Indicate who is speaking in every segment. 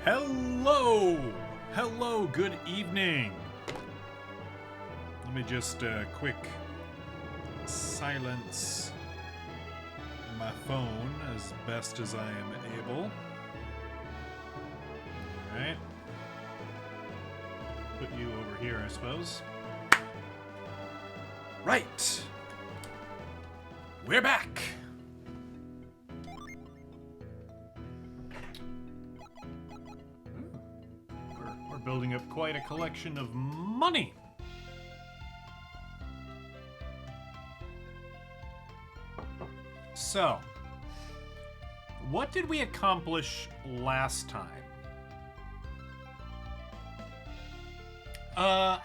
Speaker 1: Hello! Hello, good evening. Let me just quick silence my phone as best as I am able. Alright. Put you over here, I suppose. Right! We're back! We're building up quite a collection of money. So, what did we accomplish last time?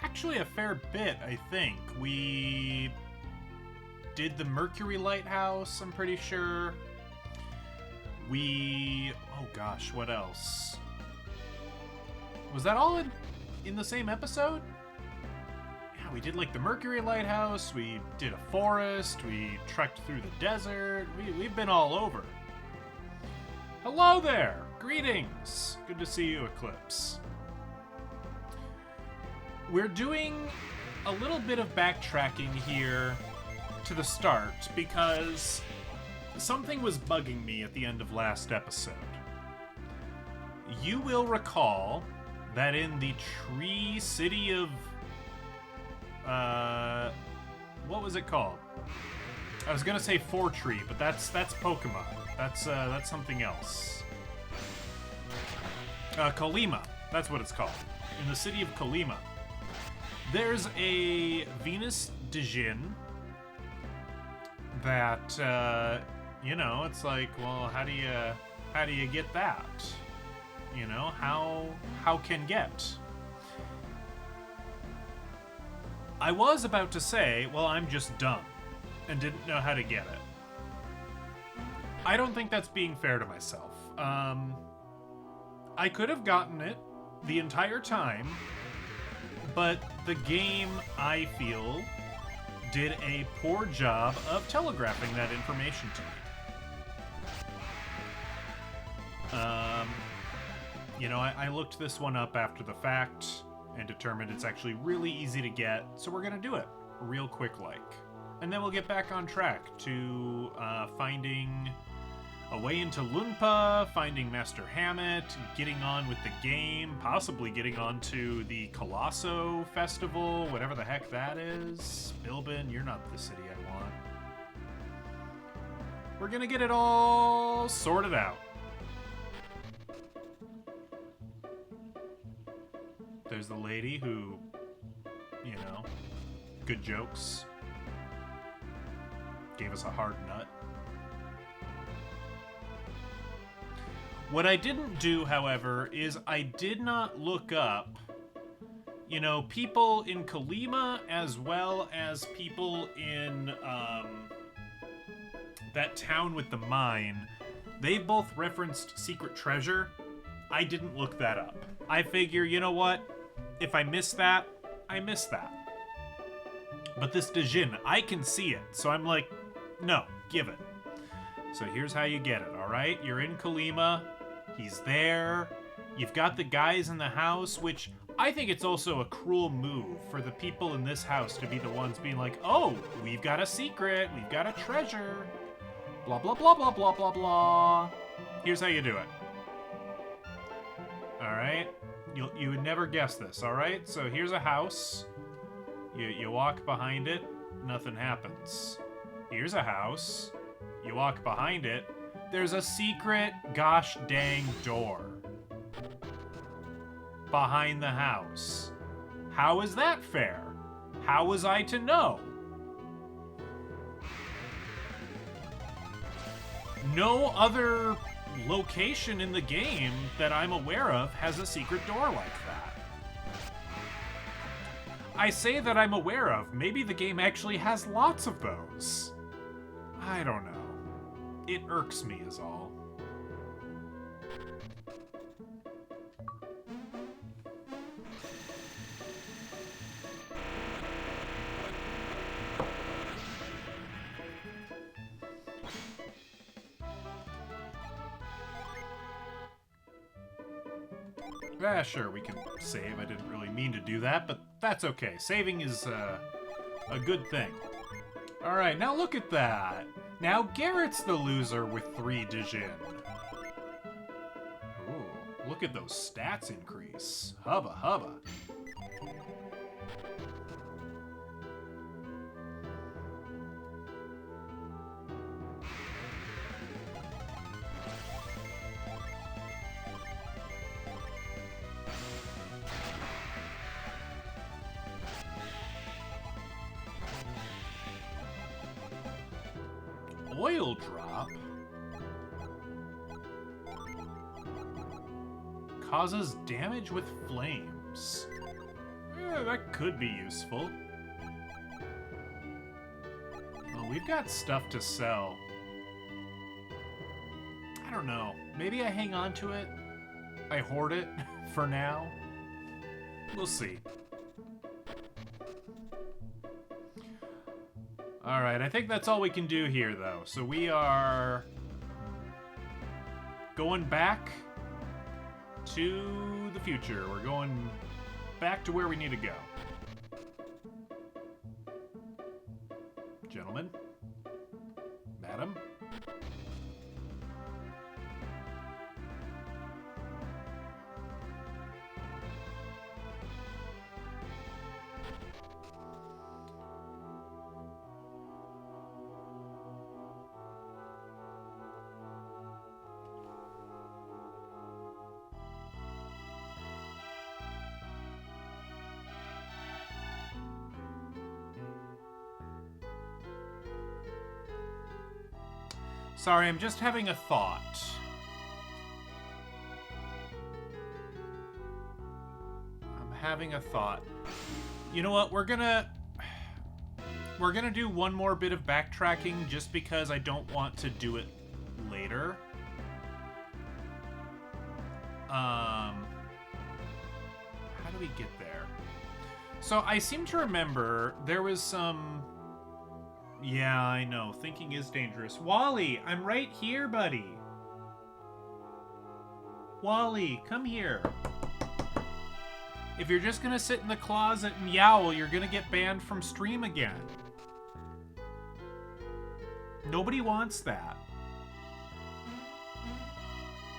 Speaker 1: Actually a fair bit, I think. We did the Mercury Lighthouse, I'm pretty sure. Oh gosh, what else? Was that all in the same episode? Yeah, we did like the Mercury Lighthouse, we did a forest, we trekked through the desert, we've been all over. Hello there! Greetings! Good to see you, Eclipse. We're doing a little bit of backtracking here to the start because something was bugging me at the end of last episode. You will recall that in the tree city of... what was it called? I was gonna say Fortree, but that's Pokemon. That's something else. Colima. That's what it's called. In the city of Colima. There's a Venus Dijin that, you know, it's like, well, how do you get that? You know, how can get? I was about to say, well, I'm just dumb and didn't know how to get it. I don't think that's being fair to myself. I could have gotten it the entire time, but the game, I feel, did a poor job of telegraphing that information to me. You know, I looked this one up after the fact and determined it's actually really easy to get, so we're gonna do it real quick like. And then we'll get back on track to finding a way into Lunpa, finding Master Hammet, getting on with the game, possibly getting on to the Colosso festival, whatever the heck that is. Bilbin, you're not the city I want. We're gonna get it all sorted out. There's the lady who, you know, good jokes. Gave us a hard nut. What I didn't do, however, is I did not look up, you know, people in Colima as well as people in that town with the mine. They both referenced Secret Treasure. I didn't look that up. I figure, you know what? If I miss that, I miss that. But this Dijin, I can see it, so I'm like, no, give it. So here's how you get it, alright? You're in Colima. He's there. You've got the guys in the house, which I think it's also a cruel move for the people in this house to be the ones being like, oh, we've got a secret, we've got a treasure, blah, blah, blah, blah, blah, blah, blah. Here's how you do it. Alright? You would never guess this, alright? So here's a house. You walk behind it, nothing happens. Here's a house. You walk behind it, there's a secret gosh dang door behind the house. How is that fair? How was I to know? No other location in the game that I'm aware of has a secret door like that. I say that I'm aware of. Maybe the game actually has lots of those. I don't know. It irks me is all. Sure, we can save. I didn't really mean to do that, but that's okay. Saving is a good thing. Alright, now look at that. Now Garrett's the loser with 3 Dijin. Ooh, look at those stats increase. Hubba hubba. Oil drop causes damage with flames. That could be useful. Well, we've got stuff to sell. I don't know. Maybe I hang on to it. I hoard it for now. We'll see. Alright, I think that's all we can do here, though. So we are going back to the future. We're going back to where we need to go. Gentlemen? Madam? Sorry, I'm just having a thought. I'm having a thought. You know what? We're gonna do one more bit of backtracking just because I don't want to do it later. How do we get there? So I seem to remember there was some... Yeah, I know. Thinking is dangerous. Wally, I'm right here, buddy. Wally, come here. If you're just gonna sit in the closet and yowl, you're gonna get banned from stream again. Nobody wants that.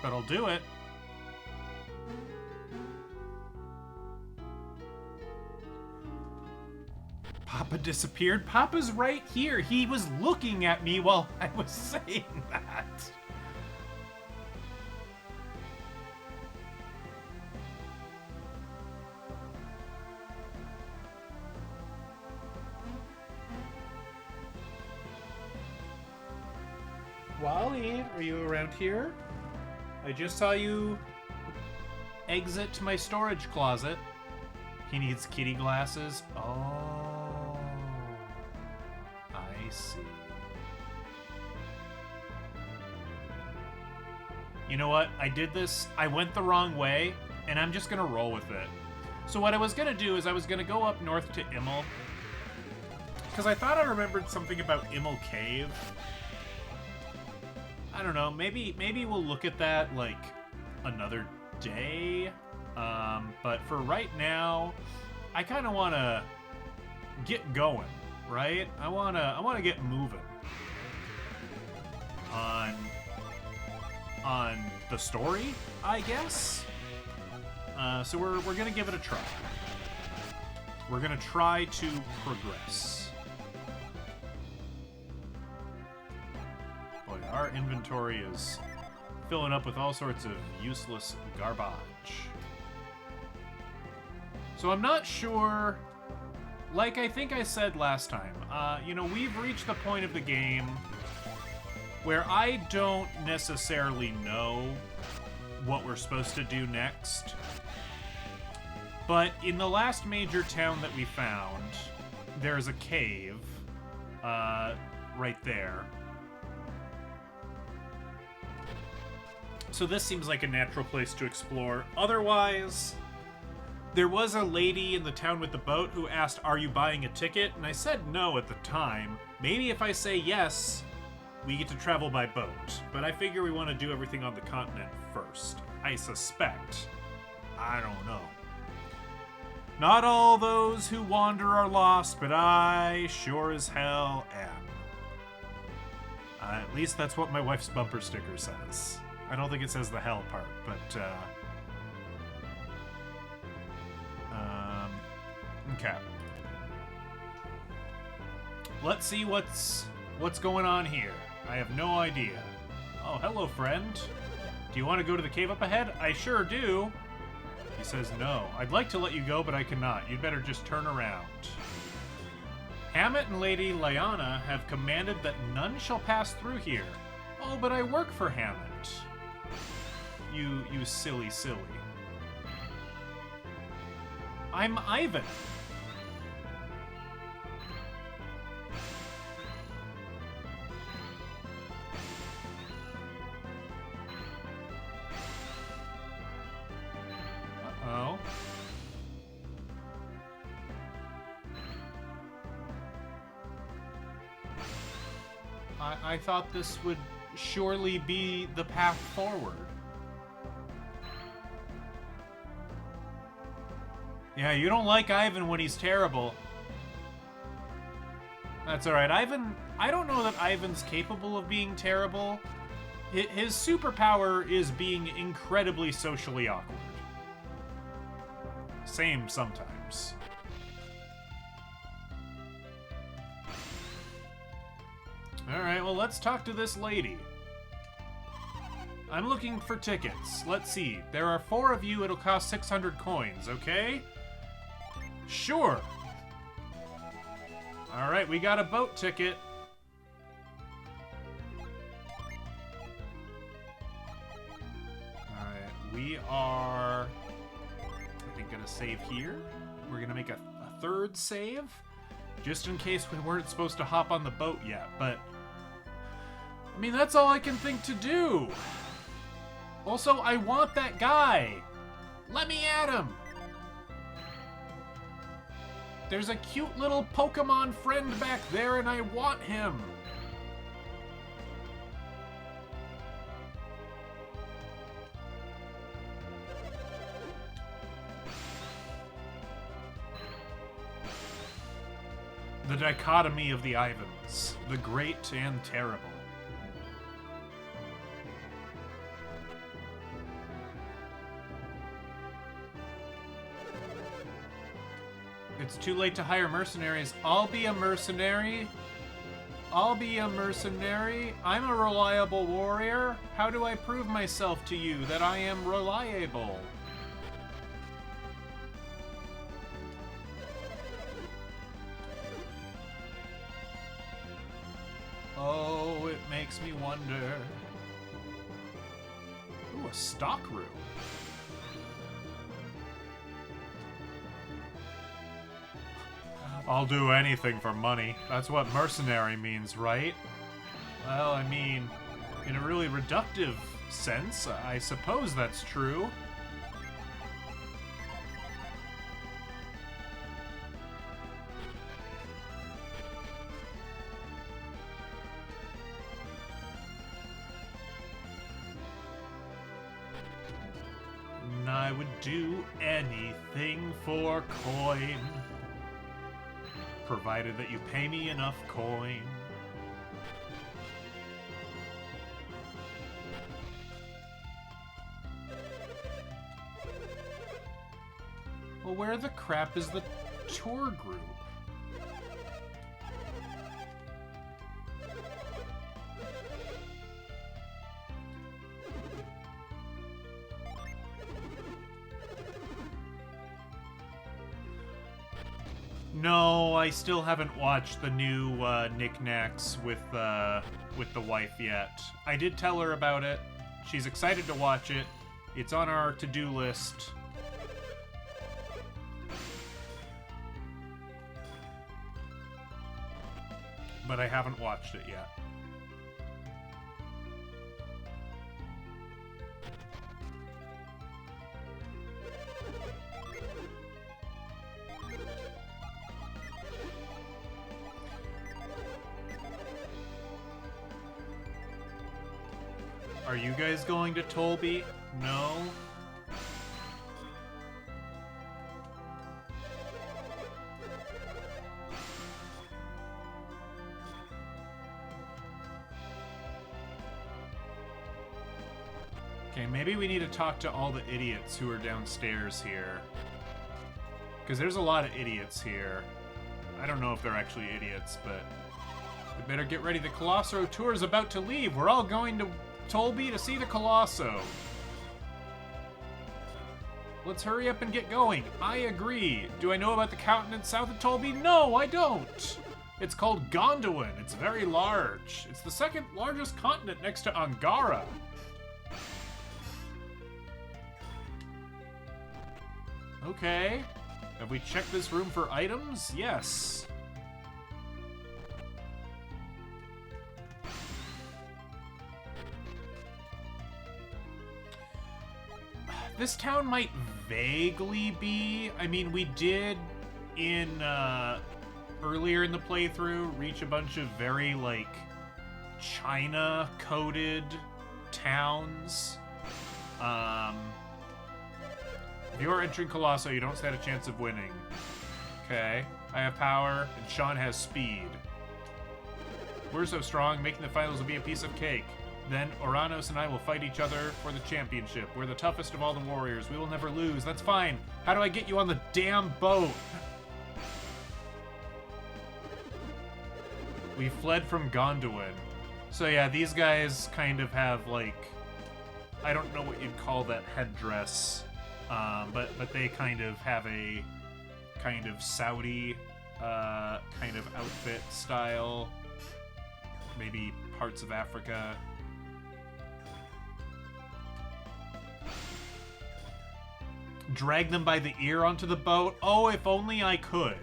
Speaker 1: But I'll do it. Papa disappeared. Papa's right here. He was looking at me while I was saying that. Wally, are you around here? I just saw you exit my storage closet. He needs kitty glasses. Oh. I see. You know what? I did this. I went the wrong way, and I'm just gonna roll with it. So what I was gonna do is I was gonna go up north to Immel, because I thought I remembered something about Immel Cave. I don't know. Maybe we'll look at that like another day. But for right now, I kind of want to get going. Right? I wanna get moving on the story, I guess. So we're gonna give it a try. We're gonna try to progress. Boy, our inventory is filling up with all sorts of useless garbage. So I'm not sure. Like I think I said last time, you know, we've reached the point of the game where I don't necessarily know what we're supposed to do next. But in the last major town that we found, there's a cave right there. So this seems like a natural place to explore. Otherwise... There was a lady in the town with the boat who asked, "Are you buying a ticket?" And I said no at the time. Maybe if I say yes, we get to travel by boat. But I figure we want to do everything on the continent first. I suspect. I don't know. Not all those who wander are lost, but I sure as hell am. At least that's what my wife's bumper sticker says. I don't think it says the hell part, but, okay. Let's see what's going on here. I have no idea. Oh, hello, friend. Do you want to go to the cave up ahead? I sure do. He says no. I'd like to let you go, but I cannot. You'd better just turn around. Hammet and Lady Lyanna have commanded that none shall pass through here. Oh, but I work for Hammet. You silly. I'm Ivan. Uh-oh. I thought this would surely be the path forward. Yeah, you don't like Ivan when he's terrible. That's alright. Ivan, I don't know that Ivan's capable of being terrible. His superpower is being incredibly socially awkward. Same sometimes. Alright, well, let's talk to this lady. I'm looking for tickets. Let's see. There are 4 of you. It'll cost 600 coins, okay? Sure. Alright, we got a boat ticket. Alright, we are... I think gonna save here. We're gonna make a 3rd save. Just in case we weren't supposed to hop on the boat yet, but... I mean, that's all I can think to do. Also, I want that guy. Let me at him. There's a cute little Pokemon friend back there, and I want him. The dichotomy of the Ivans, the great and terrible. It's too late to hire mercenaries. I'll be a mercenary. I'll be a mercenary. I'm a reliable warrior. How do I prove myself to you that I am reliable? Oh, it makes me wonder. Ooh, a stock room. I'll do anything for money. That's what mercenary means, right? Well, I mean, in a really reductive sense, I suppose that's true. And I would do anything for coin. Provided that you pay me enough coin. Well, where the crap is the tour group? No, I still haven't watched the new knickknacks with the wife yet. I did tell her about it. She's excited to watch it. It's on our to-do list. But I haven't watched it yet. Are you guys going to Tolby? No? Okay, maybe we need to talk to all the idiots who are downstairs here. Because there's a lot of idiots here. I don't know if they're actually idiots, but... we better get ready. The Colosso tour is about to leave. We're all going to Tolby to see the Colosso. Let's hurry up and get going. I agree. Do I know about the continent south of Tolby? No, I don't. It's called Gondwan. It's very large. It's the second largest continent next to Angara. Okay. Have we checked this room for items? Yes. This town might vaguely be... I mean, we did in, earlier in the playthrough, reach a bunch of very, like, China-coded towns. If you are entering Colosso, you don't stand a chance of winning. Okay. I have power, and Sean has speed. We're so strong, making the finals will be a piece of cake. Then Oranos and I will fight each other for the championship. We're the toughest of all the warriors. We will never lose. That's fine. How do I get you on the damn boat? We fled from Gondwan. So yeah, these guys kind of have, like... I don't know what you'd call that headdress. But they kind of have a kind of Saudi kind of outfit style. Maybe parts of Africa. Drag them by the ear onto the boat? Oh, if only I could.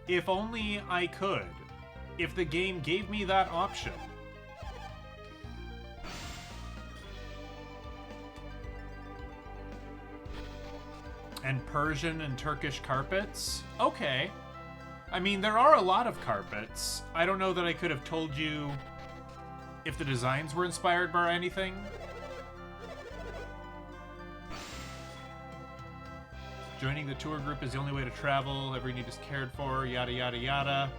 Speaker 1: If only I could. If the game gave me that option. And Persian and Turkish carpets? Okay. I mean, there are a lot of carpets. I don't know that I could have told you if the designs were inspired by anything. Joining the tour group is the only way to travel. Every need is cared for, yada yada yada.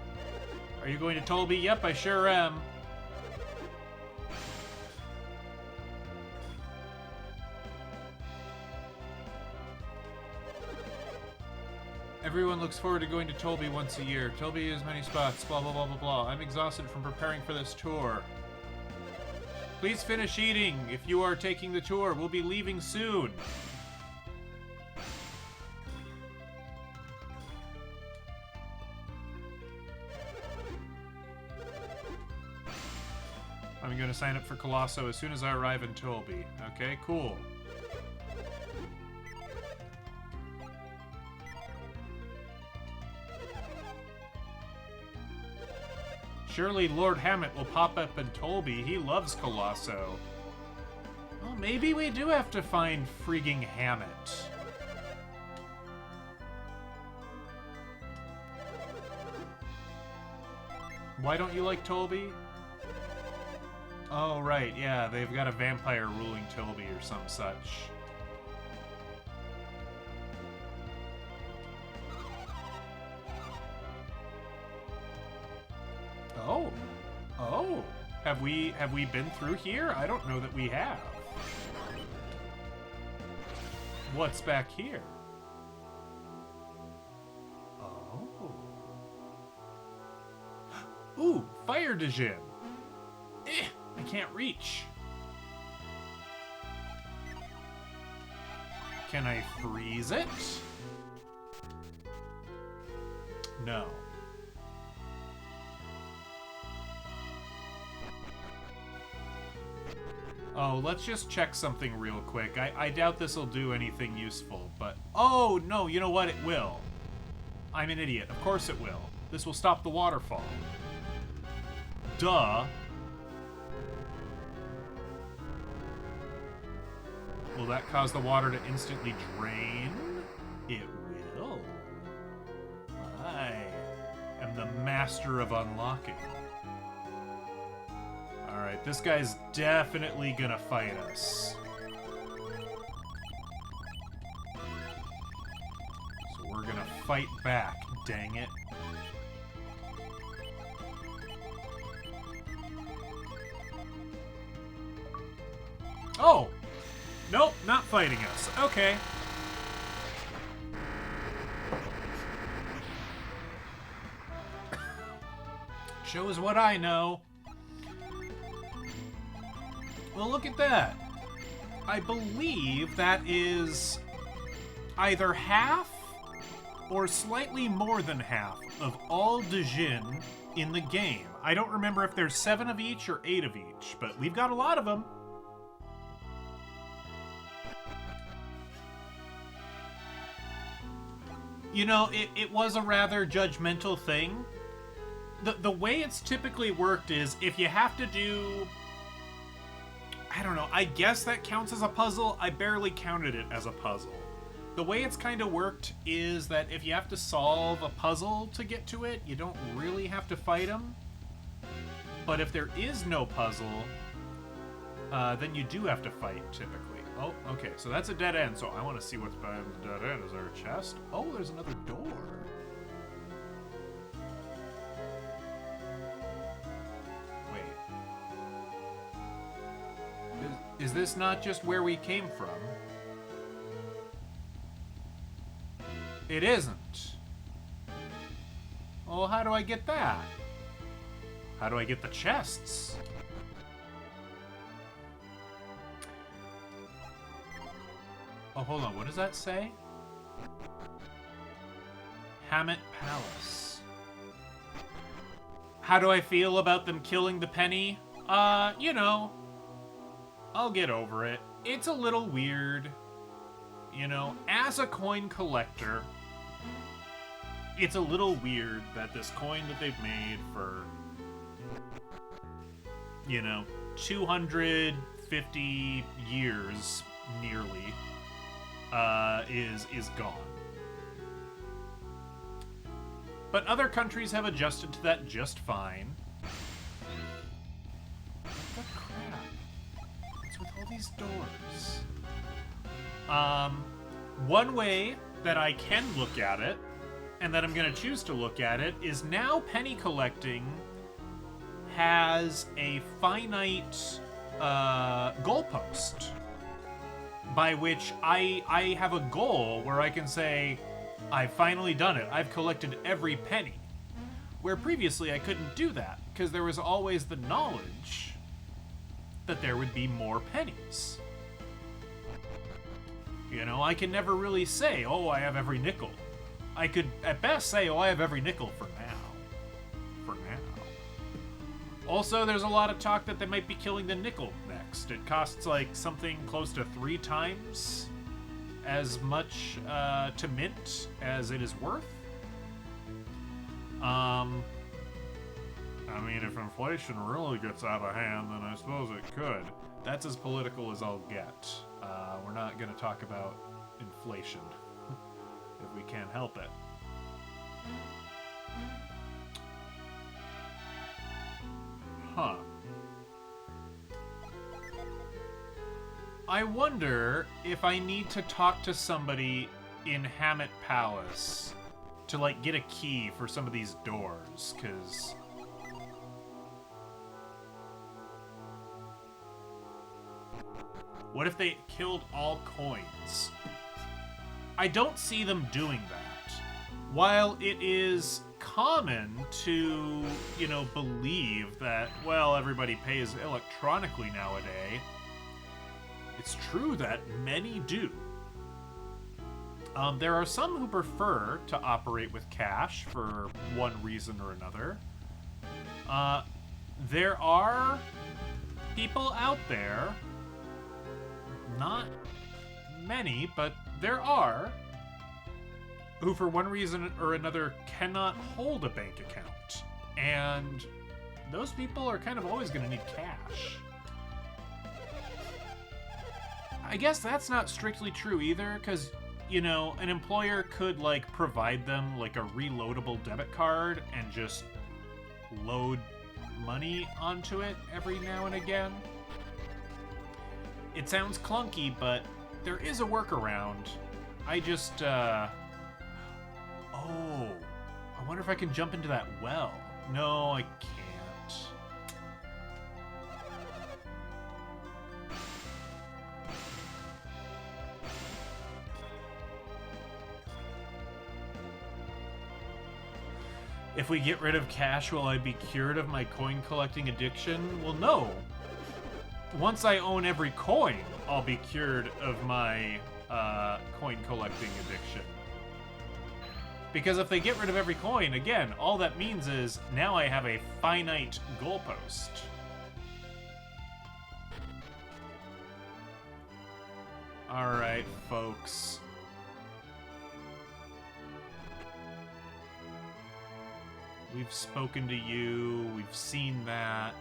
Speaker 1: Are you going to Tolby? Yep, I sure am. Everyone looks forward to going to Tolby once a year. Tolby has many spots, blah blah blah blah blah. I'm exhausted from preparing for this tour. Please finish eating if you are taking the tour. We'll be leaving soon. I'm going to sign up for Colosso as soon as I arrive in Tolby. Okay, cool. Surely Lord Hammet will pop up in Tolby. He loves Colosso. Well, maybe we do have to find freaking Hammet. Why don't you like Tolby? Oh, right, yeah, they've got a vampire ruling Tolby or some such. Oh. Oh. Have we been through here? I don't know that we have. What's back here? Oh. Ooh, fire Djinn. I can't reach. Can I freeze it? No. Oh, let's just check something real quick. I doubt this will do anything useful, but... Oh, no, you know what? It will. I'm an idiot. Of course it will. This will stop the waterfall. Duh. Will that cause the water to instantly drain? It will. I am the master of unlocking. Alright, this guy's definitely gonna fight us. So we're gonna fight back, dang it. Oh! Nope, not fighting us. Okay. Shows what I know. Well, look at that. I believe that is either half or slightly more than half of all Djinn in the game. I don't remember if there's 7 of each or 8 of each, but we've got a lot of them. You know, it was a rather judgmental thing. The way it's typically worked is if you have to do... I don't know, I guess that counts as a puzzle. I barely counted it as a puzzle. The way it's kind of worked is that if you have to solve a puzzle to get to it, you don't really have to fight them. But if there is no puzzle, then you do have to fight, typically. Oh, okay, so that's a dead end, so I want to see what's behind the dead end. Is there a chest? Oh, there's another door. Is this not just where we came from? It isn't. Well, how do I get that? How do I get the chests? Oh, hold on. What does that say? Hammet Palace. How do I feel about them killing the penny? You know, I'll get over it. It's a little weird. You know, as a coin collector, it's a little weird that this coin that they've made for, you know, 250 years, nearly, is gone. But other countries have adjusted to that just fine. What the crap? What's with all these doors? One way that I can look at it, and that I'm going to choose to look at it, is now penny collecting has a finite goalpost, by which I have a goal where I can say, I've finally done it. I've collected every penny. Where previously I couldn't do that, because there was always the knowledge that there would be more pennies. You know, I can never really say, oh, I have every nickel. I could, at best, say, oh, I have every nickel for now. For now. Also, there's a lot of talk that they might be killing the nickel next. It costs, like, something close to 3 times as much to mint as it is worth. I mean, if inflation really gets out of hand, then I suppose it could. That's as political as I'll get. We're not going to talk about inflation if we can't help it. Huh. I wonder if I need to talk to somebody in Hammet Palace to, like, get a key for some of these doors, because... what if they killed all coins? I don't see them doing that. While it is common to, you know, believe that, well, everybody pays electronically nowadays, it's true that many do. There are some who prefer to operate with cash for one reason or another. There are people out there, not many, but there are, who for one reason or another cannot hold a bank account. And those people are kind of always going to need cash. I guess that's not strictly true either, because, you know, an employer could, like, provide them, like, a reloadable debit card and just load money onto it every now and again. It sounds clunky, but there is a workaround. I just, oh, I wonder if I can jump into that well. No, I can't. If we get rid of cash, will I be cured of my coin collecting addiction? Well, no. Once I own every coin, I'll be cured of my coin collecting addiction. Because if they get rid of every coin, again, all that means is now I have a finite goalpost. Alright, folks. We've spoken to you, we've seen that.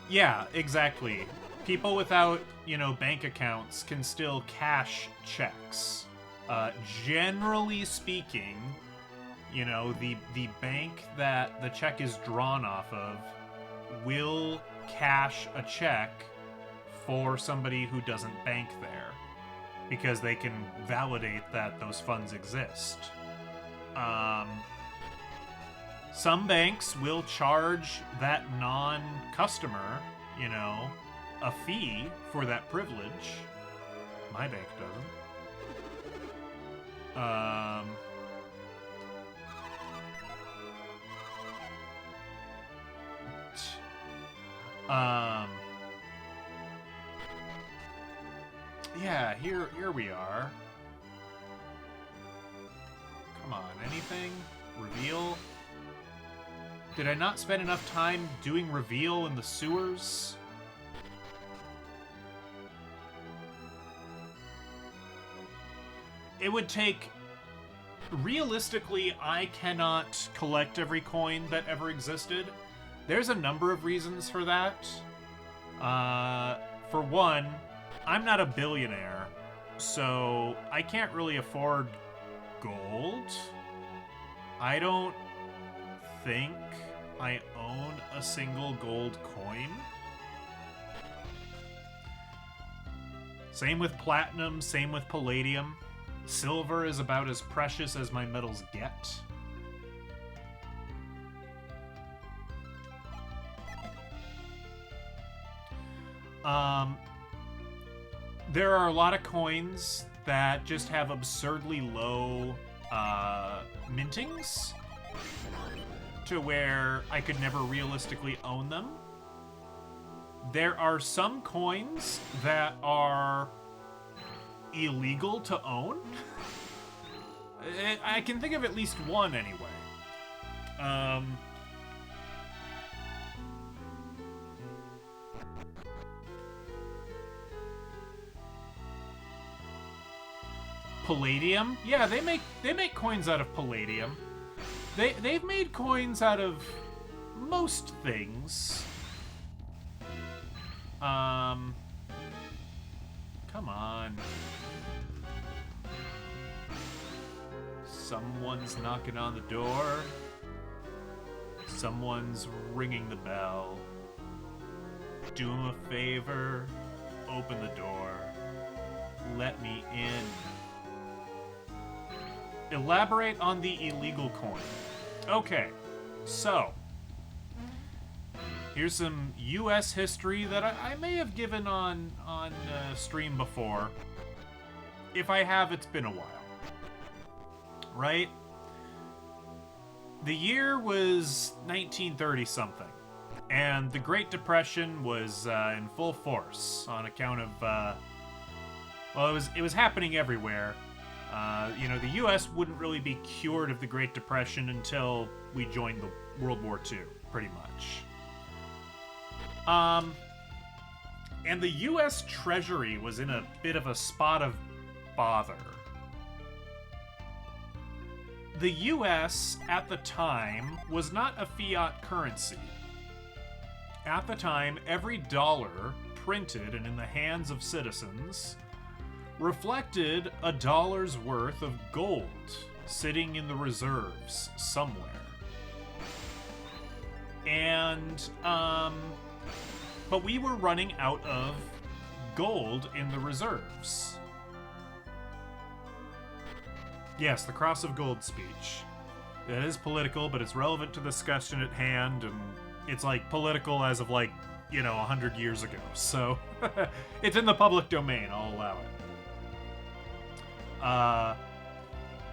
Speaker 1: Yeah, exactly. People without, bank accounts can still cash checks. Generally speaking, the bank that the check is drawn off of will cash a check for somebody who doesn't bank there, because they can validate that those funds exist. Some banks will charge that non-customer, a fee for that privilege. My bank doesn't. Yeah, here we are. Come on, anything? Reveal? Did I not spend enough time doing reveal in the sewers? It would take... Realistically, I cannot collect every coin that ever existed. There's a number of reasons for that. For one, I'm not a billionaire, so I can't really afford gold. I don't think I own a single gold coin. Same with platinum, same with palladium. Silver is about as precious as my metals get. There are a lot of coins that just have absurdly low mintings to where I could never realistically own them. There are some coins that are illegal to own. I can think of at least one anyway. Palladium? Yeah, they make coins out of palladium. They've made coins out of most things. Come on. Someone's knocking on the door. Someone's ringing the bell. Do him a favor. Open the door. Let me in. Elaborate on the illegal coin. Okay, so here's some U.S. history that I may have given on stream before. If I have, it's been a while. Right? The year was 1930-something, and the Great Depression was in full force on account of, well, it was happening everywhere. The U.S. wouldn't really be cured of the Great Depression until we joined the World War II, pretty much. And the U.S. Treasury was in a bit of a spot of bother. The U.S. at the time was not a fiat currency. At the time, every dollar printed and in the hands of citizens reflected a dollar's worth of gold sitting in the reserves somewhere. And, but we were running out of gold in the reserves. Yes, the Cross of Gold speech. It is political, but it's relevant to the discussion at hand, and it's, political as of, 100 years ago. So, it's in the public domain, I'll allow it.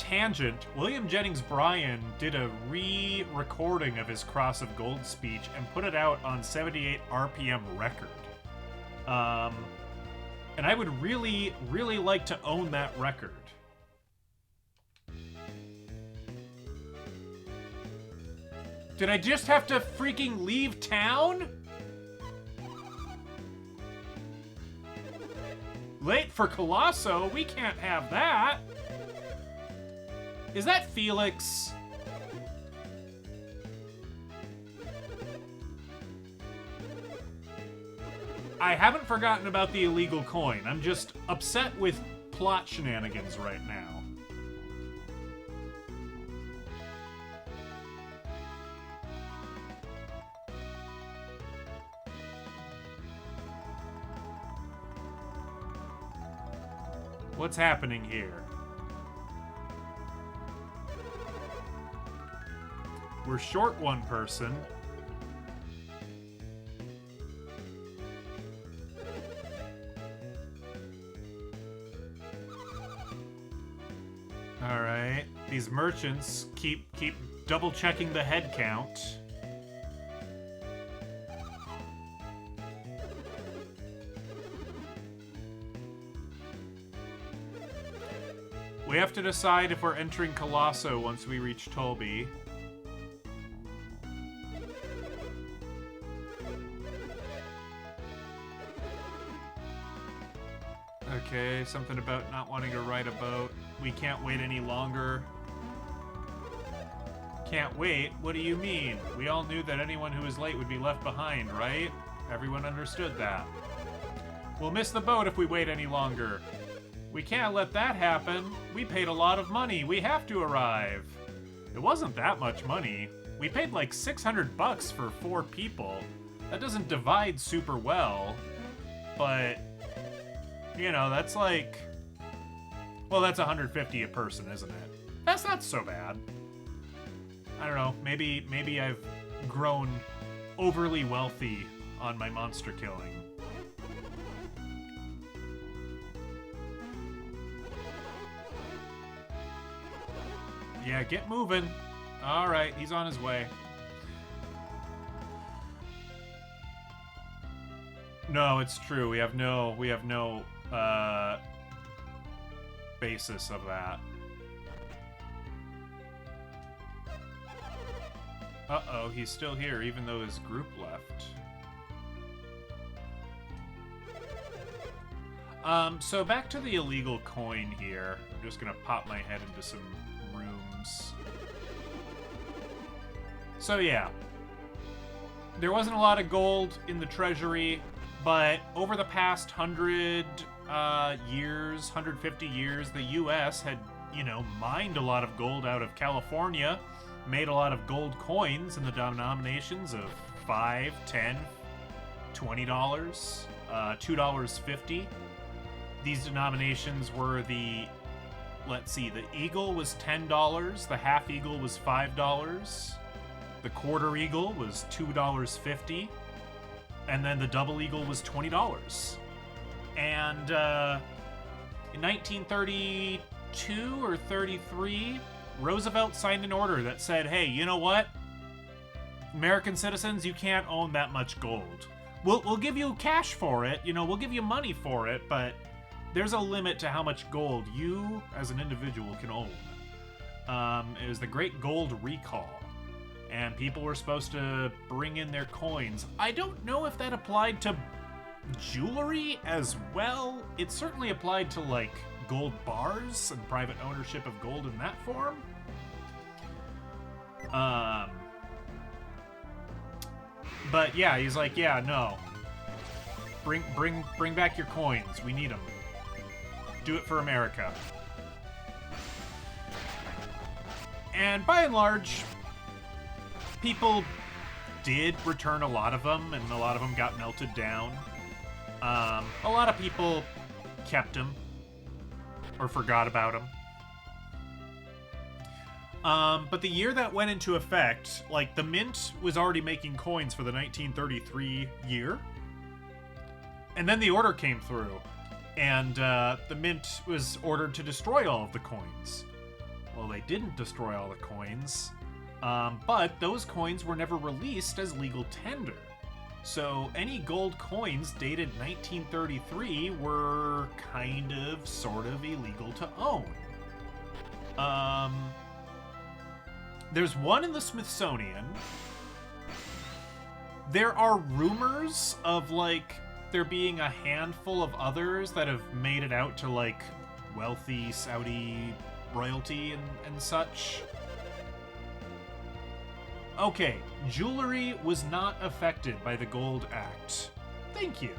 Speaker 1: tangent, William Jennings Bryan did a re-recording of his Cross of Gold speech and put it out on 78 RPM record. And I would really, really like to own that record. Did I just have to freaking leave town? Late for Colosso? We can't have that. Is that Felix? I haven't forgotten about the illegal coin. I'm just upset with plot shenanigans right now. What's happening here? We're short one person. All right. These merchants keep double checking the head count. We have to decide if we're entering Colosso once we reach Tolby. Okay, something about not wanting to ride a boat. We can't wait any longer. Can't wait? What do you mean? We all knew that anyone who was late would be left behind, right? Everyone understood that. We'll miss the boat if we wait any longer. We can't let that happen. We paid a lot of money. We have to arrive. It wasn't that much money. We paid like $600 for 4 people. That doesn't divide super well, but you know, that's like, well, that's $150 a person, isn't it? That's not so bad. I don't know. Maybe I've grown overly wealthy on my monster killing. Yeah, get moving. All right, he's on his way. No, it's true. We have no basis of that. Uh-oh, he's still here, even though his group left. So back to the illegal coin here. I'm just gonna pop my head into some rooms. So yeah. There wasn't a lot of gold in the treasury, but over the past 100 years, 150 years, the U.S. had, you know, mined a lot of gold out of California, made a lot of gold coins in the denominations of $5, $10, $20, $2.50. These denominations were the, let's see, the eagle was $10, the half eagle was $5, the quarter eagle was $2.50, and then the double eagle was $20. And in 1932 or 33, Roosevelt signed an order that said, hey, you know what? American citizens, you can't own that much gold. We'll give you cash for it, you know, we'll give you money for it, but there's a limit to how much gold you, as an individual, can own. It was the Great Gold Recall, and people were supposed to bring in their coins. I don't know if that applied to jewelry as well. It certainly applied to, like, gold bars and private ownership of gold in that form. But yeah, he's like, yeah, no. Bring back your coins. We need them. Do it for America. And by and large, people did return a lot of them, and a lot of them got melted down. A lot of people kept them or forgot about them. But the year that went into effect, like, the mint was already making coins for the 1933 year. And then the order came through, and the mint was ordered to destroy all of the coins. Well, they didn't destroy all the coins, but those coins were never released as legal tender. So any gold coins dated 1933 were kind of, sort of illegal to own. There's one in the Smithsonian. There are rumors of, like, there being a handful of others that have made it out to, like, wealthy Saudi royalty and such. Okay, jewelry was not affected by the Gold Act. Thank you.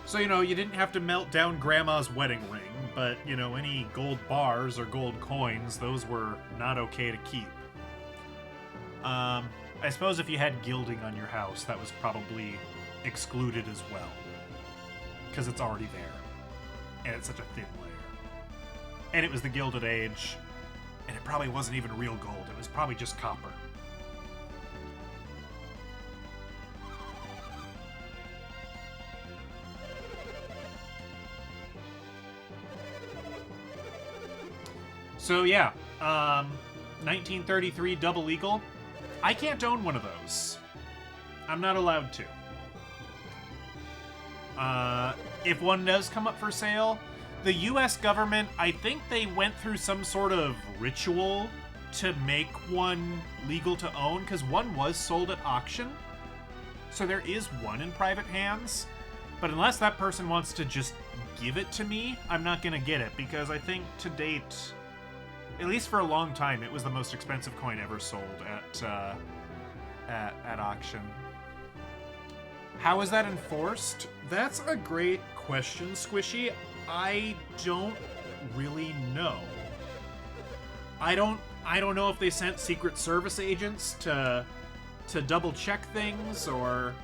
Speaker 1: So, you know, you didn't have to melt down Grandma's wedding ring, but, you know, any gold bars or gold coins, those were not okay to keep. I suppose if you had gilding on your house, that was probably excluded as well. Because it's already there. And it's such a thin layer. And it was the Gilded Age, and it probably wasn't even real gold. It was probably just copper. So yeah, 1933 double eagle. I can't own one of those. I'm not allowed to. If one does come up for sale, the US government, I think they went through some sort of ritual to make one legal to own, because one was sold at auction. So there is one in private hands. But unless that person wants to just give it to me, I'm not going to get it, because I think to date, at least for a long time, it was the most expensive coin ever sold at auction. How is that enforced? That's a great question, Squishy. I don't really know. I don't know if they sent Secret Service agents to double check things, or,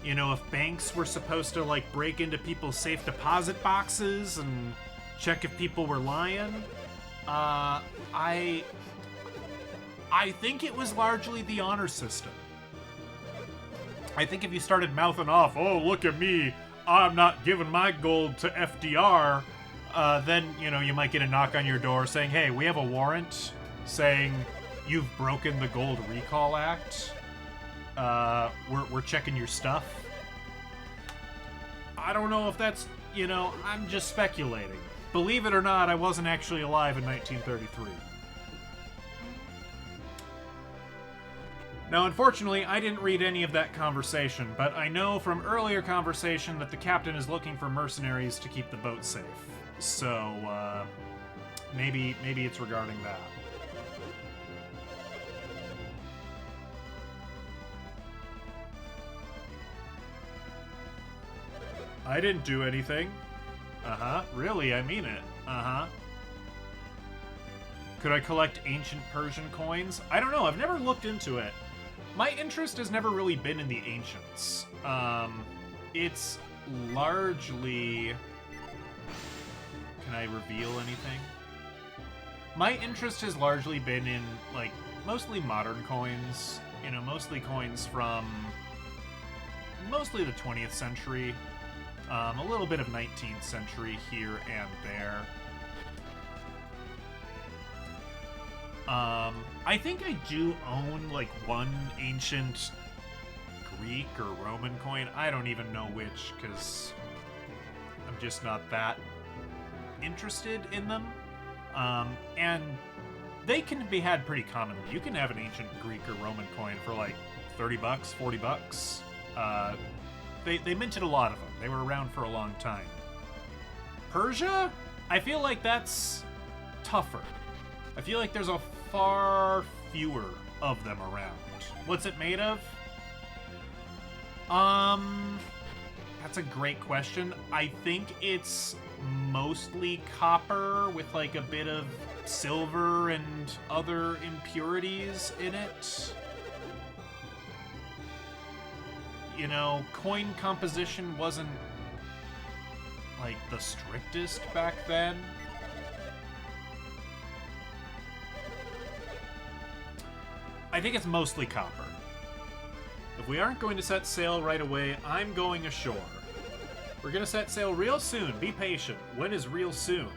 Speaker 1: you know, if banks were supposed to, like, break into people's safe deposit boxes and check if people were lying. I think it was largely the honor system. I think if you started mouthing off, "Oh, look at me, I'm not giving my gold to FDR," then, you know, you might get a knock on your door saying, "Hey, we have a warrant saying you've broken the Gold Recall Act. We're checking your stuff." I don't know if that's, you know, I'm just speculating. Believe it or not, I wasn't actually alive in 1933. Now, unfortunately, I didn't read any of that conversation, but I know from earlier conversation that the captain is looking for mercenaries to keep the boat safe. So, maybe it's regarding that. I didn't do anything. Uh-huh. Really, I mean it. Uh-huh. Could I collect ancient Persian coins? I don't know. I've never looked into it. My interest has never really been in the ancients. It's largely... Can I reveal anything? My interest has largely been in, like, mostly modern coins. You know, mostly coins from... mostly the 20th century. A little bit of 19th century here and there. I think I do own, like, one ancient Greek or Roman coin. I don't even know which, because I'm just not that interested in them. And they can be had pretty commonly. You can have an ancient Greek or Roman coin for, like, $30, $40. They minted a lot of them. They were around for a long time. Persia? I feel like that's tougher. I feel like there's a far fewer of them around. What's it made of? That's a great question. I think it's mostly copper with, like, a bit of silver and other impurities in it. You know, coin composition wasn't, like, the strictest back then. I think it's mostly copper. If we aren't going to set sail right away, I'm going ashore. We're gonna set sail real soon. Be patient. When is real soon?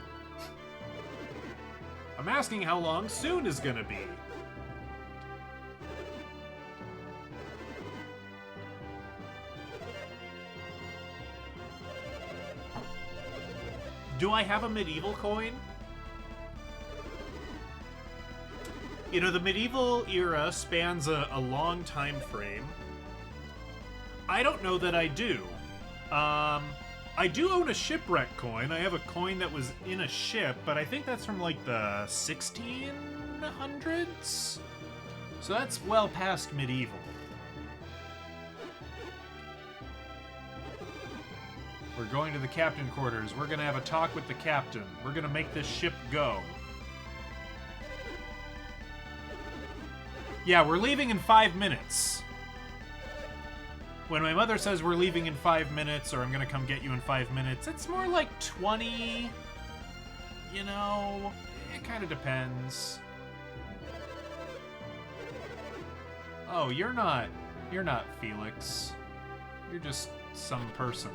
Speaker 1: I'm asking how long soon is gonna be. Do I have a medieval coin? You know, the medieval era spans a long time frame. I don't know that I do. I do own a shipwreck coin. I have a coin that was in a ship, but I think that's from like the 1600s? So that's well past medieval. We're going to the captain quarters. We're gonna have a talk with the captain. We're gonna make this ship go. Yeah, we're leaving in 5 minutes. When my mother says we're leaving in 5 minutes, or I'm gonna come get you in 5 minutes, it's more like 20. You know, it kind of depends. Oh, you're not Felix. You're just some person.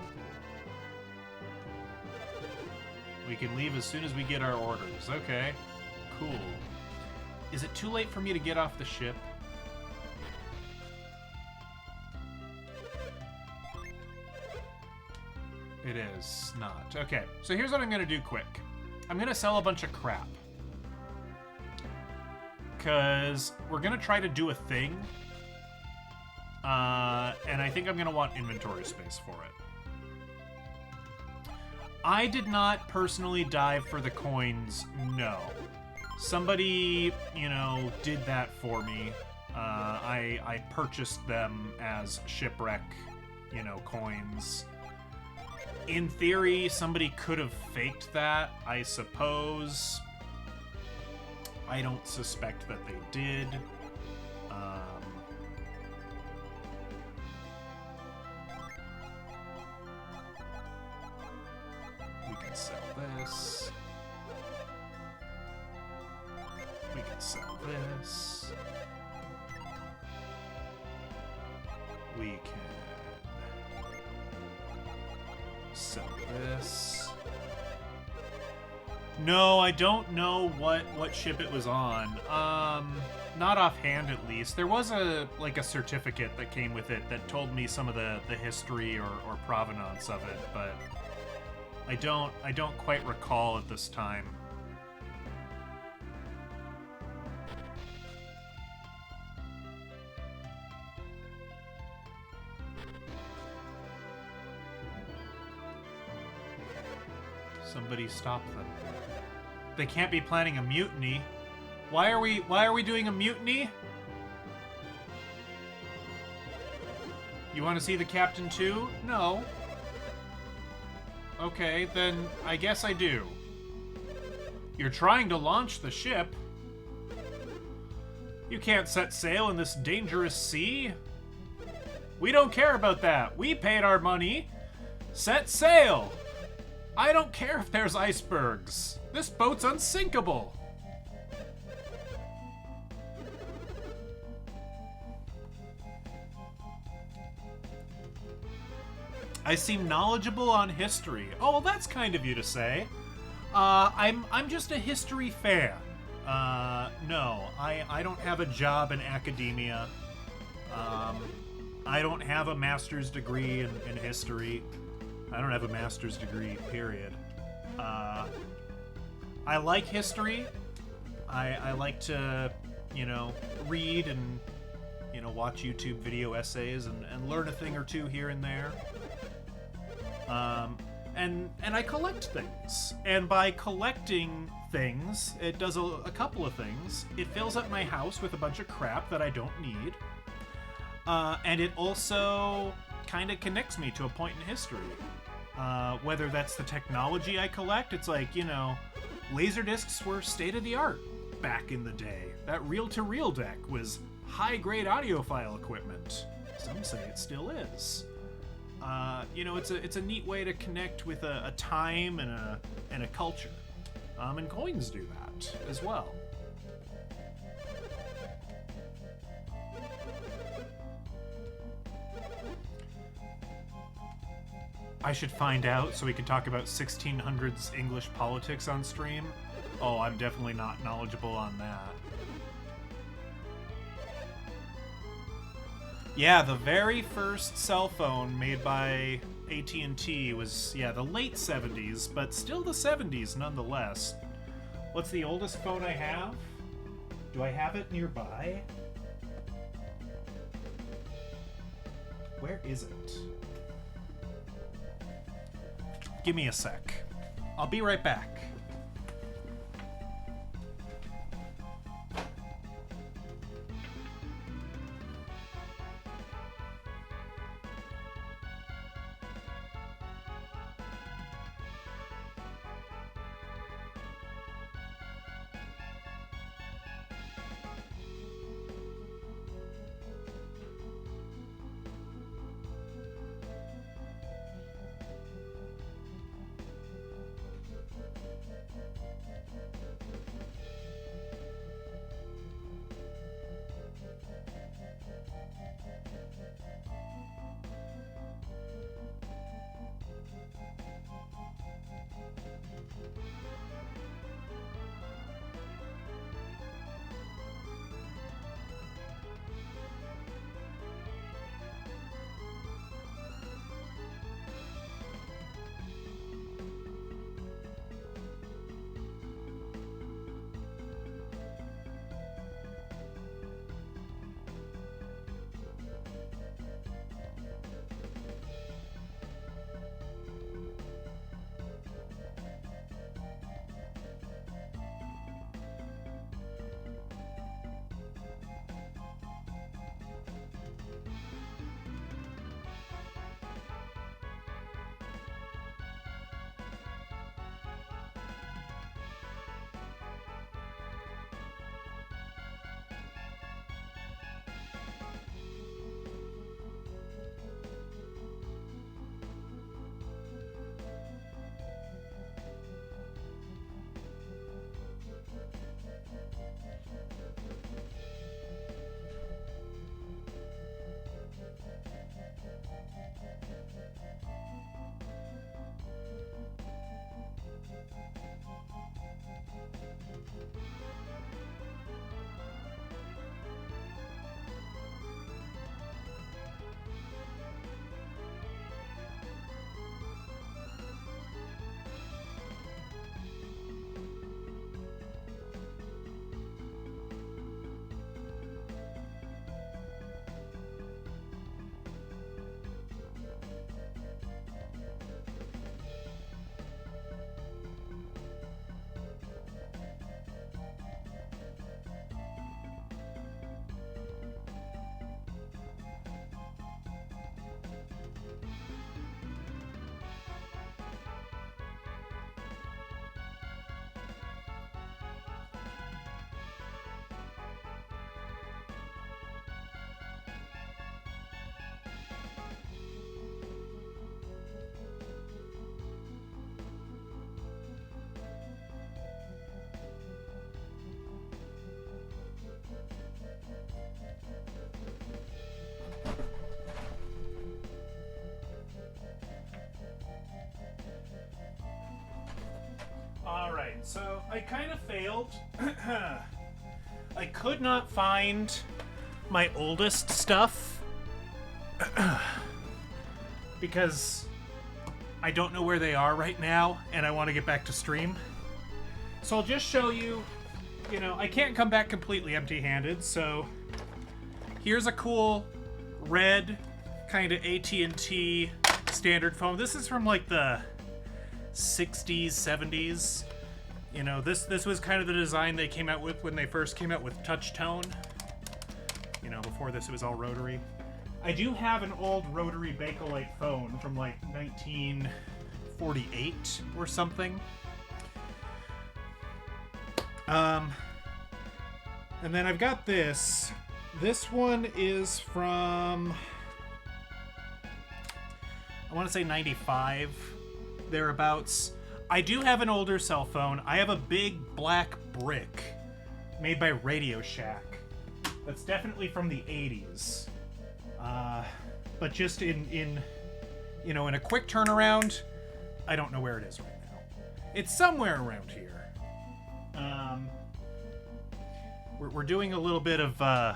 Speaker 1: We can leave as soon as we get our orders. Okay, cool. Is it too late for me to get off the ship? It is not. Okay, so here's what I'm gonna do quick. I'm gonna sell a bunch of crap. Because we're gonna try to do a thing. And I think I'm gonna want inventory space for it. I did not personally dive for the coins, no. Somebody, you know, did that for me. I purchased them as shipwreck, you know, coins. In theory, somebody could have faked that, I suppose. I don't suspect that they did. We can sell this. We can sell this. We can sell this. No, I don't know what ship it was on. Not offhand at least. There was a certificate that came with it that told me some of the history or provenance of it, but I don't quite recall at this time. Somebody stop them. They can't be planning a mutiny. Why are we doing a mutiny? You want to see the captain too? No. Okay, then I guess I do. You're trying to launch the ship. You can't set sail in this dangerous sea. We don't care about that. We paid our money. Set sail. I don't care if there's icebergs. This boat's unsinkable. I seem knowledgeable on history. Oh, well, that's kind of you to say. I'm just a history fan. No, I don't have a job in academia. I don't have a master's degree in history. I don't have a master's degree, period. I like history. I like to, you know, read and, you know, watch YouTube video essays and learn a thing or two here and there. And I collect things. And by collecting things, it does a couple of things. It fills up my house with a bunch of crap that I don't need. And it also kind of connects me to a point in history. Whether that's the technology I collect, it's like, you know, Laserdiscs were state-of-the-art back in the day. That reel-to-reel deck was high-grade audiophile equipment. Some say it still is. You know, it's a neat way to connect with a time and a culture. And coins do that as well. I should find out so we can talk about 1600s English politics on stream. Oh, I'm definitely not knowledgeable on that. Yeah, the very first cell phone made by AT&T was, yeah, the late 70s, but still the 70s nonetheless. What's the oldest phone I have? Do I have it nearby? Where is it? Give me a sec. I'll be right back. Alright, so I kind of failed. I could not find my oldest stuff because I don't know where they are right now and I want to get back to stream. So I'll just show you, you know, I can't come back completely empty-handed, so here's a cool red kind of AT&T standard phone. This is from like the 60s, 70s. You know, this was kind of the design they came out with when they first came out with touch tone. You know, before this it was all rotary. I do have an old rotary Bakelite phone from like 1948 or something. And then I've got this. This one is from, I want to say 95, thereabouts. I do have an older cell phone. I have a big black brick made by Radio Shack. That's definitely from the 80s. But just in you know, in a quick turnaround, I don't know where it is right now. It's somewhere around here. We're doing a little bit of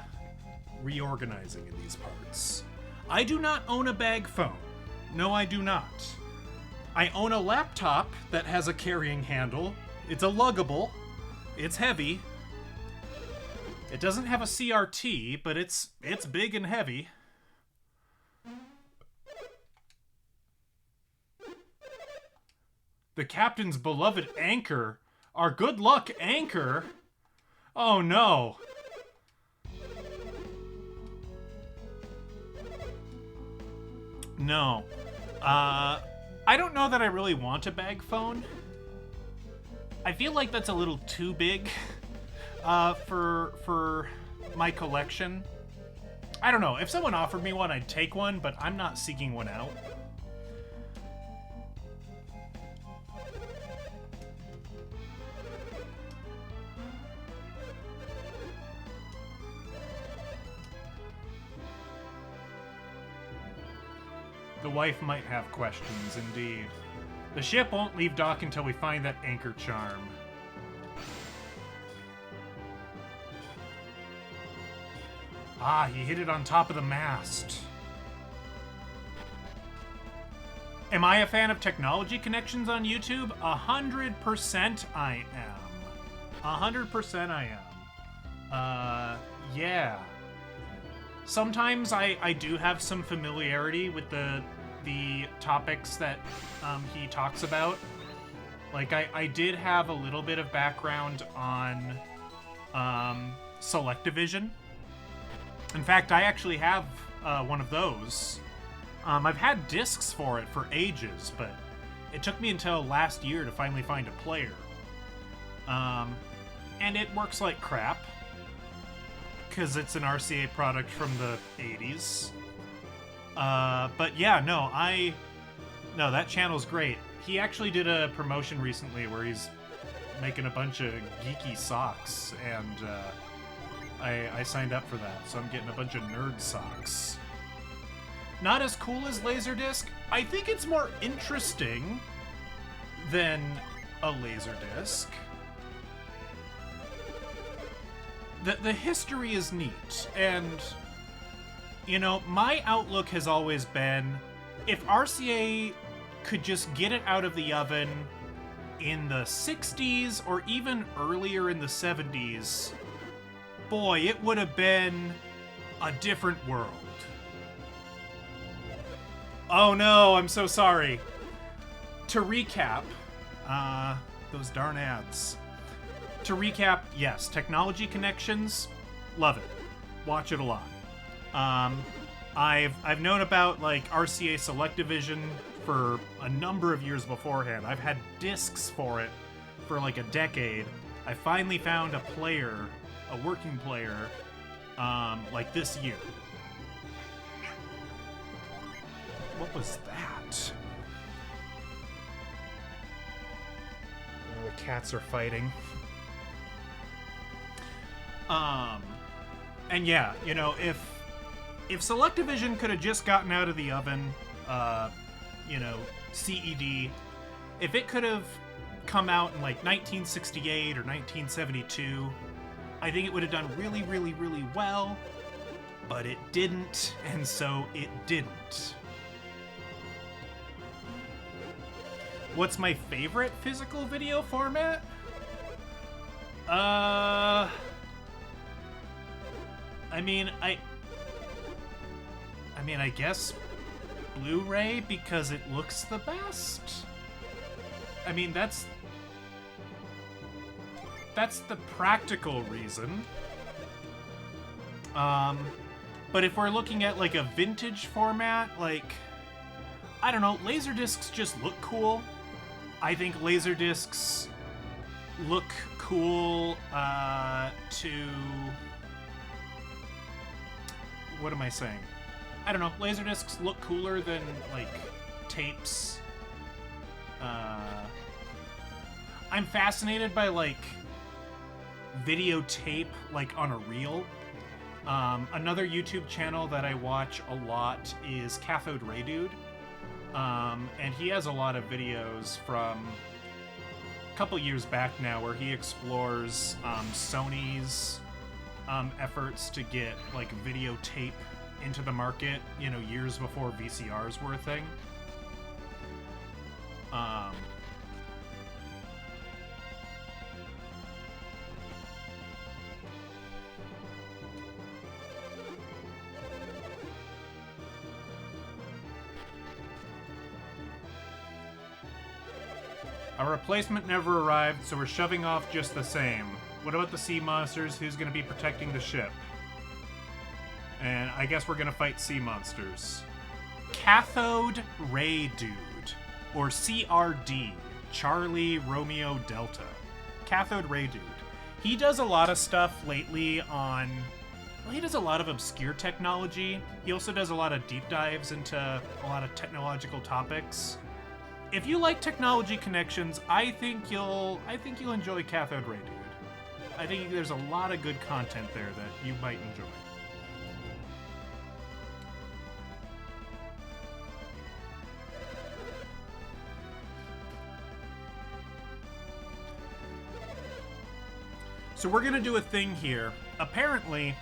Speaker 1: reorganizing in these parts. I do not own a bag phone. No, I do not. I own a laptop that has a carrying handle. It's a luggable. It's heavy. It doesn't have a CRT, but it's big and heavy. The captain's beloved anchor. Our good luck anchor. Oh no. No. I don't know that I really want a bag phone. I feel like that's a little too big for my collection. I don't know. If someone offered me one, I'd take one, but I'm not seeking one out. The wife might have questions, indeed. The ship won't leave dock until we find that anchor charm. Ah, he hit it on top of the mast. Am I a fan of technology connections on YouTube? 100% I am. 100% I am. Yeah. Sometimes I do have some familiarity with the topics that he talks about. Like, I did have a little bit of background on Selectivision. In fact, I actually have one of those. I've had discs for it for ages, but it took me until last year to finally find a player. And it works like crap, because it's an RCA product from the 80s. But yeah, no, that channel's great. He actually did a promotion recently where he's making a bunch of geeky socks, and I signed up for that, so I'm getting a bunch of nerd socks. Not as cool as Laserdisc. I think it's more interesting than a Laserdisc. The history is neat, and, you know, my outlook has always been, if RCA could just get it out of the oven in the 60s or even earlier in the 70s, boy, it would have been a different world. Oh no, I'm so sorry. To recap, those darn ads. To recap, yes, technology connections, love it. Watch it a lot. I've known about like RCA Selectivision for a number of years beforehand. I've had discs for it for like a decade. I finally found a player, a working player, like this year. What was that? Oh, the cats are fighting. And yeah, you know, if Selectivision could have just gotten out of the oven, you know, CED, if it could have come out in like 1968 or 1972, I think it would have done really, really, really well, but it didn't, and so it didn't. What's my favorite physical video format? I guess Blu-ray, because it looks the best. I mean, that's the practical reason. But if we're looking at like a vintage format, like, I don't know, Laserdiscs just look cool. I think Laserdiscs look cool to... What am I saying? I don't know, Laserdiscs look cooler than, like, tapes. I'm fascinated by, like, videotape, like, on a reel. Another YouTube channel that I watch a lot is Cathode Ray Dude. And he has a lot of videos from a couple years back now where he explores Sony's efforts to get like videotape into the market, you know, years before VCRs were a thing. Our replacement never arrived, so we're shoving off just the same. What about the sea monsters? Who's going to be protecting the ship? And I guess we're going to fight sea monsters. Cathode Ray Dude, or CRD, Charlie Romeo Delta. Cathode Ray Dude. He does a lot of stuff lately on... Well, he does a lot of obscure technology. He also does a lot of deep dives into a lot of technological topics. If you like technology connections, I think you'll enjoy Cathode Ray Dude. I think there's a lot of good content there that you might enjoy. So we're gonna do a thing here. Apparently,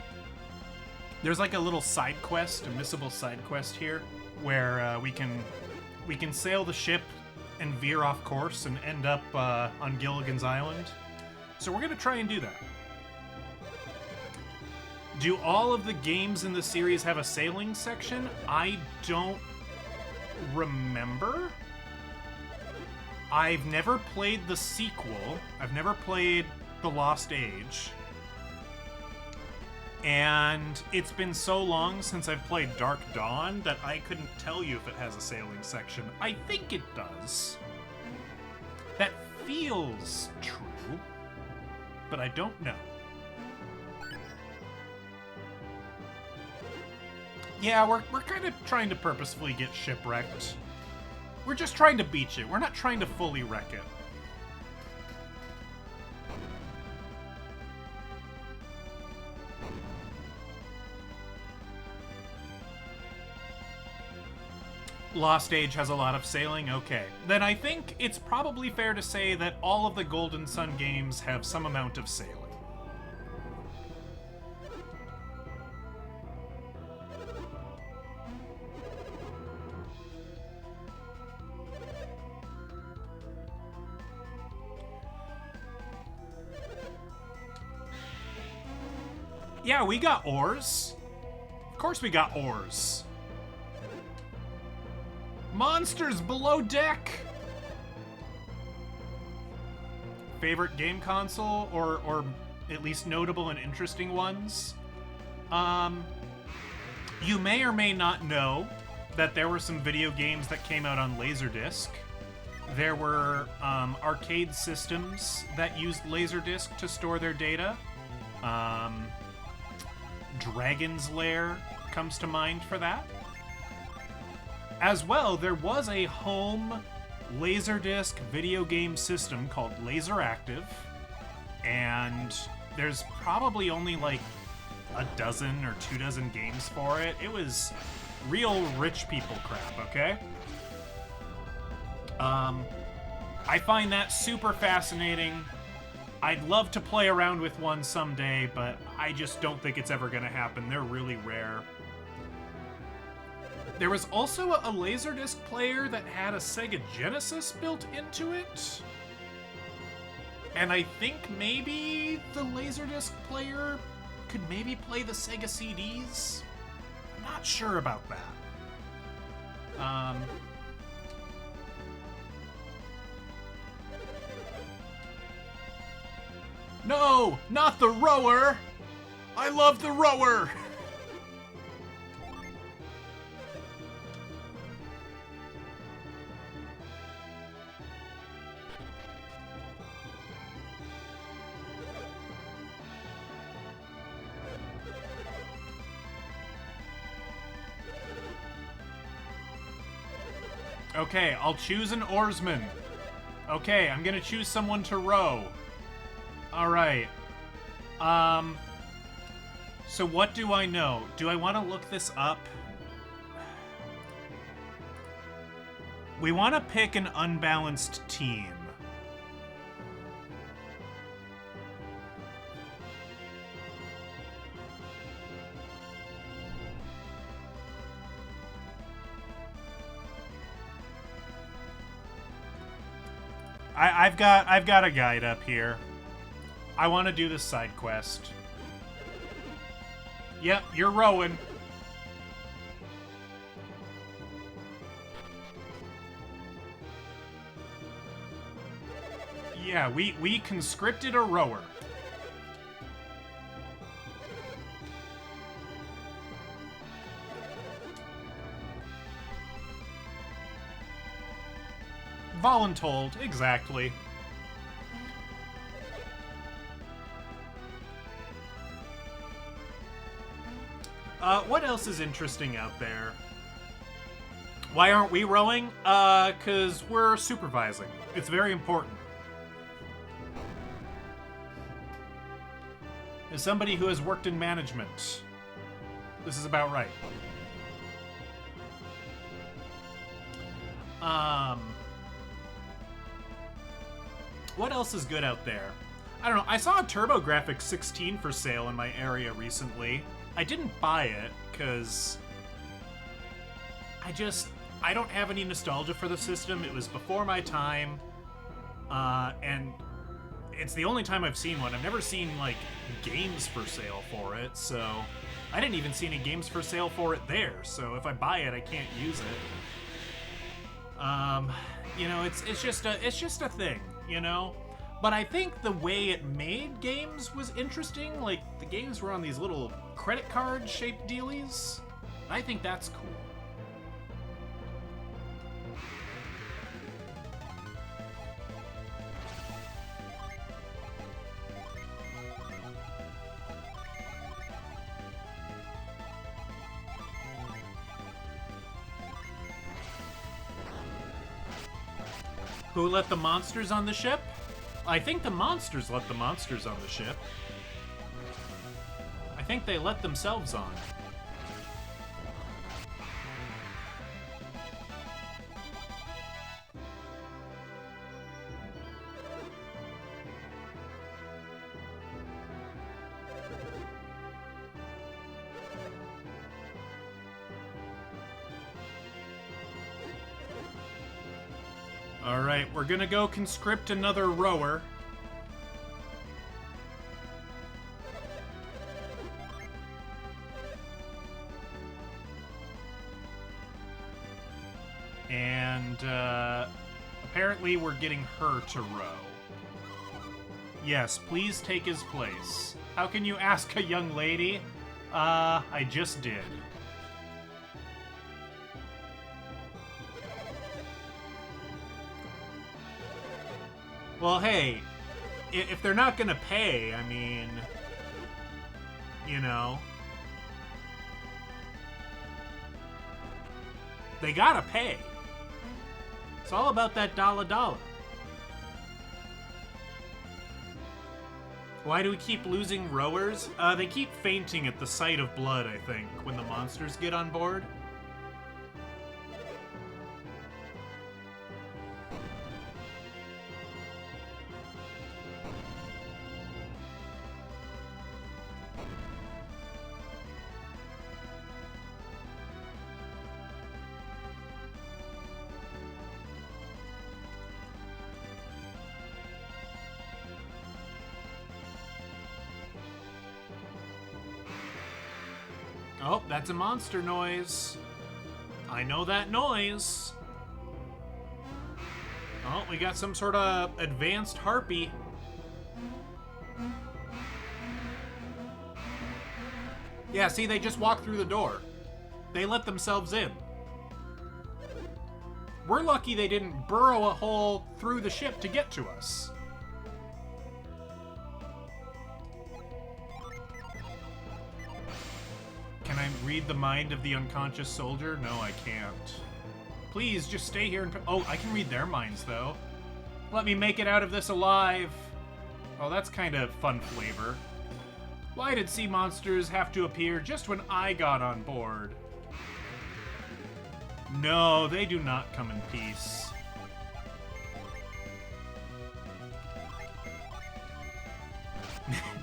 Speaker 1: there's like a little side quest, a missable side quest here, where we can sail the ship and veer off course and end up on Gilligan's Island. So we're gonna try and do that. Do all of the games in the series have a sailing section? I don't remember. I've never played the sequel. I've never played The Lost Age. And it's been so long since I've played Dark Dawn that I couldn't tell you if it has a sailing section. I think it does. That feels true, but I don't know. Yeah, we're kind of trying to purposefully get shipwrecked. We're just trying to beach it. We're not trying to fully wreck it. Lost Age has a lot of sailing? Okay. Then I think it's probably fair to say that all of the Golden Sun games have some amount of sailing. Yeah, we got oars. Of course we got oars. Monsters below deck! Favorite game console, or at least notable and interesting ones? You may or may not know that there were some video games that came out on Laserdisc. There were arcade systems that used Laserdisc to store their data. Dragon's Lair comes to mind for that. As well, there was a home Laserdisc video game system called Laseractive, and there's probably only like a dozen or 24 games for it. It was real rich people crap, okay? I find that super fascinating. I'd love to play around with one someday, but I just don't think it's ever gonna happen. They're really rare. There was also a Laserdisc player that had a Sega Genesis built into it. And I think maybe the Laserdisc player could maybe play the Sega CDs? I'm not sure about that. No, not the rower! I love the rower! Okay, I'll choose an oarsman. Okay, I'm gonna choose someone to row. Alright. So what do I know? Do I want to look this up? We want to pick an unbalanced team. I've got a guide up here. I want to do this side quest. Yep, you're rowing. Yeah, we conscripted a rower. Voluntold, exactly. What else is interesting out there? Why aren't we rowing? 'Cause we're supervising. It's very important. As somebody who has worked in management, this is about right. What else is good out there? I don't know. I saw a TurboGrafx 16 for sale in my area recently. I didn't buy it because I don't have any nostalgia for the system. It was before my time, and it's the only time I've seen one. I've never seen like games for sale for it, so I didn't even see any games for sale for it there. So if I buy it, I can't use it. You know, it's just a thing, you know. But I think the way it made games was interesting. Like the games were on these little credit card shaped dealies. I think that's cool. Who let the monsters on the ship? I think the monsters let the monsters on the ship. I think they let themselves on. Alright, we're gonna go conscript another rower. And, apparently we're getting her to row. Yes, please take his place. How can you ask a young lady? I just did. Well, hey, if they're not gonna pay, I mean, you know, they gotta pay. It's all about that dollar. Why do we keep losing rowers? They keep fainting at the sight of blood, I think, when the monsters get on board. Oh, that's a monster noise. I know that noise. Oh, we got some sort of advanced harpy. Yeah, see, they just walked through the door. They let themselves in. We're lucky they didn't burrow a hole through the ship to get to us. Can I read the mind of the unconscious soldier? No, I can't. Please, just stay here and... Oh, I can read their minds, though. Let me make it out of this alive. Oh, that's kind of fun flavor. Why did sea monsters have to appear just when I got on board? No, they do not come in peace.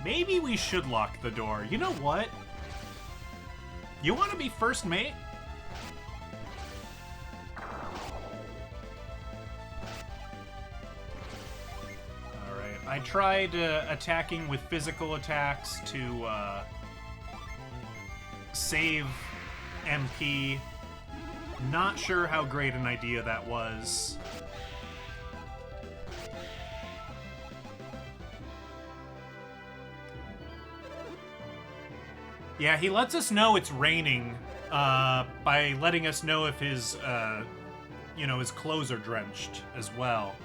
Speaker 1: Maybe we should lock the door. You know what? You want to be first mate? Alright, I tried attacking with physical attacks to save MP. Not sure how great an idea that was. Yeah, he lets us know it's raining by letting us know if his, his clothes are drenched as well.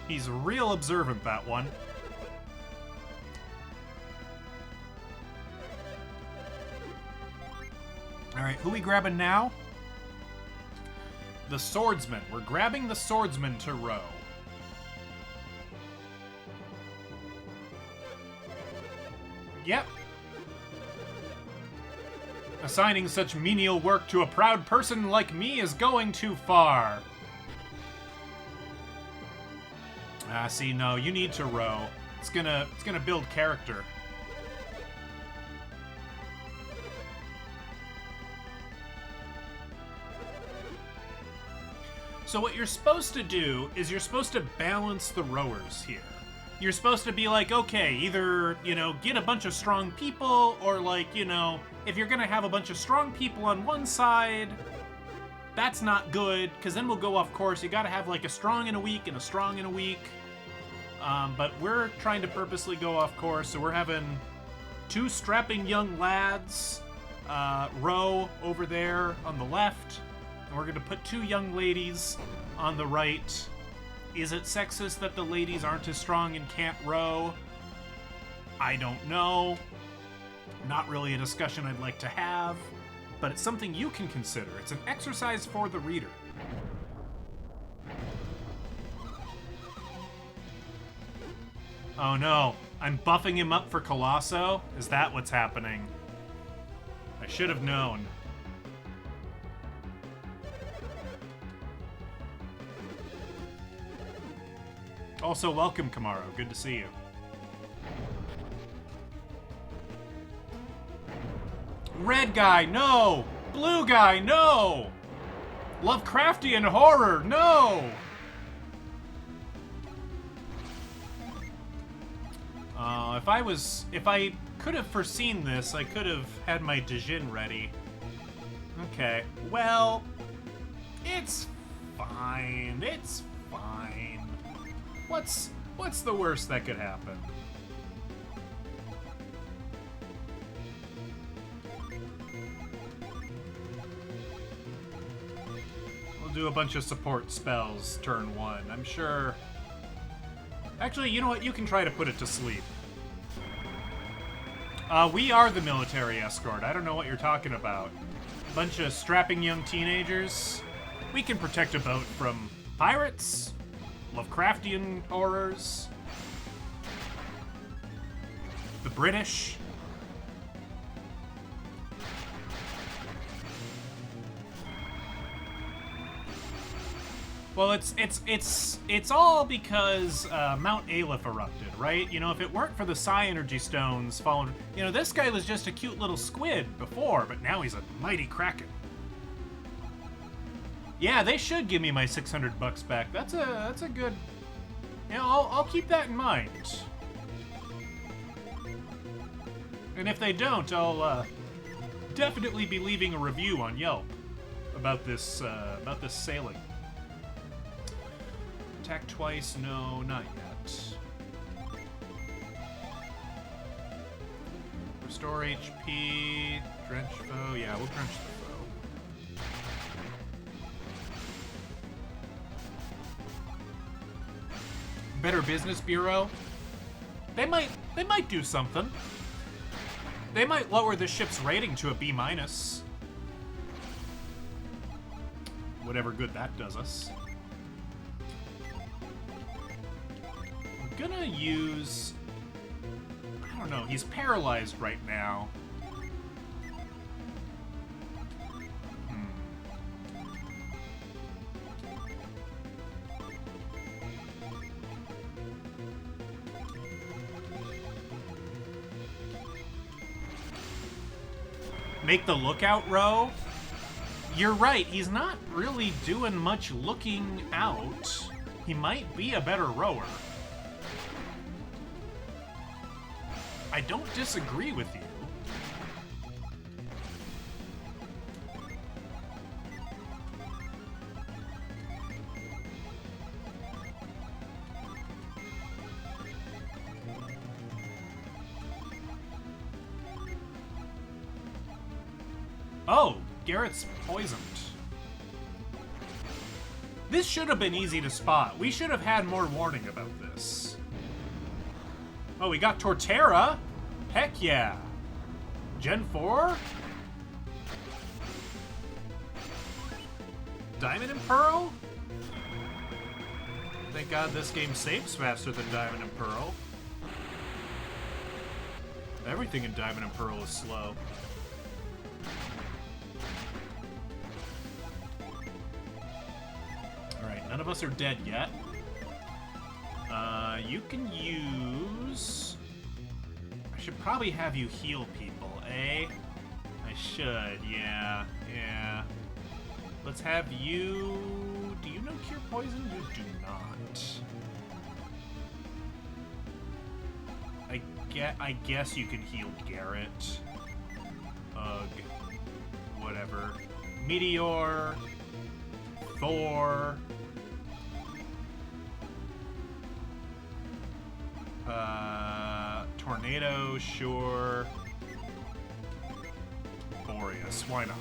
Speaker 1: He's real observant, that one. Alright, who we grabbing now? The swordsman. We're grabbing the swordsman to row. Yep. Assigning such menial work to a proud person like me is going too far. See, no, you need to row. It's gonna build character. So what you're supposed to do is you're supposed to balance the rowers here. You're supposed to be like, okay, either, get a bunch of strong people, or like, if you're gonna have a bunch of strong people on one side, that's not good, because then we'll go off course. You gotta have like a strong in a week and a strong in a week. But we're trying to purposely go off course, so we're having two strapping young lads row over there on the left, and we're gonna put two young ladies on the right. Is it sexist that the ladies aren't as strong and can't row? I don't know. Not really a discussion I'd like to have, but it's something you can consider. It's an exercise for the reader. Oh no, I'm buffing him up for Colosso? Is that what's happening? I should have known. Also, welcome, Kamaro. Good to see you. Red guy, no! Blue guy, no! Lovecraftian horror, no! If I could have foreseen this, I could have had my Dijin ready. Okay, well, it's fine. It's fine. What's the worst that could happen? We'll do a bunch of support spells turn one. I'm sure. Actually, you know what? You can try to put it to sleep. We are the military escort. I don't know what you're talking about. Bunch of strapping young teenagers. We can protect a boat from pirates, Lovecraftian horrors, the British. Well, it's all because Mount Aleph erupted, right? If it weren't for the Psi Energy Stones falling, this guy was just a cute little squid before, but now he's a mighty kraken. Yeah, they should give me my $600 back. That's a good. I'll keep that in mind. And if they don't, I'll definitely be leaving a review on Yelp about this sailing. Attack twice? No, not yet. Restore HP. Drench foe. Yeah, we'll drench the foe. Better Business Bureau. They might do something. They might lower the ship's rating to a B-. Whatever good that does us. Gonna use... I don't know, he's paralyzed right now. Make the lookout row? You're right, he's not really doing much looking out. He might be a better rower. I don't disagree with you. Oh, Garrett's poisoned. This should have been easy to spot. We should have had more warning about this. Oh, we got Torterra? Heck yeah. Gen 4? Diamond and Pearl? Thank God this game saves faster than Diamond and Pearl. Everything in Diamond and Pearl is slow. Alright, none of us are dead yet. You can use... I should probably have you heal people, eh? I should, yeah. Let's have you... Do you know Cure Poison? You do not. I guess you can heal Garrett. Ugh. Whatever. Meteor. Thor. Tornado, sure. Boreas, why not?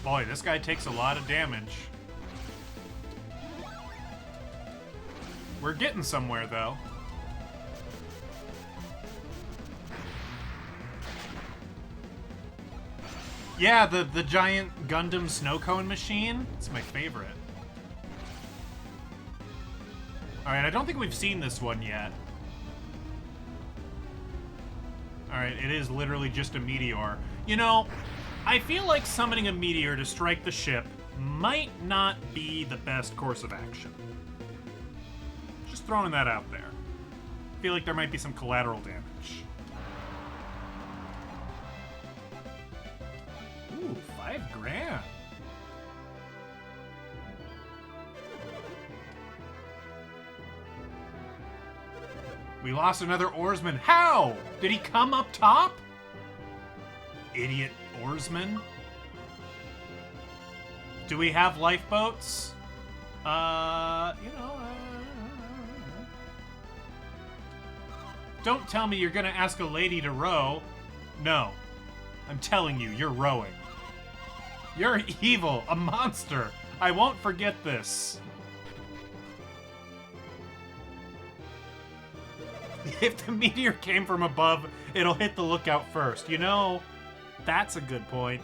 Speaker 1: Boy, this guy takes a lot of damage. We're getting somewhere, though. Yeah, the giant Gundam snow cone machine. It's my favorite. Alright, I don't think we've seen this one yet. Alright, it is literally just a meteor. You know, I feel like summoning a meteor to strike the ship might not be the best course of action. Just throwing that out there. I feel like there might be some collateral damage. Ooh, $5,000. We lost another oarsman. How? Did he come up top? Idiot oarsman. Do we have lifeboats? You know... Don't tell me you're gonna ask a lady to row. No. I'm telling you, you're rowing. You're evil, a monster. I won't forget this. If the meteor came from above, it'll hit the lookout first. You know, that's a good point.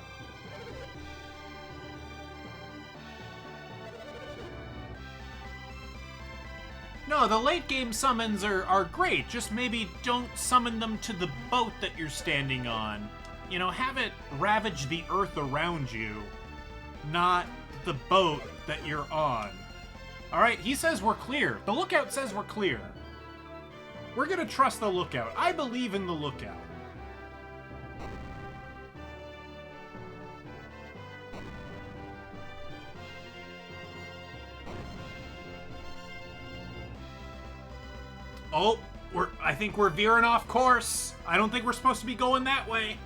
Speaker 1: No, the late game summons are great. Just maybe don't summon them to the boat that you're standing on. You know, have it ravage the earth around you, not the boat that you're on. Alright, he says we're clear. The lookout says we're clear. We're gonna trust the lookout. I believe in the lookout. Oh, I think we're veering off course. I don't think we're supposed to be going that way.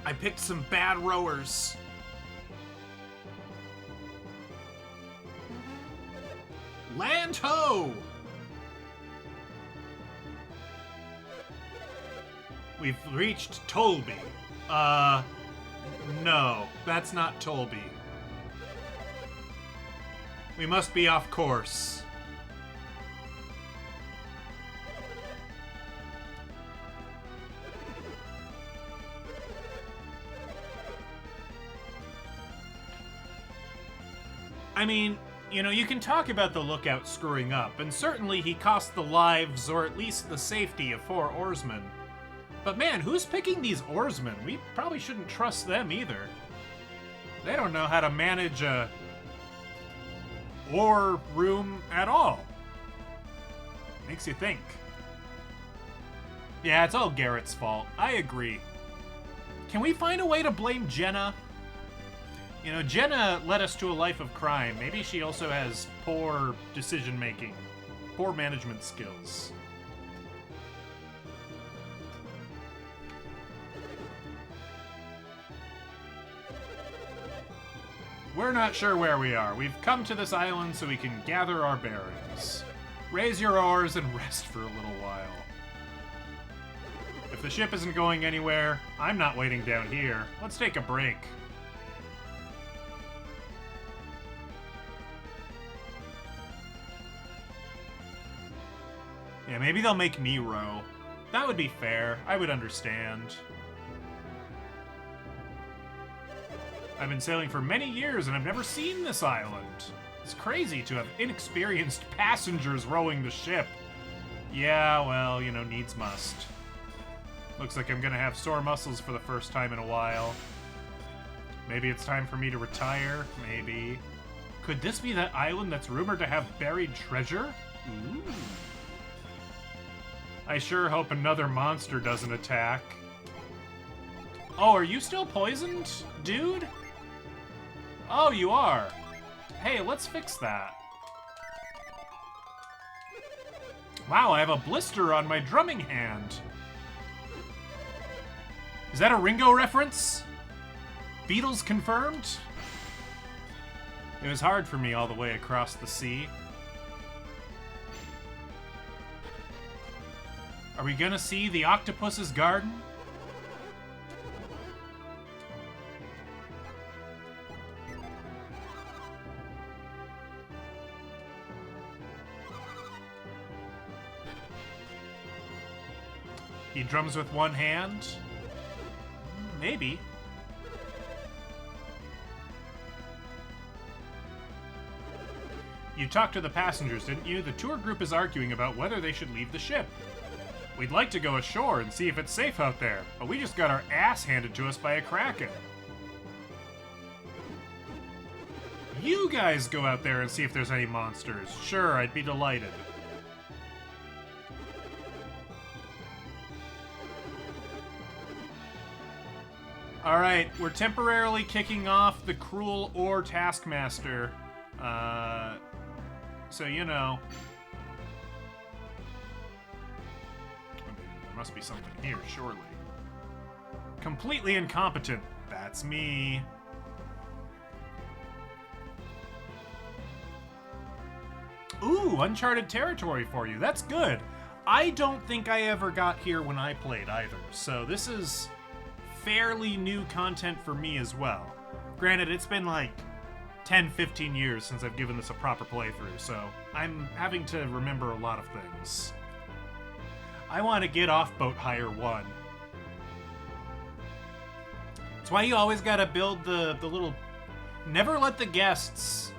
Speaker 1: I picked some bad rowers. Land ho! We've reached Tolby. No, that's not Tolby. We must be off course. I mean, you know, you can talk about the lookout screwing up, and certainly he cost the lives, or at least the safety, of 4 oarsmen. But man, who's picking these oarsmen? We probably shouldn't trust them either. They don't know how to manage a oar room at all. Makes you think. Yeah, it's all Garrett's fault. I agree. Can we find a way to blame Jenna? You know, Jenna led us to a life of crime. Maybe she also has poor decision-making, poor management skills. We're not sure where we are. We've come to this island so we can gather our bearings. Raise your oars and rest for a little while. If the ship isn't going anywhere, I'm not waiting down here. Let's take a break. Yeah, maybe they'll make me row. That would be fair. I would understand. I've been sailing for many years and I've never seen this island. It's crazy to have inexperienced passengers rowing the ship. Yeah, well, you know, needs must. Looks like I'm gonna have sore muscles for the first time in a while. Maybe it's time for me to retire? Maybe. Could this be that island that's rumored to have buried treasure? Ooh. I sure hope another monster doesn't attack. Oh, are you still poisoned, dude? Oh, you are. Hey, let's fix that. Wow, I have a blister on my drumming hand. Is that a Ringo reference? Beatles confirmed? It was hard for me all the way across the sea. Are we gonna see the octopus's garden? He drums with one hand? Maybe. You talked to the passengers, didn't you? The tour group is arguing about whether they should leave the ship. We'd like to go ashore and see if it's safe out there, but we just got our ass handed to us by a kraken. You guys go out there and see if there's any monsters. Sure, I'd be delighted. Alright, we're temporarily kicking off the cruel Oar Taskmaster. So, you know. There must be something here, surely. Completely incompetent. That's me. Ooh, uncharted territory for you. That's good. I don't think I ever got here when I played either, so this is fairly new content for me as well. Granted, it's been like 10, 15 years since I've given this a proper playthrough, so I'm having to remember a lot of things. I want to get off Boat Hire 1. That's why you always gotta build the little... Never let the guests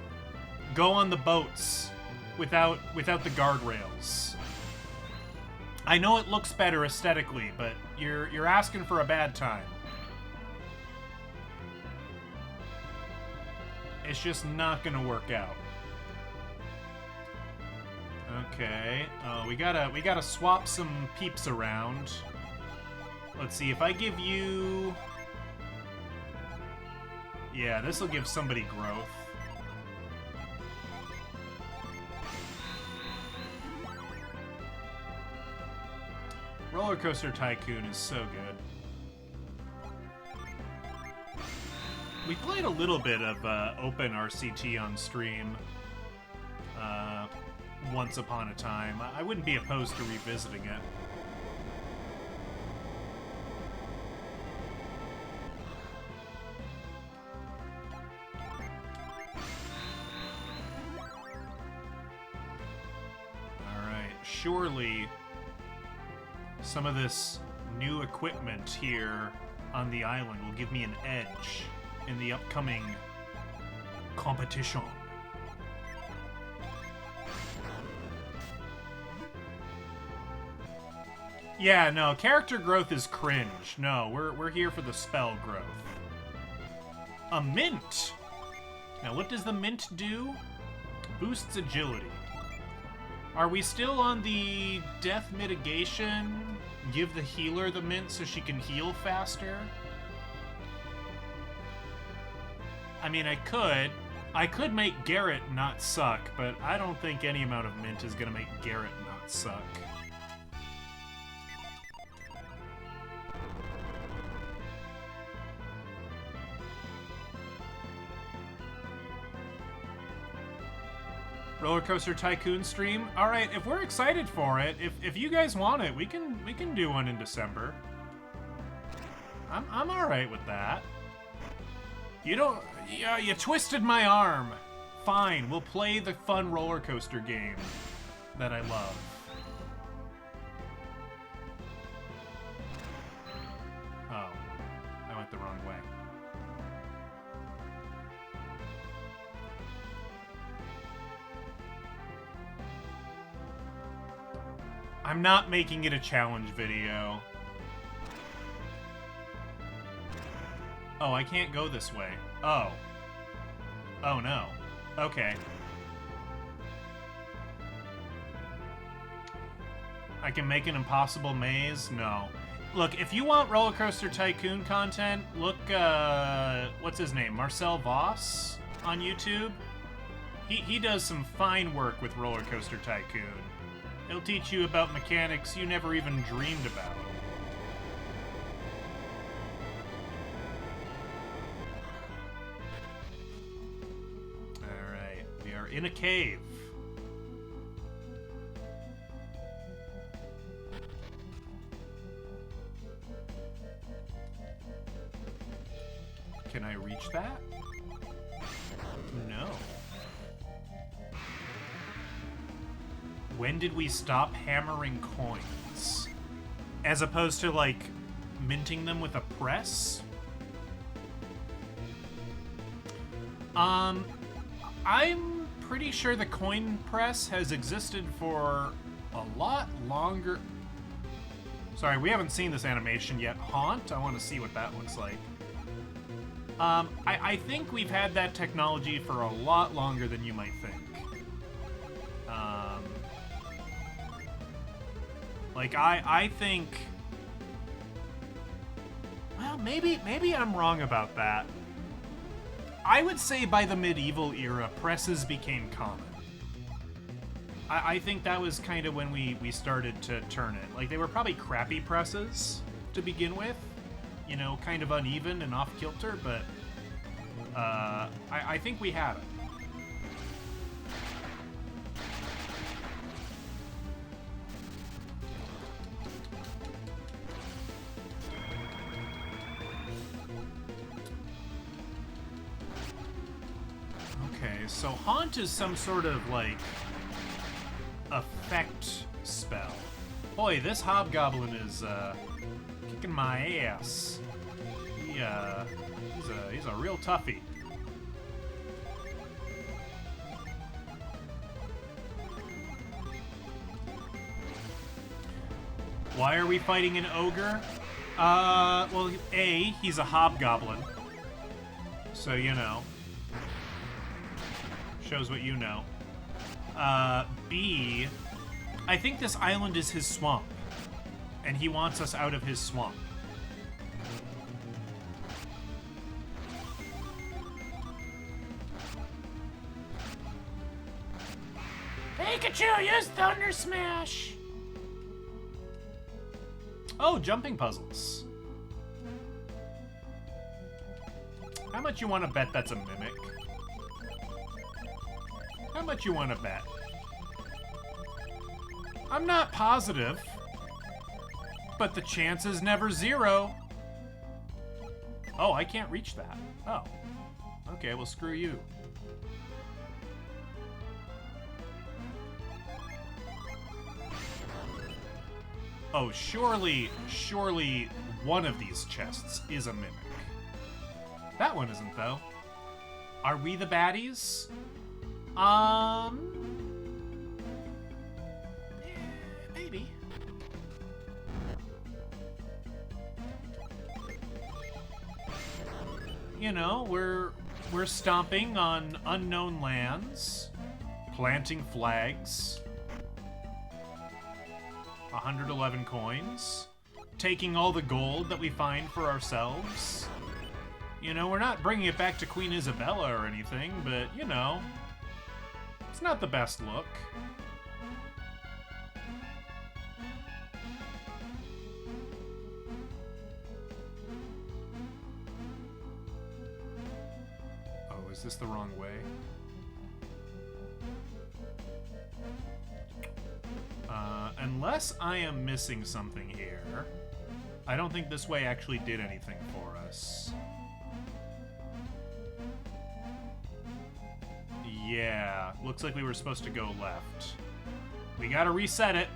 Speaker 1: go on the boats without the guardrails. I know it looks better aesthetically, but you're asking for a bad time. It's just not gonna work out. Okay, we gotta swap some peeps around. Let's see, if I give you... Yeah, this'll give somebody growth. Roller Coaster Tycoon is so good. We played a little bit of Open RCT on stream once upon a time. I wouldn't be opposed to revisiting it. Alright, surely some of this new equipment here on the island will give me an edge in the upcoming competition. Yeah, no, character growth is cringe. No, we're here for the spell growth. A mint! Now, what does the mint do? Boosts agility. Are we still on the death mitigation? Give the healer the mint so she can heal faster? I mean, I could make Garrett not suck, but I don't think any amount of mint is gonna make Garrett not suck. Roller Coaster Tycoon stream. All right, if we're excited for it, if you guys want it, we can do one in December. I'm all right with that. You don't. Yeah, you twisted my arm. Fine, we'll play the fun roller coaster game that I love. Oh, I went the wrong way. I'm not making it a challenge video. Oh, I can't go this way. Oh. Oh, no. Okay. I can make an impossible maze? No. Look, if you want Roller Coaster Tycoon content, look, what's his name? Marcel Voss on YouTube? He does some fine work with Roller Coaster Tycoon. He'll teach you about mechanics you never even dreamed about. Alright, we are in a cave. Can I reach that? No. When did we stop hammering coins? As opposed to, like, minting them with a press? I'm pretty sure the coin press has existed for a lot longer. Sorry, we haven't seen this animation yet. Haunt? I want to see what that looks like. I think we've had that technology for a lot longer than you might think. Like, I think... Well, maybe I'm wrong about that. I would say by the medieval era, presses became common. I think that was kind of when we started to turn it. Like, they were probably crappy presses to begin with. You know, kind of uneven and off-kilter, but... I think we had it. So Haunt is some sort of, like, effect spell. Boy, this hobgoblin is, kicking my ass. He's a real toughie. Why are we fighting an ogre? Well, A, he's a hobgoblin. So, you know. Shows what you know. B, I think this island is his swamp. And he wants us out of his swamp. Pikachu, use Thunder Smash! Oh, jumping puzzles. How much you want to bet that's a mimic? How much you want to bet? I'm not positive, but the chance is never zero. Oh, I can't reach that. Oh. Okay, well, screw you. Oh, surely one of these chests is a mimic. That one isn't, though. Are we the baddies? Maybe. you know, we're stomping on unknown lands, planting flags, 111 coins, taking all the gold that we find for ourselves. You know, we're not bringing it back to Queen Isabella or anything, but, you know, it's not the best look. Oh, is this the wrong way? Unless I am missing something here, I don't think this way actually did anything for us. Yeah, looks like we were supposed to go left. We gotta reset it.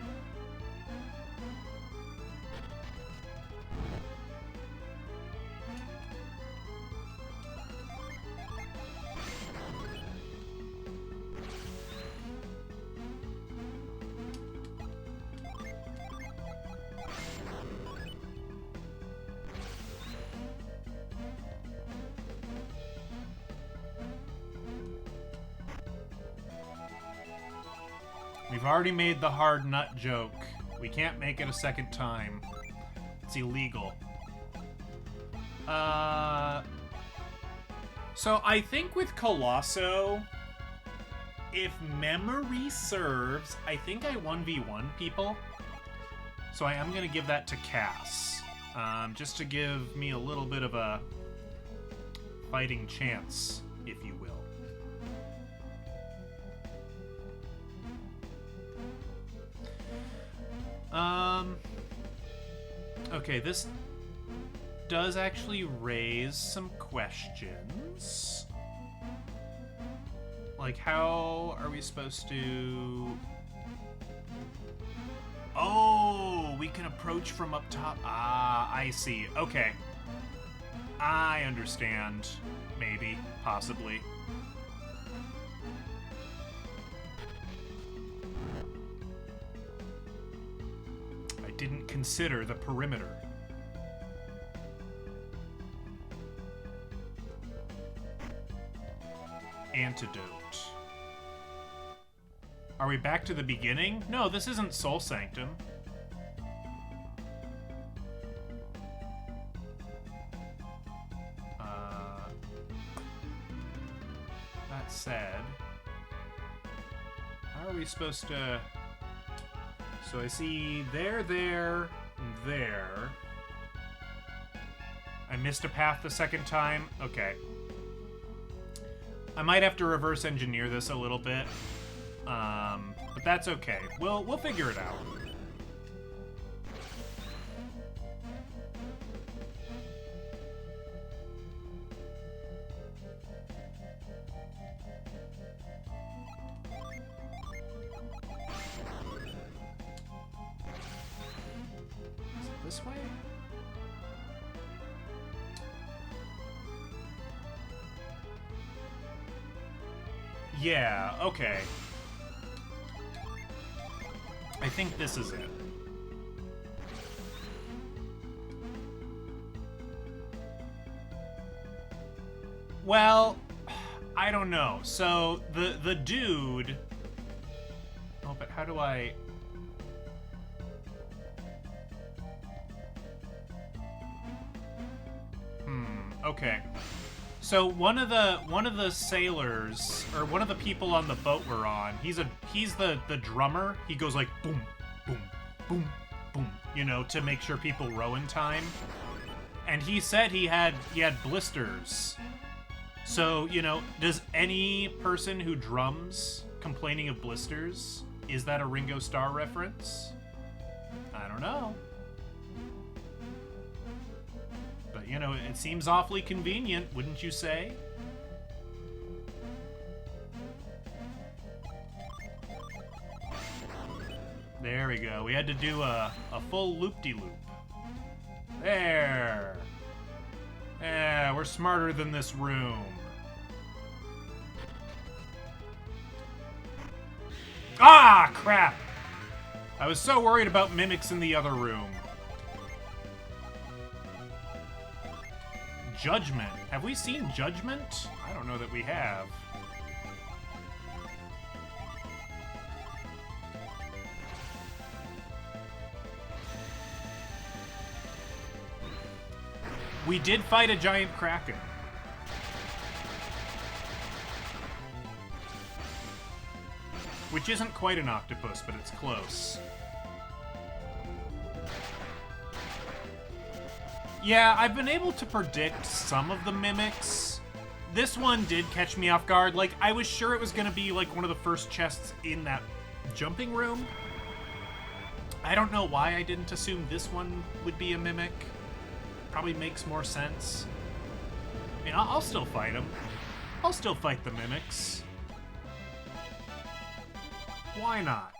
Speaker 1: We've already made the hard nut joke. We can't make it a second time. It's illegal. So I think with Colosso, if memory serves, I think I 1v1 people. So I am going to give that to Cass. Just to give me a little bit of a fighting chance, if you will. Okay, this does actually raise some questions. Like, how are we supposed to... Oh, we can approach from up top. Ah, I see. Okay. I understand. Maybe. Possibly. Didn't consider the perimeter. Antidote. Are we back to the beginning? No, this isn't Soul Sanctum. That said, how are we supposed to... So I see there, there. I missed a path the second time. Okay. I might have to reverse engineer this a little bit. But that's okay. We'll figure it out. This way? Yeah, okay. I think this is it. Well, I don't know. So, the dude... Oh, but how do I... Okay. So one of the sailors, or one of the people on the boat we're on, he's the drummer. He goes like boom, boom, boom, boom, you know, to make sure people row in time. And he said he had blisters. So, you know, does any person who drums complaining of blisters, is that a Ringo Starr reference? I don't know. You know, it seems awfully convenient, wouldn't you say? There we go. We had to do a full loop-de-loop. There. Yeah, we're smarter than this room. Ah, crap! I was so worried about mimics in the other room. Judgment. Have we seen Judgment? I don't know that we have. We did fight a giant kraken. Which isn't quite an octopus, but it's close. Yeah, I've been able to predict some of the mimics. This one did catch me off guard. Like, I was sure it was going to be, like, one of the first chests in that jumping room. I don't know why I didn't assume this one would be a mimic. Probably makes more sense. I mean, I'll still fight them. I'll still fight the mimics. Why not?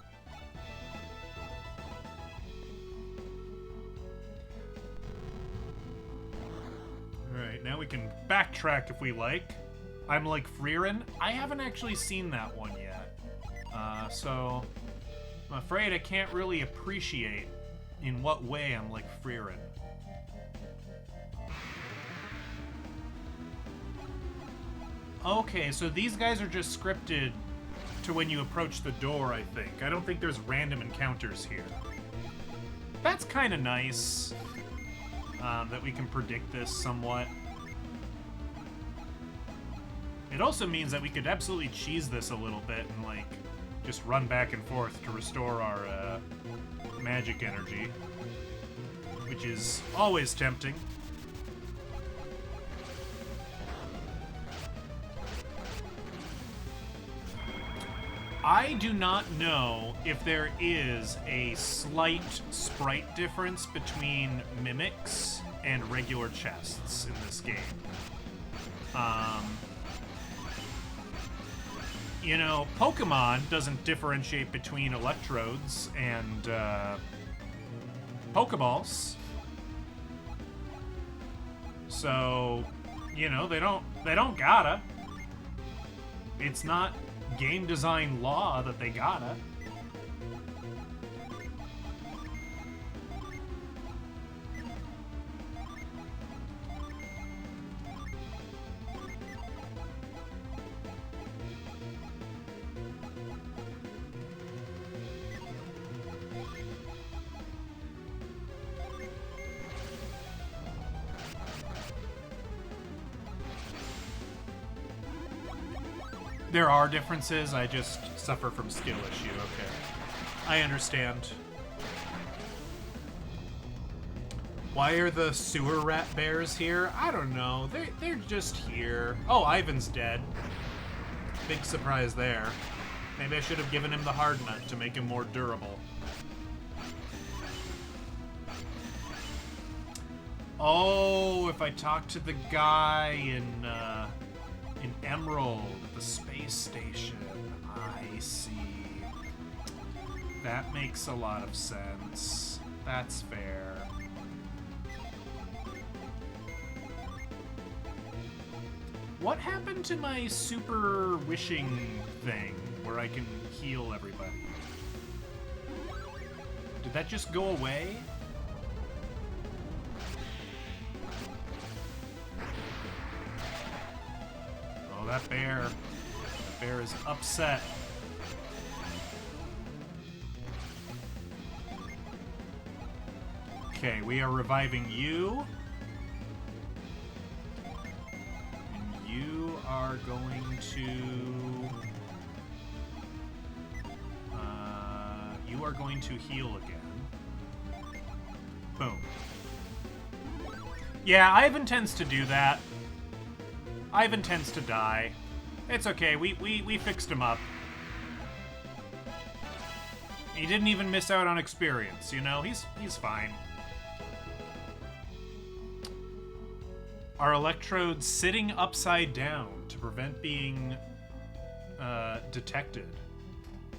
Speaker 1: Alright, now we can backtrack if we like. I'm like Freerin. I haven't actually seen that one yet. So I'm afraid I can't really appreciate in what way I'm like Freerin. Okay, so these guys are just scripted to when you approach the door, I think. I don't think there's random encounters here. That's kind of nice, that we can predict this somewhat. It also means that we could absolutely cheese this a little bit and, like, just run back and forth to restore our magic energy, which is always tempting. I do not know if there is a slight sprite difference between mimics and regular chests in this game. You know, Pokemon doesn't differentiate between electrodes and Pokeballs. So, you know, they don't gotta. It's not game design law that they gotta. There are differences, I just suffer from skill issue, okay. I understand. Why are the sewer rat bears here? I don't know, they're just here. Oh, Ivan's dead. Big surprise there. Maybe I should have given him the hard nut to make him more durable. Oh, if I talk to the guy in Emerald at the space station. I see. That makes a lot of sense. That's fair. What happened to my super wishing thing where I can heal everybody? Did that just go away? That bear is upset. Okay, we are reviving you. And you are going to... you are going to heal again. Boom. Yeah, Ivan tends to do that. Ivan tends to die. It's okay, we fixed him up. He didn't even miss out on experience, you know? He's fine. Are electrodes sitting upside down to prevent being detected?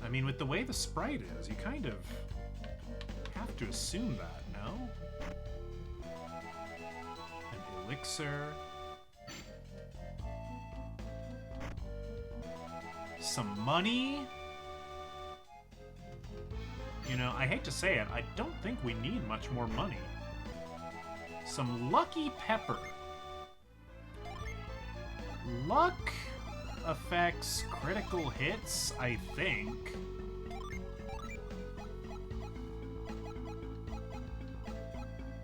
Speaker 1: I mean, with the way the sprite is, you kind of have to assume that, no? An elixir. Some money. You know, I hate to say it, I don't think we need much more money. Some lucky pepper. Luck affects critical hits, I think.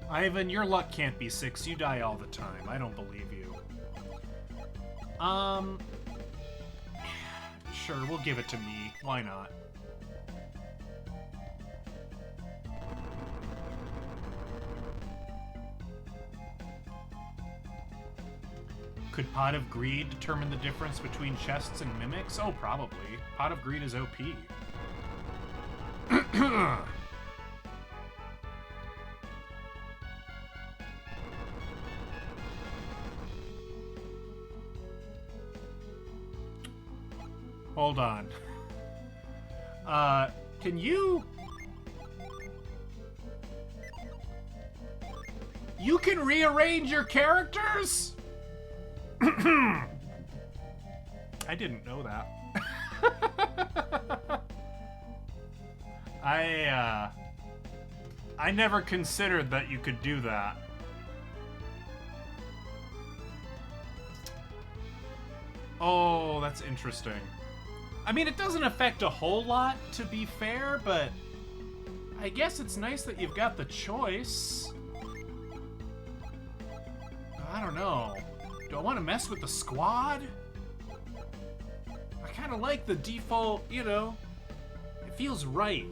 Speaker 1: Ivan, your luck can't be 6. You die all the time. I don't believe you. Sure, we'll give it to me. Why not? Could Pot of Greed determine the difference between chests and mimics? Oh, probably. Pot of Greed is OP. Hold on. Can you... You can rearrange your characters? I didn't know that. I never considered that you could do that. Oh, that's interesting. I mean, it doesn't affect a whole lot, to be fair, but I guess it's nice that you've got the choice. I don't know. Do I want to mess with the squad? I kind of like the default, you know, it feels right.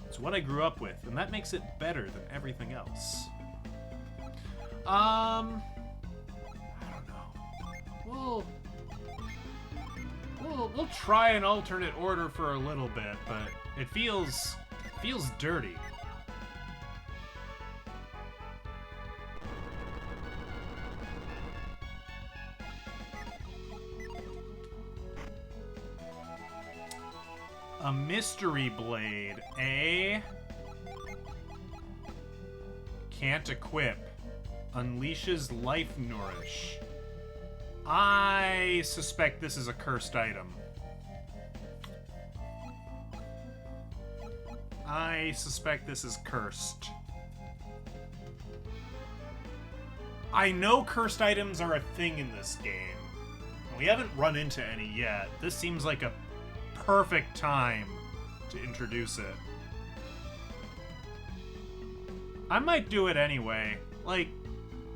Speaker 1: It's what I grew up with, and that makes it better than everything else. I don't know. We'll try an alternate order for a little bit, but it feels dirty. A mystery blade, eh? Can't equip. Unleashes life nourish. I suspect this is a cursed item. I suspect this is cursed. I know cursed items are a thing in this game. We haven't run into any yet. This seems like a perfect time to introduce it. I might do it anyway. Like,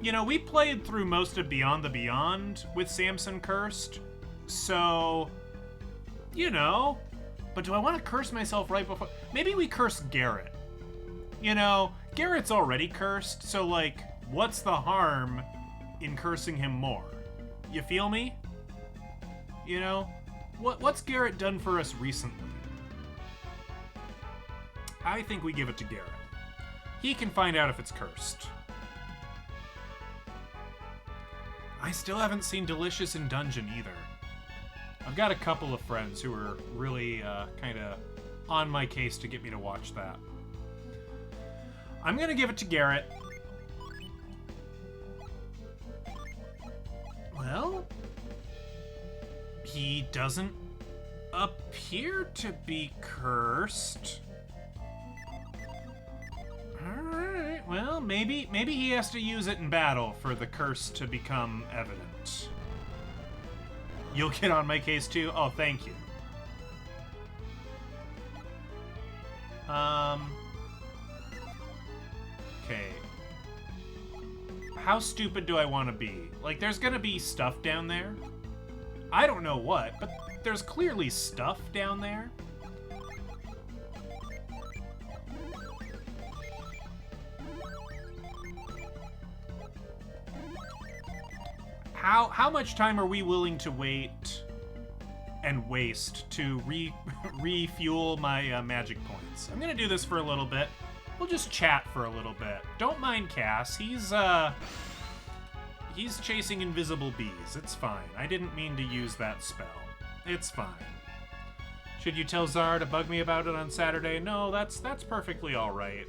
Speaker 1: you know, we played through most of Beyond the Beyond with Samson cursed, so, you know, but do I want to curse myself right before? Maybe we curse Garrett. You know, Garrett's already cursed, so, like, what's the harm in cursing him more? You feel me? You know? What's Garrett done for us recently? I think we give it to Garrett. He can find out if it's cursed. I still haven't seen Delicious in Dungeon either. I've got a couple of friends who are really kind of on my case to get me to watch that. I'm going to give it to Garrett. Well, he doesn't appear to be cursed. Alright, well, maybe he has to use it in battle for the curse to become evident. You'll get on my case too? Oh, thank you. Okay. How stupid do I want to be? Like, there's gonna be stuff down there. I don't know what, but there's clearly stuff down there. How much time are we willing to wait and waste to refuel my magic points? I'm gonna do this for a little bit. We'll just chat for a little bit. Don't mind Cass. He's chasing invisible bees. It's fine. I didn't mean to use that spell. It's fine. Should you tell Zara to bug me about it on Saturday? No, that's perfectly all right.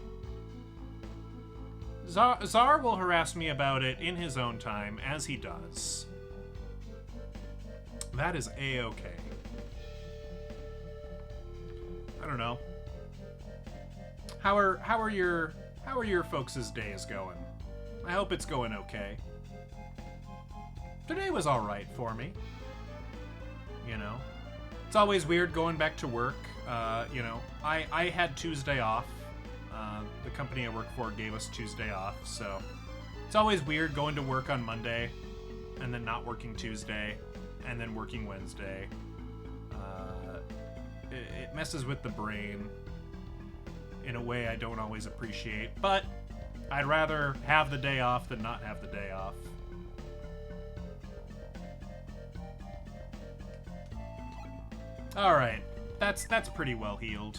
Speaker 1: Zar will harass me about it in his own time, as he does. That is A-okay. I don't know. How are your folks' days going? I hope it's going okay. today was alright for me. You know? It's always weird going back to work. You know, I had Tuesday off. The company I work for gave us Tuesday off, so it's always weird going to work on Monday and then not working Tuesday and then working Wednesday. It messes with the brain in a way I don't always appreciate, but I'd rather have the day off than not have the day off. Alright, that's pretty well healed.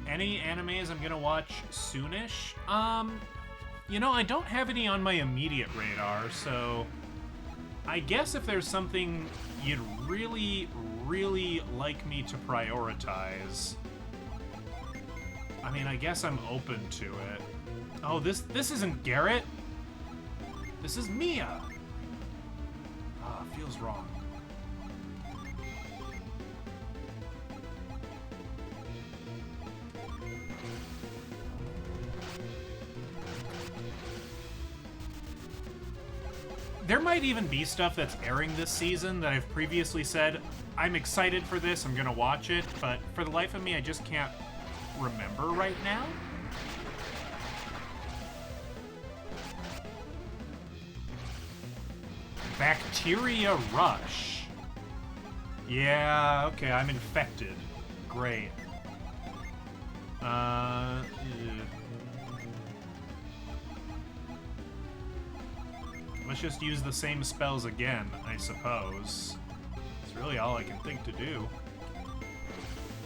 Speaker 1: Any animes I'm gonna watch soonish? You know, I don't have any on my immediate radar, so I guess if there's something you'd really, really like me to prioritize, I mean, I guess I'm open to it. Oh, this isn't Garrett. This is Mia. Ah, feels wrong. There might even be stuff that's airing this season that I've previously said, I'm excited for this, I'm gonna watch it, but for the life of me, I just can't remember right now. Bacteria Rush. Yeah, okay, I'm infected. Great. Yeah. Let's just use the same spells again, I suppose. It's really all I can think to do.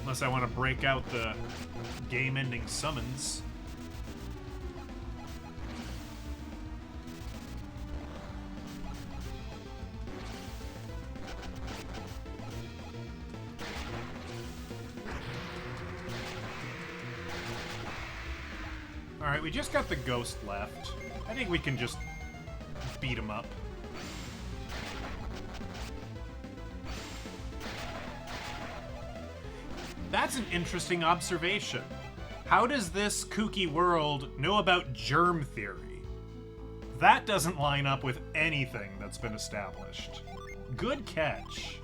Speaker 1: Unless I want to break out the game-ending summons. Alright, we just got the ghost left. I think we can just beat him up. That's an interesting observation. How does this kooky world know about germ theory? That doesn't line up with anything that's been established. Good catch.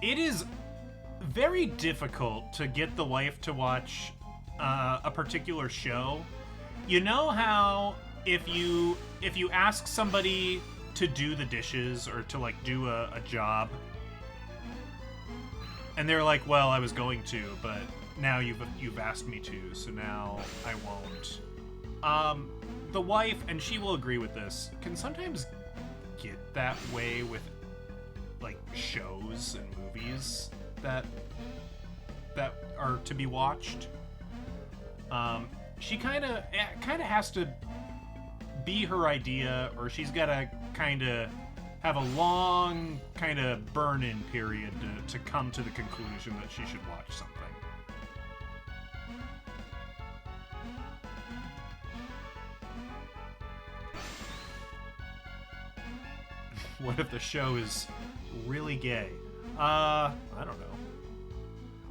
Speaker 1: It is very difficult to get the wife to watch a particular show. You know how if you ask somebody to do the dishes or to like do a job, and they're like, "Well, I was going to, but now you've asked me to, so now I won't." The wife, and she will agree with this, can sometimes get that way with like shows and movies that are to be watched. She kind of has to be her idea, or she's got to kind of have a long kind of burn-in period to come to the conclusion that she should watch something. What if the show is really gay? I don't know.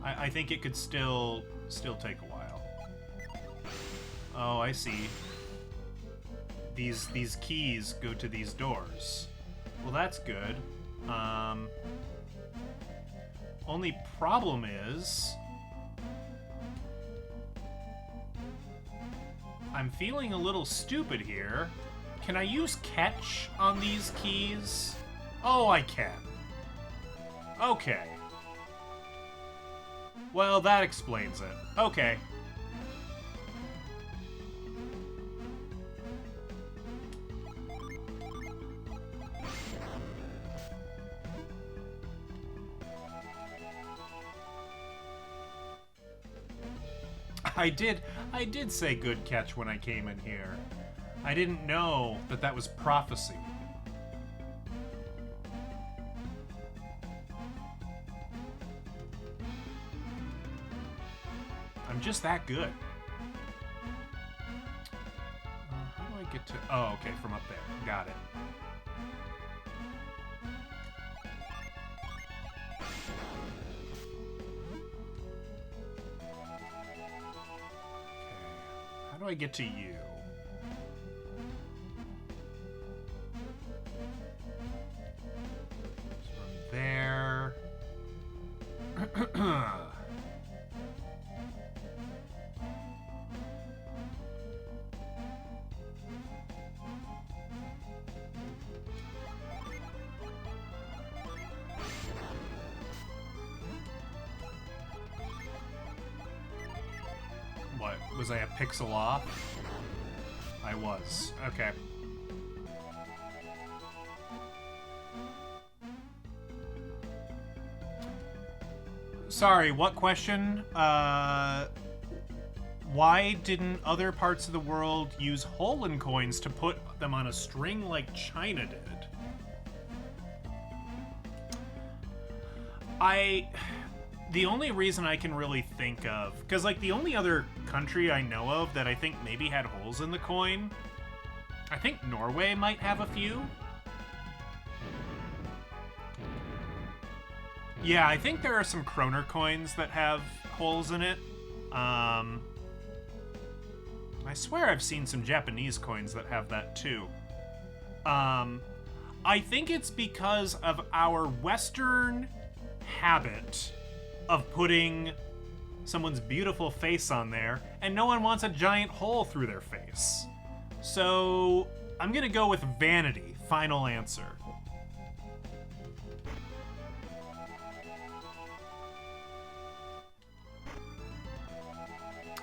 Speaker 1: I think it could still take a while. Oh, I see. These keys go to these doors. Well, that's good. Only problem is I'm feeling a little stupid here. Can I use catch on these keys? Oh, I can. Okay. Well, that explains it. Okay. I did say good catch when I came in here. I didn't know that was prophecy. I'm just that good. How do I get to... Oh, okay, from up there. Got it. I get to you? From there. What? Was I a pixel off? I was. Okay. Sorry, what question? Why didn't other parts of the world use hole-in coins to put them on a string like China did? The only reason I can really think of, because like the only other country I know of that I think maybe had holes in the coin, I think Norway might have a few. Yeah, I think there are some kroner coins that have holes in it. I swear I've seen some Japanese coins that have that too. I think it's because of our Western habit of putting someone's beautiful face on there, and no one wants a giant hole through their face. So I'm gonna go with vanity. Final answer.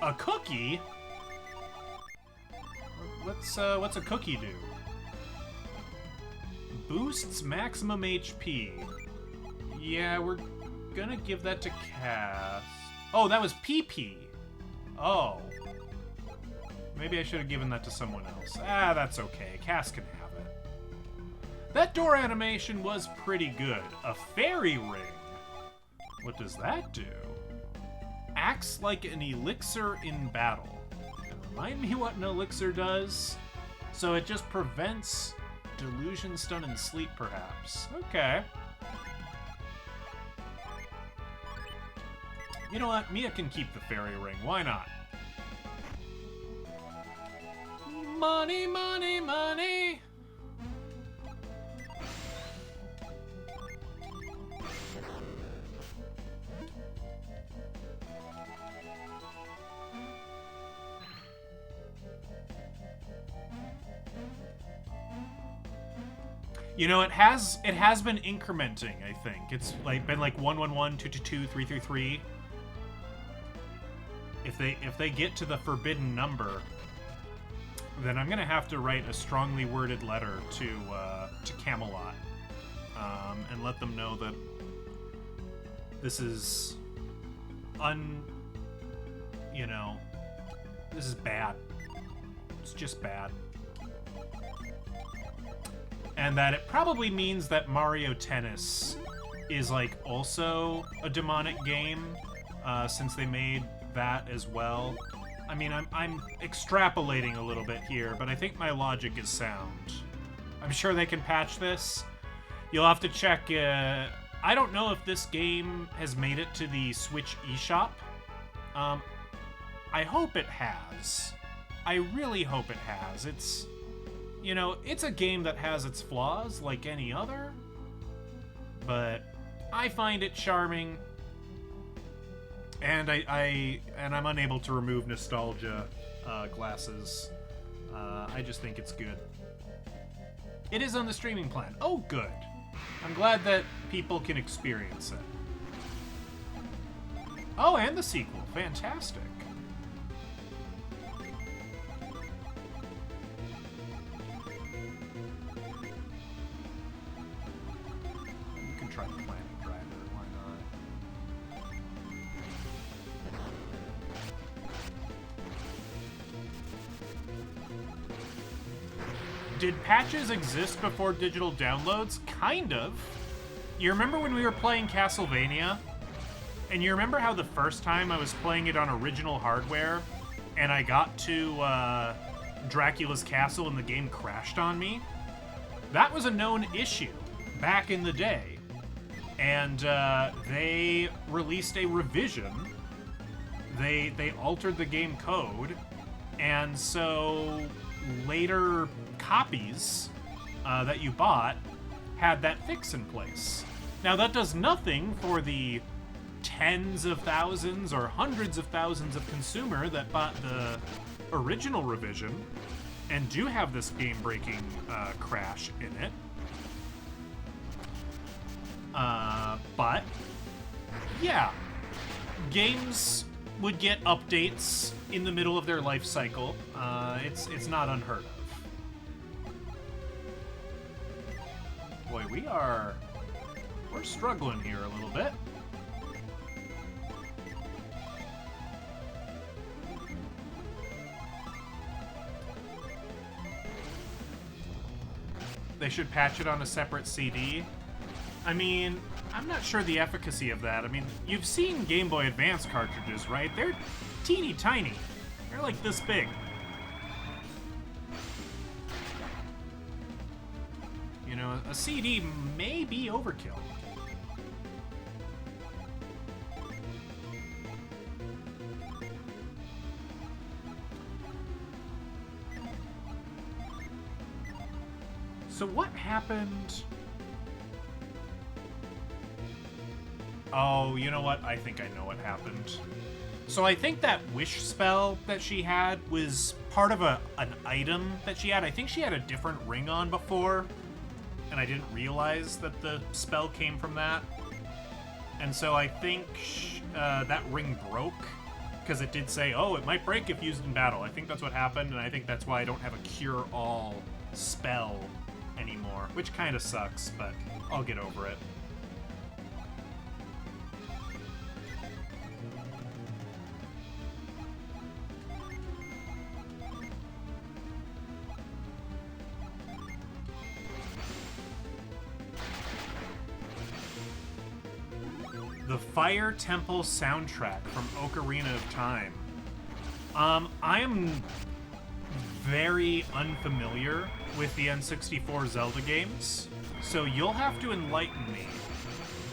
Speaker 1: A cookie? What's a cookie do? Boosts maximum HP. Yeah, we're gonna give that to Cass. Oh, that was PP. Oh. Maybe I should have given that to someone else. Ah, that's okay. Cass can have it. That door animation was pretty good. A fairy ring. What does that do? Acts like an elixir in battle. Remind me what an elixir does? So it just prevents delusion, stun, and sleep, perhaps. Okay. You know what? Mia can keep the fairy ring. Why not? Money, money, money! You know, it has been incrementing, I think. It's like been like 111, 222, 333. If they get to the forbidden number, then I'm gonna have to write a strongly worded letter to Camelot, and let them know that this is this is bad. It's just bad. And that it probably means that Mario Tennis is like also a demonic game, since they made that as well. I mean, I'm extrapolating a little bit here, but I think my logic is sound. I'm sure they can patch this. You'll have to check. I don't know if this game has made it to the Switch eShop. I hope it has. I really hope it has. It's a game that has its flaws like any other, but I find it charming, and I'm unable to remove nostalgia glasses. I just think it's good. It is on the streaming plan. Oh, good. I'm glad that people can experience it. Oh, and the sequel. Fantastic. Try the planning driver, why not? Did patches exist before digital downloads? Kind of. You remember when we were playing Castlevania? And you remember how the first time I was playing it on original hardware, and I got to Dracula's castle and the game crashed on me? That was a known issue back in the day. And they released a revision. They altered the game code And so later copies that you bought had that fix in place. Now, that does nothing for the tens of thousands or hundreds of thousands of consumer that bought the original revision and do have this game-breaking crash in it. But, yeah, games would get updates in the middle of their life cycle. It's not unheard of. Boy, we're struggling here a little bit. They should patch it on a separate CD. I mean, I'm not sure the efficacy of that. I mean, you've seen Game Boy Advance cartridges, right? They're teeny tiny. They're like this big. You know, a CD may be overkill. So what happened? Oh, you know what? I think I know what happened. So I think that wish spell that she had was part of an item that she had. I think she had a different ring on before, and I didn't realize that the spell came from that. And so I think that ring broke, because it did say, oh, it might break if used in battle. I think that's what happened, and I think that's why I don't have a cure-all spell anymore, which kind of sucks, but I'll get over it. The Fire Temple soundtrack from Ocarina of Time. I am very unfamiliar with the N64 Zelda games, so you'll have to enlighten me.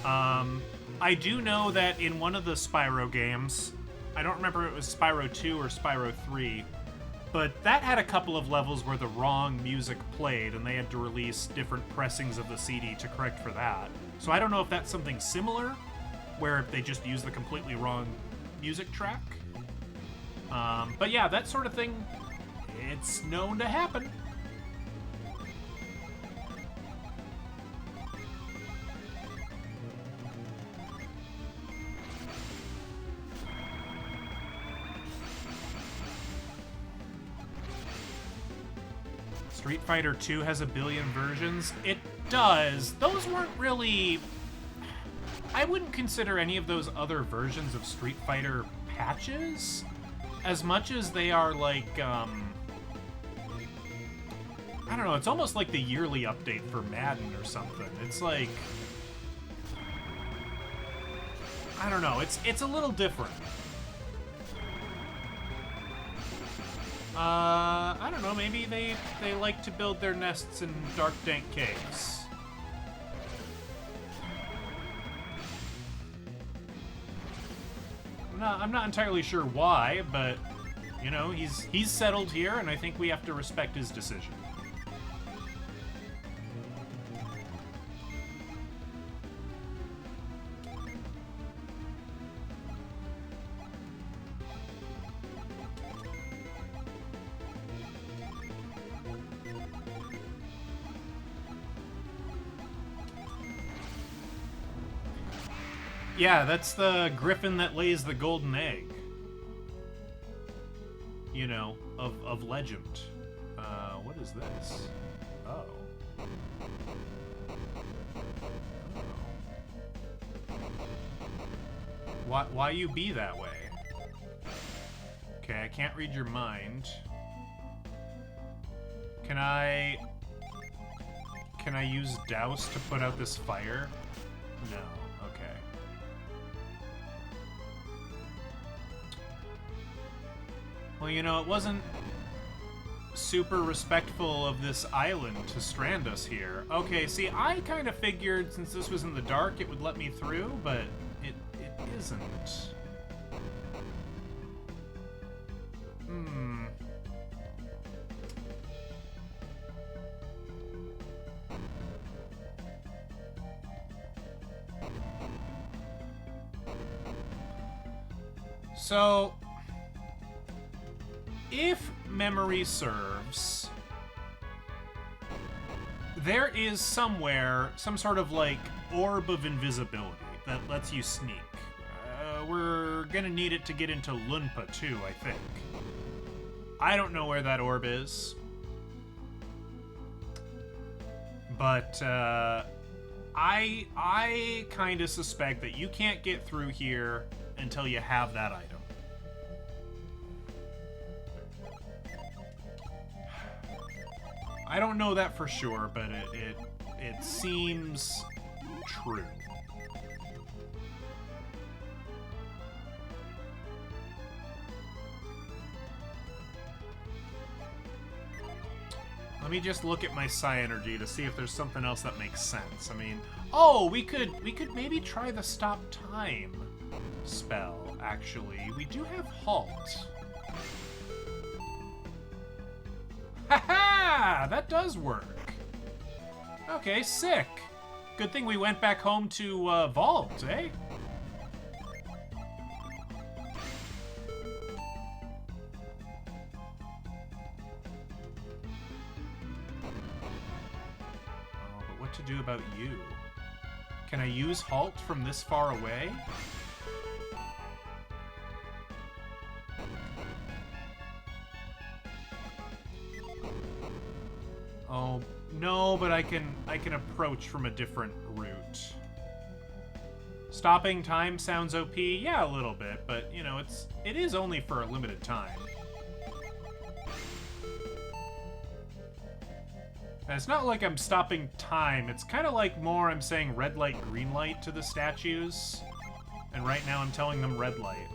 Speaker 1: I do know that in one of the Spyro games, I don't remember if it was Spyro 2 or Spyro 3, but that had a couple of levels where the wrong music played, and they had to release different pressings of the CD to correct for that. So I don't know if that's something similar, where they just use the completely wrong music track. But yeah, that sort of thing, it's known to happen. Street Fighter 2 has a billion versions. It does. Those weren't really... I wouldn't consider any of those other versions of Street Fighter patches, as much as they are like, I don't know, it's almost like the yearly update for Madden or something. It's like, I don't know, it's a little different. I don't know, maybe they like to build their nests in dark, dank caves. I'm not entirely sure why, but, you know, he's settled here, and I think we have to respect his decision. Yeah, that's the griffin that lays the golden egg. You know, of legend. What is this? Oh. Why you be that way? Okay, I can't read your mind. Can I use douse to put out this fire? No. Okay. Well, you know, it wasn't super respectful of this island to strand us here. Okay, see, I kind of figured since this was in the dark it would let me through, but it isn't. So, if memory serves, there is somewhere some sort of, like, orb of invisibility that lets you sneak. We're gonna need it to get into Lunpa, too, I think. I don't know where that orb is. But, I kind of suspect that you can't get through here until you have that item. I don't know that for sure, but it seems true. Let me just look at my psi energy to see if there's something else that makes sense. I mean, oh, we could maybe try the stop time spell, actually. We do have halt. Haha! That does work. Okay, sick. Good thing we went back home to Vault, eh? To do about you. Can I use halt from this far away? Oh, no, but I can approach from a different route. Stopping time sounds OP? Yeah, a little bit, but you know, it is only for a limited time. And it's not like I'm stopping time. It's kind of like more I'm saying red light, green light to the statues. And right now I'm telling them red light.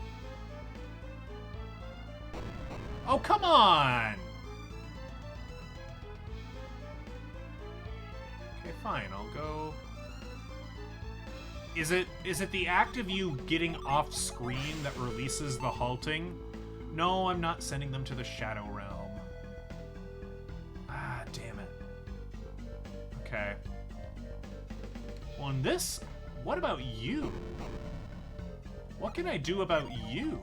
Speaker 1: Oh, come on! Okay, fine. I'll go... Is it the act of you getting off screen that releases the halting? No, I'm not sending them to the Shadow Realm. Ah, damn it. Okay. Well, in this, what about you? What can I do about you?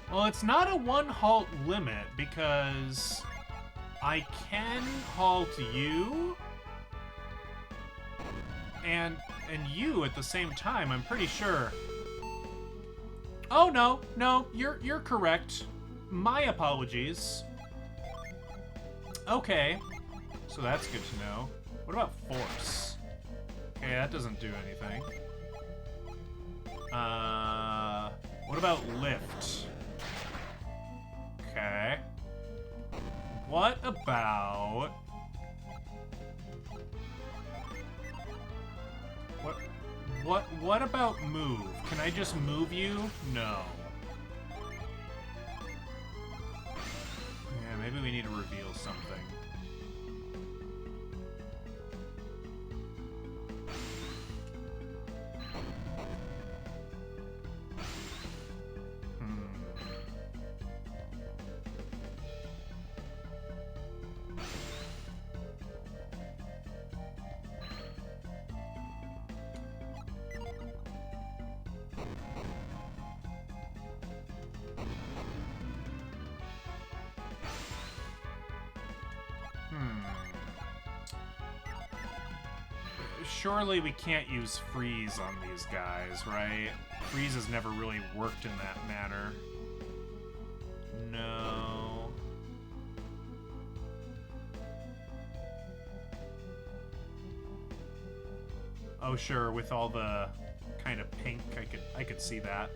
Speaker 1: Well, it's not a one halt limit because I can halt you and you at the same time, I'm pretty sure. Oh, no, you're correct. My apologies. Okay, so that's good to know. What about force? Okay, that doesn't do anything. What about lift? Okay. What about... What about move? Can I just move you? No. Yeah, maybe we need to reveal something. Surely we can't use freeze on these guys, right? Freeze has never really worked in that manner. No. Oh, sure, with all the kind of pink, I could see that.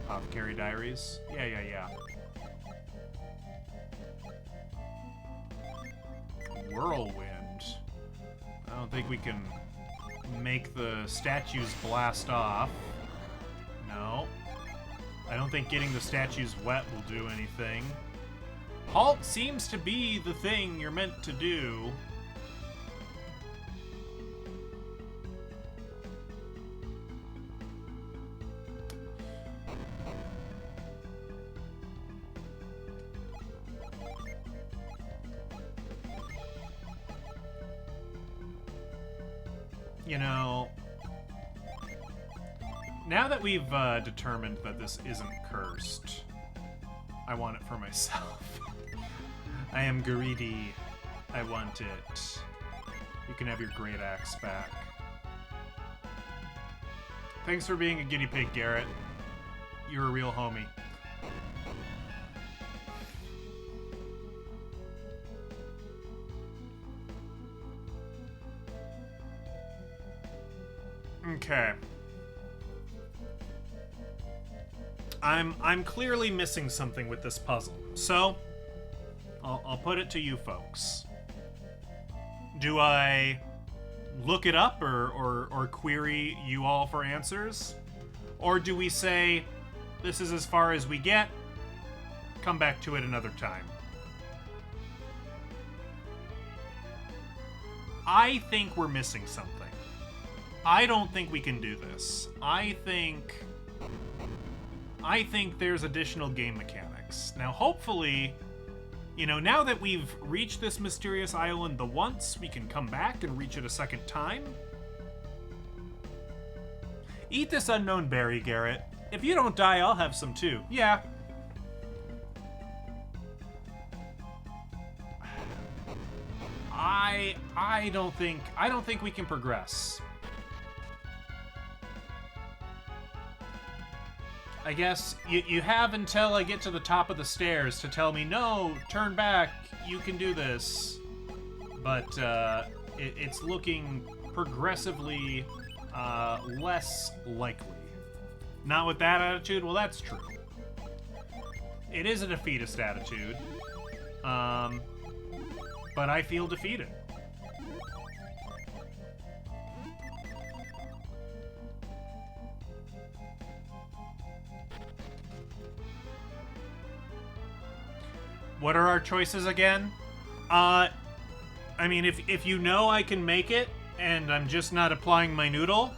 Speaker 1: Apothecary Diaries. Yeah. Whirlwind. I don't think we can make the statues blast off. No. I don't think getting the statues wet will do anything. Halt seems to be the thing you're meant to do. you know, now that we've determined that this isn't cursed, I want it for myself. I am greedy. I want it. You can have your great axe back. Thanks for being a guinea pig, Garrett. You're a real homie. Okay. I'm clearly missing something with this puzzle, so I'll put it to you folks. Do I look it up or query you all for answers? Or do we say, this is as far as we get, come back to it another time? I think we're missing something. I don't think we can do this. I think there's additional game mechanics. Now, hopefully, you know, now that we've reached this mysterious island the once, we can come back and reach it a second time. Eat this unknown berry, Garrett. If you don't die, I'll have some too. Yeah. I don't think we can progress. I guess you have until I get to the top of the stairs to tell me, no, turn back, you can do this. But it's looking progressively less likely. Not with that attitude? Well, that's true. It is a defeatist attitude. But I feel defeated. What are our choices again? I mean, if you know I can make it, and I'm just not applying my noodle,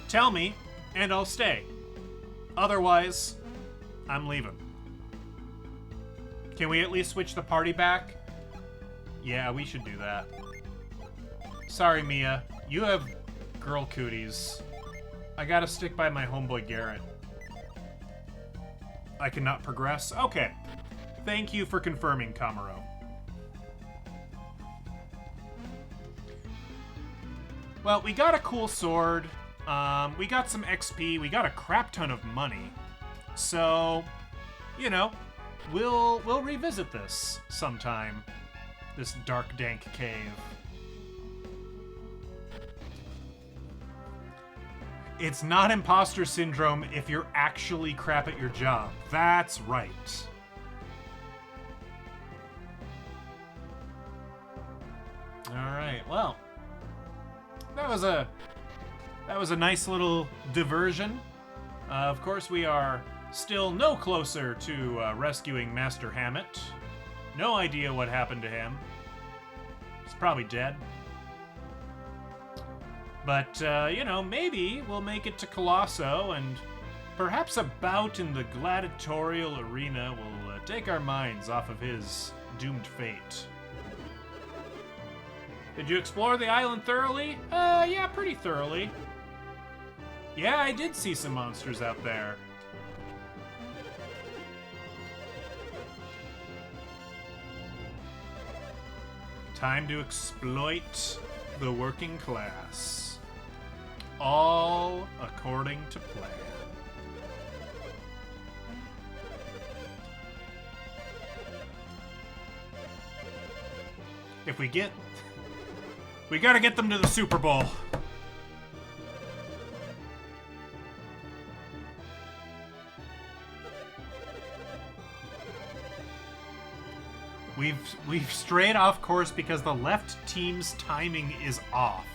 Speaker 1: tell me, and I'll stay. Otherwise, I'm leaving. Can we at least switch the party back? Yeah, we should do that. Sorry, Mia. You have girl cooties. I gotta stick by my homeboy Garrett. I cannot progress? Okay. Thank you for confirming, Kamaro. Well, we got a cool sword. We got some XP. We got a crap ton of money. So, you know, we'll revisit this sometime. This dark, dank cave. It's not imposter syndrome if you're actually crap at your job. That's right. Alright, well, that was a nice little diversion. Of course, we are still no closer to rescuing Master Hammet. No idea what happened to him. He's probably dead. But, you know, maybe we'll make it to Colosso, and perhaps a bout in the gladiatorial arena will take our minds off of his doomed fate. Did you explore the island thoroughly? Yeah, pretty thoroughly. Yeah, I did see some monsters out there. Time to exploit the working class. All according to plan. If we get... We gotta get them to the Super Bowl. We've strayed off course because the left team's timing is off.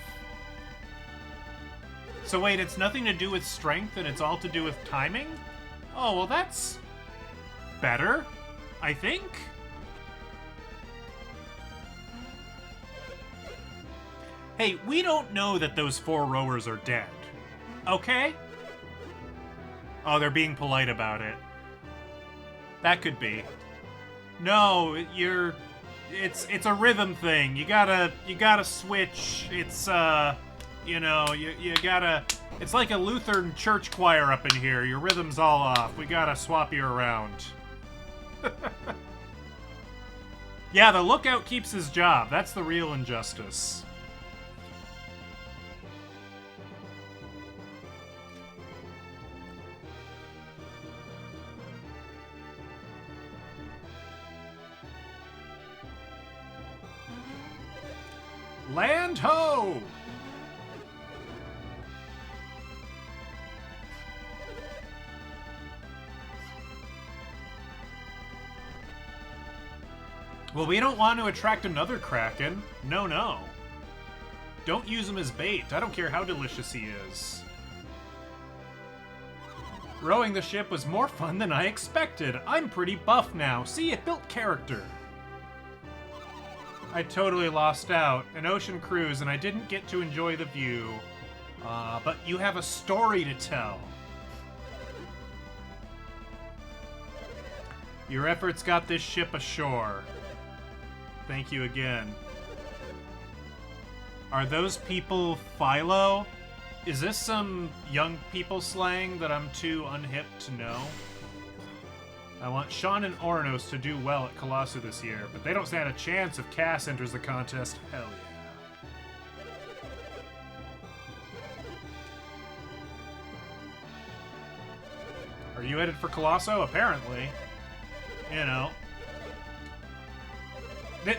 Speaker 1: So wait, it's nothing to do with strength and it's all to do with timing? Oh, well that's better, I think. Hey, we don't know that those 4 rowers are dead. Okay? Oh, they're being polite about it. That could be. No, it's a rhythm thing. You gotta switch. It's You know, you gotta... It's like a Lutheran church choir up in here. Your rhythm's all off. We gotta swap you around. Yeah, the lookout keeps his job. That's the real injustice. Land ho! Well, we don't want to attract another Kraken. No, no. Don't use him as bait. I don't care how delicious he is. Rowing the ship was more fun than I expected. I'm pretty buff now. See, it built character. I totally lost out. An ocean cruise, and I didn't get to enjoy the view. But you have a story to tell. Your efforts got this ship ashore. Thank you again. Are those people Philo? Is this some young people slang that I'm too unhip to know? I want Sean and Ornos to do well at Colosso this year, but they don't stand a chance if Cass enters the contest. Hell yeah. Are you headed for Colosso? Apparently. You know.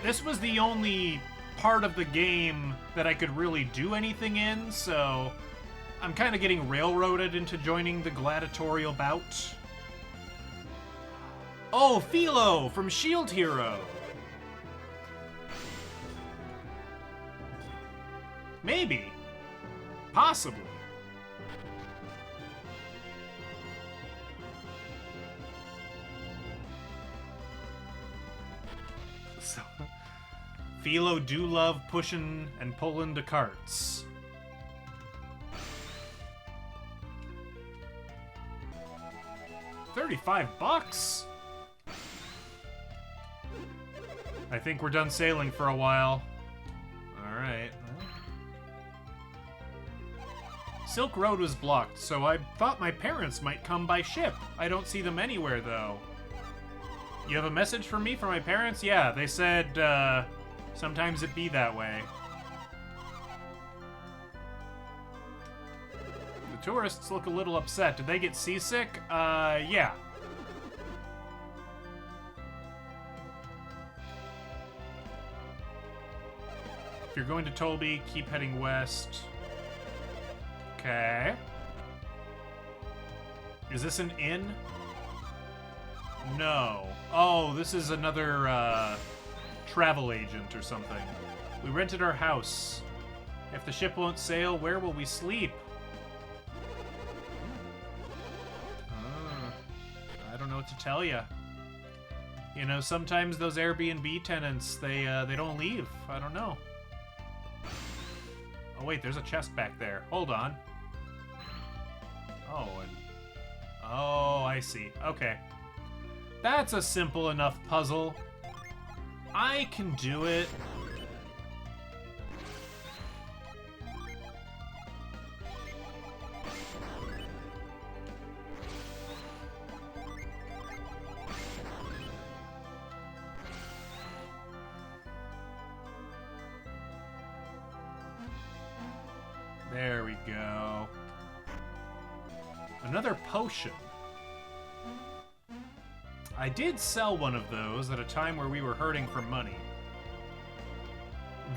Speaker 1: This was the only part of the game that I could really do anything in, so I'm kind of getting railroaded into joining the gladiatorial bout. Oh, Philo from Shield Hero. Maybe. Possibly. So, Philo do love pushing and pulling the carts. $35? I think we're done sailing for a while. Alright. Silk Road was blocked, so I thought my parents might come by ship. I don't see them anywhere, though. You have a message for me from my parents? Yeah, they said, sometimes it be that way. The tourists look a little upset. Did they get seasick? Yeah. If you're going to Tolby, keep heading west. Okay. Is this an inn? No. Oh, this is another, travel agent or something. We rented our house. If the ship won't sail, where will we sleep? I don't know what to tell you. You know, sometimes those Airbnb tenants, they don't leave. I don't know. Oh, wait, there's a chest back there. Hold on. Oh, and... Oh, I see. Okay. That's a simple enough puzzle. I can do it. There we go. Another potion. I did sell one of those at a time where we were hurting for money.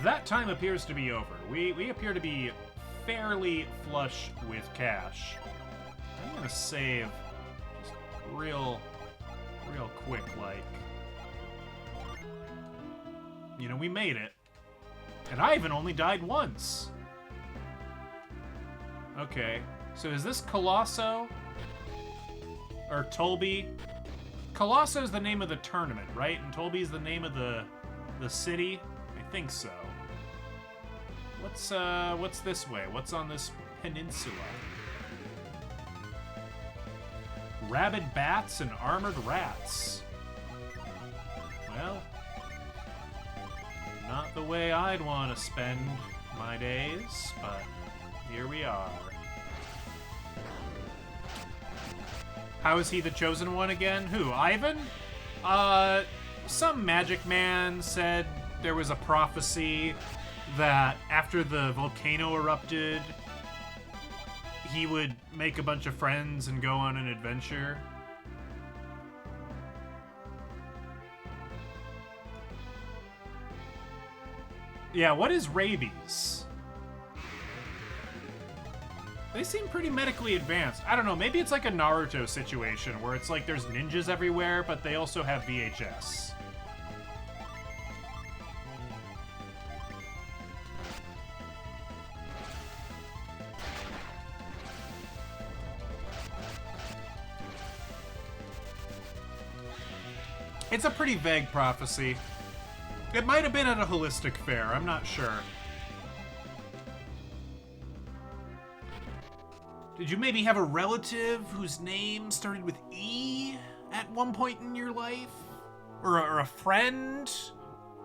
Speaker 1: That time appears to be over. We appear to be fairly flush with cash. I'm gonna save just real quick, like. You know, we made it. And Ivan only died once. Okay, so is this Colosso? Or Tolby? Colosso is the name of the tournament, right? And Tolby is the name of the city? I think so. What's this way? What's on this peninsula? Rabid bats and armored rats. Well, not the way I'd want to spend my days, but here we are. How is he the chosen one again? Who, Ivan? Some magic man said there was a prophecy that after the volcano erupted, he would make a bunch of friends and go on an adventure. Yeah, what is rabies? They seem pretty medically advanced. I don't know, maybe it's like a Naruto situation where it's like there's ninjas everywhere, but they also have VHS. It's a pretty vague prophecy. It might have been at a holistic fair, I'm not sure. Did you maybe have a relative whose name started with E at one point in your life? Or a friend?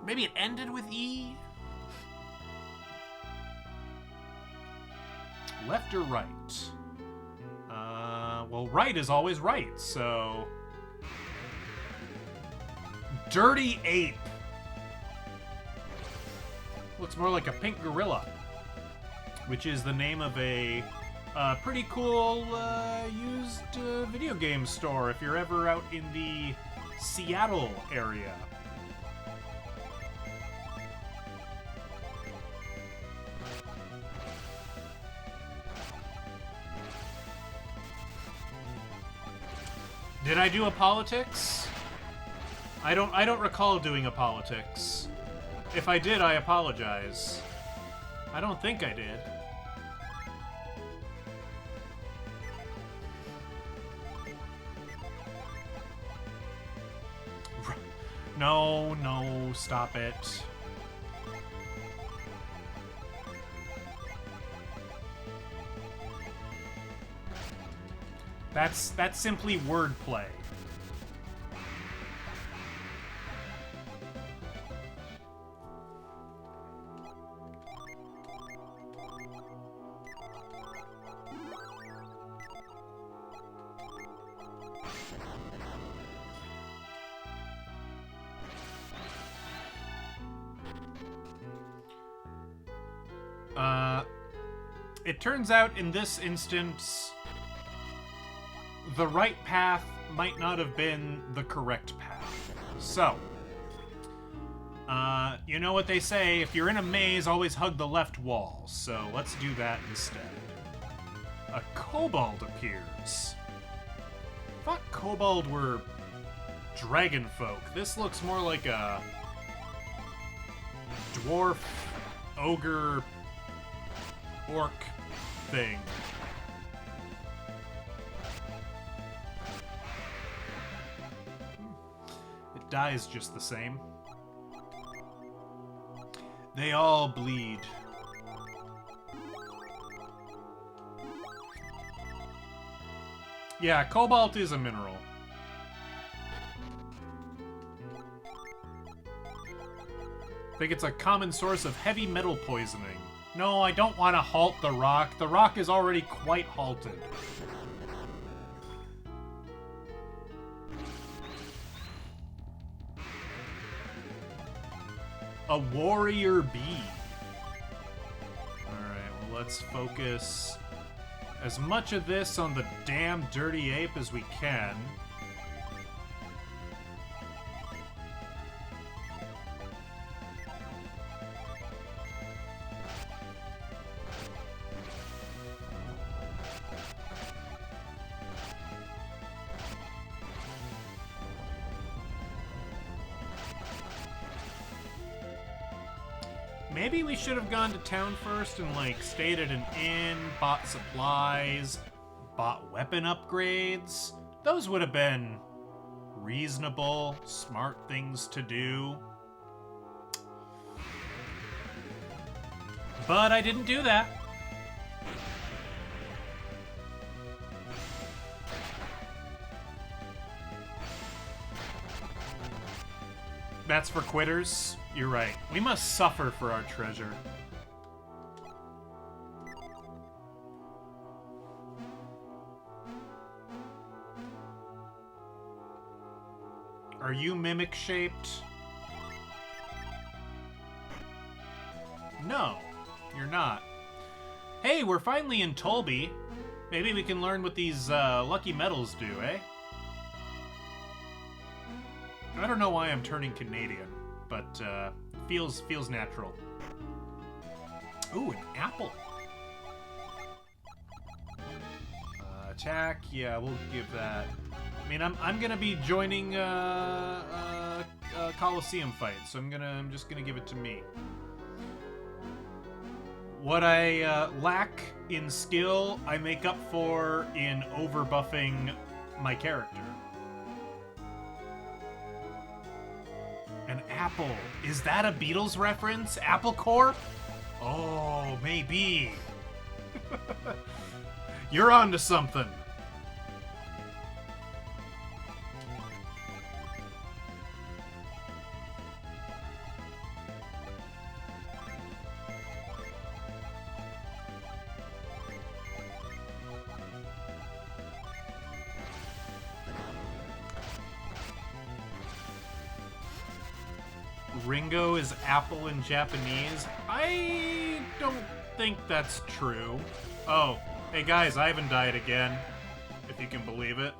Speaker 1: Maybe it ended with E? Left or right? Well, right is always right, so... Dirty Ape. Looks more like a pink gorilla, which is the name of a pretty cool used video game store if you're ever out in the Seattle area. Did I do a politics? I don't recall doing a politics. If I did, I apologize. I don't think I did. No, no, stop it. That's simply wordplay. It turns out in this instance, the right path might not have been the correct path. So, you know what they say, if you're in a maze, always hug the left wall. So let's do that instead. A kobold appears. I thought kobold were dragon folk. This looks more like a dwarf, ogre, orc thing. It dies just the same. They all bleed. Yeah, cobalt is a mineral. I think it's a common source of heavy metal poisoning. No, I don't want to halt the rock. The rock is already quite halted. A warrior bee. Alright, well, let's focus as much of this on the damn dirty ape as we can. Maybe we should have gone to town first and, like, stayed at an inn, bought supplies, bought weapon upgrades. Those would have been reasonable, smart things to do. But I didn't do that. That's for quitters. You're right. We must suffer for our treasure. Are you mimic-shaped? No, you're not. Hey, we're finally in Tolby. Maybe we can learn what these lucky medals do, eh? I don't know why I'm turning Canadian, but feels natural. Ooh, an apple. Attack, yeah, we'll give that. I mean, I'm gonna be joining a Coliseum fight, so I'm just gonna give it to me. What I lack in skill, I make up for in overbuffing my character. An apple. Is that a Beatles reference? Apple Corp? Oh, maybe. You're onto something. Ringo is apple in Japanese? I don't think that's true. Oh, hey guys, Ivan died again, if you can believe it.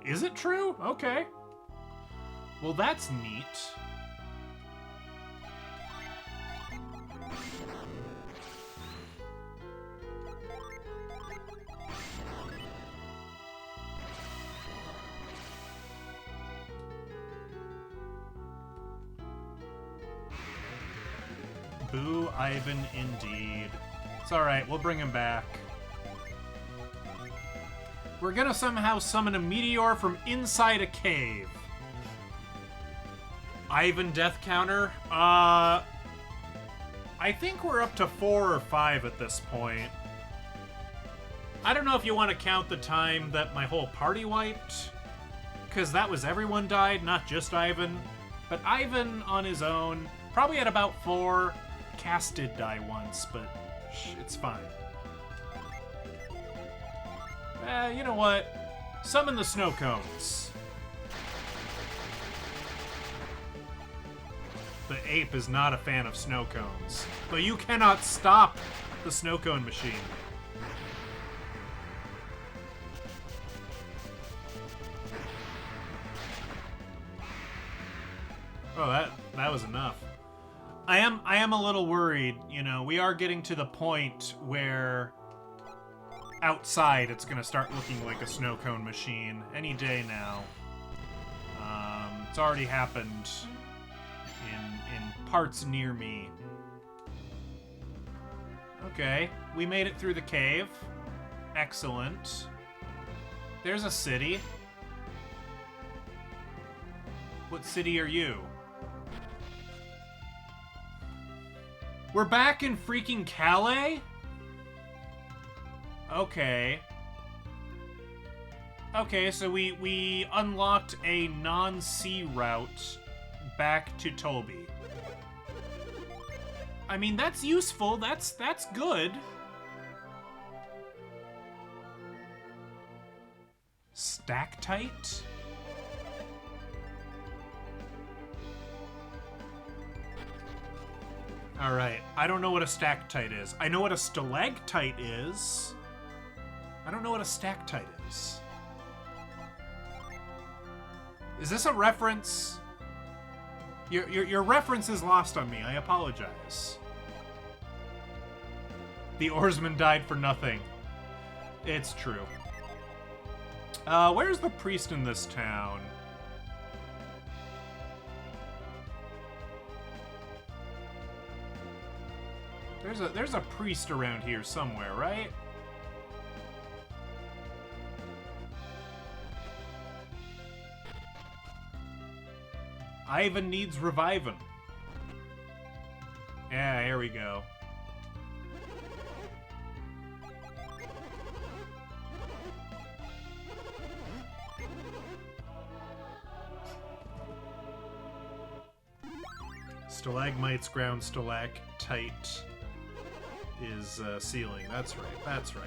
Speaker 1: Is it true? Okay. Well, that's neat. Boo Ivan indeed. It's alright, we'll bring him back. We're gonna somehow summon a meteor from inside a cave. Ivan death counter? I think we're up to 4 or 5 at this point. I don't know if you want to count the time that my whole party wiped, because that was everyone died, not just Ivan. But Ivan on his own, probably at about 4. Cass did die once, but it's fine. You know what? Summon the snow cones. The ape is not a fan of snow cones, but you cannot stop the snow cone machine. Oh, that was enough. I am a little worried, you know, we are getting to the point where outside it's gonna start looking like a snow cone machine any day now. It's already happened in parts near me. Okay, we made it through the cave. Excellent. There's a city. What city are you? We're back in freaking Calais? Okay. Okay, so we unlocked a non-sea route back to Tolby. I mean, that's useful. That's good. Stacktite? Alright, I don't know what a stacktite is. I know what a stalactite is. I don't know what a stacktite is. Is this a reference? Your reference is lost on me. I apologize. The oarsman died for nothing. It's true. Where's the priest in this town? There's a priest around here somewhere, right? Ivan needs reviving. Yeah, here we go. Stalagmites, ground stalactite is sealing. That's right. That's right.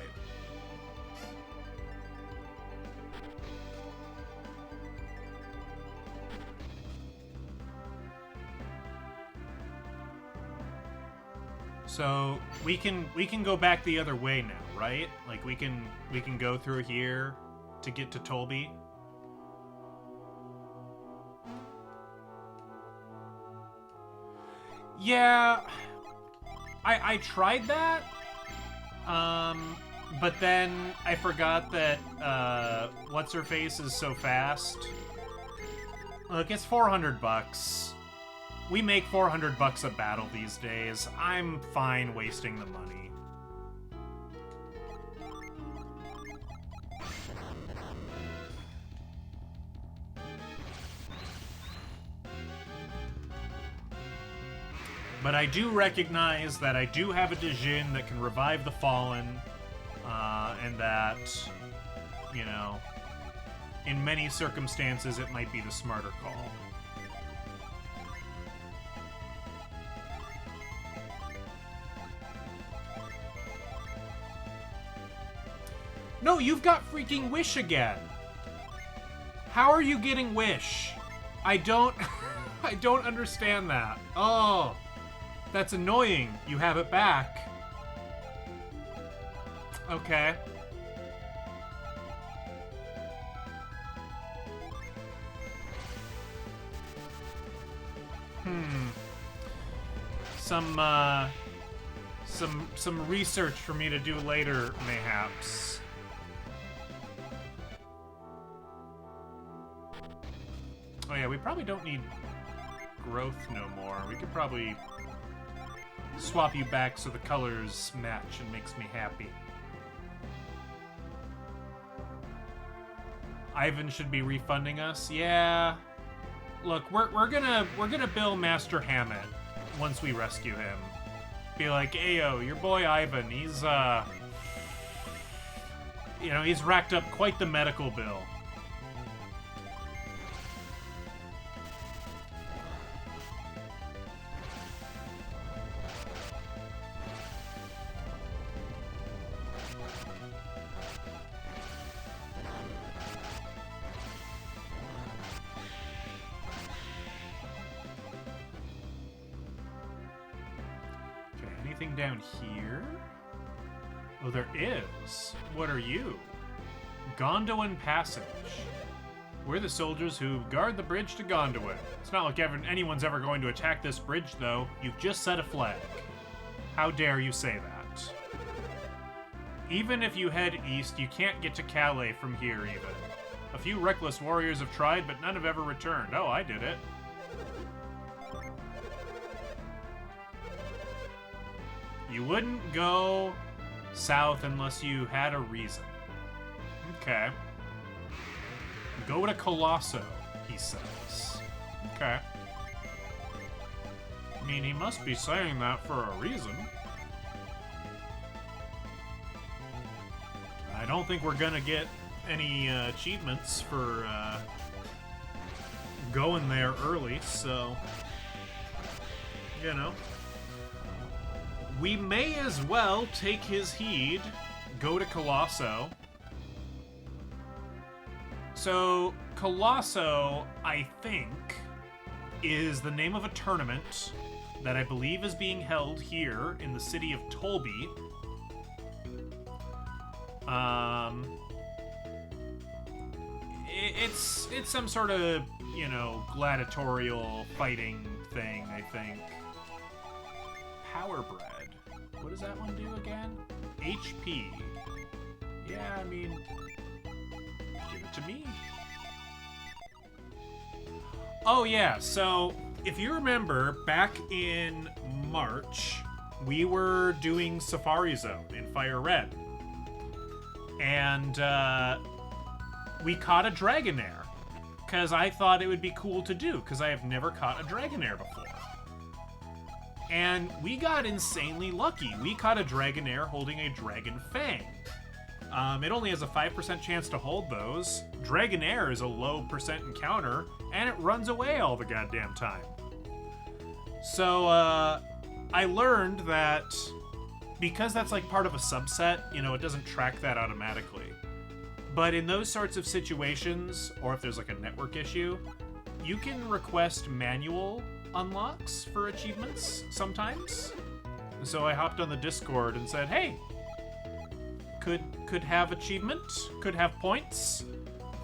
Speaker 1: So we can go back the other way now, right? Like we can go through here to get to Tolby. Yeah, I tried that, but then I forgot that what's her face is so fast. Look, it's $400. We make $400 a battle these days. I'm fine wasting the money. But I do recognize that I do have a Djinn that can revive the fallen, and that, you know, in many circumstances it might be the smarter call. No, you've got freaking Wish again. How are you getting Wish? I don't understand that. Oh, that's annoying. You have it back. Okay. Some research for me to do later, mayhaps. Oh yeah, we probably don't need growth no more. We could probably swap you back so the colors match and makes me happy. Ivan should be refunding us. Yeah. Look, we're gonna bill Master Hammet once we rescue him. Be like, "Ayo, your boy Ivan, he's you know, he's racked up quite the medical bill." Down here? Oh, there is. What are you? Gondolin Passage. We're the soldiers who guard the bridge to Gondolin. It's not like anyone's ever going to attack this bridge, though. You've just set a flag. How dare you say that? Even if you head east, you can't get to Calais from here, even. A few reckless warriors have tried, but none have ever returned. Oh, I did it. You wouldn't go south unless you had a reason. Okay. Go to Colosso, he says. Okay. I mean, he must be saying that for a reason. I don't think we're gonna get any achievements for going there early, so, you know. We may as well take his heed, go to Colosso. So, Colosso, I think, is the name of a tournament that I believe is being held here in the city of Tolby. It's some sort of, you know, gladiatorial fighting thing, I think. Power Bread. What does that one do again? HP. Yeah, I mean, give it to me. Oh yeah, so if you remember, back in March, we were doing Safari Zone in Fire Red. And we caught a Dragonair. Because I thought it would be cool to do, because I have never caught a Dragonair before. And we got insanely lucky. We caught a Dragonair holding a Dragon Fang. It only has a 5% chance to hold those. Dragonair is a low percent encounter, and it runs away all the goddamn time. So, I learned that because that's like part of a subset, you know, it doesn't track that automatically. But in those sorts of situations, or if there's like a network issue, you can request manual unlocks for achievements sometimes. So I hopped on the Discord and said, hey, could have achievement, could have points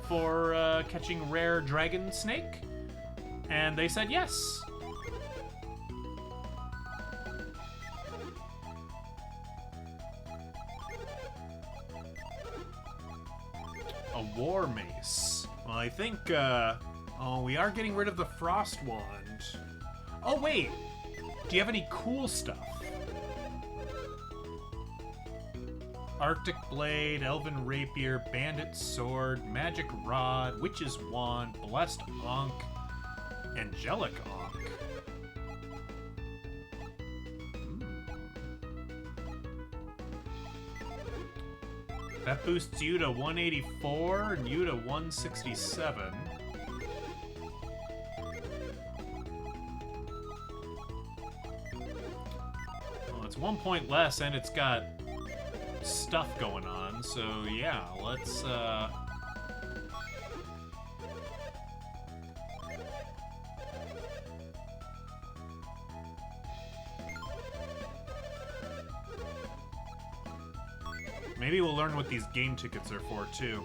Speaker 1: for catching rare dragon snake, and they said yes. A war mace. Well, I think, oh, we are getting rid of the frost wand. Oh, wait. Do you have any cool stuff? Arctic blade, elven rapier, bandit sword, magic rod, witch's wand, blessed ankh, angelic ankh. That boosts you to 184 and you to 167. Well, it's 1 point less and it's got stuff going on, so yeah, let's maybe we'll learn what these game tickets are for too.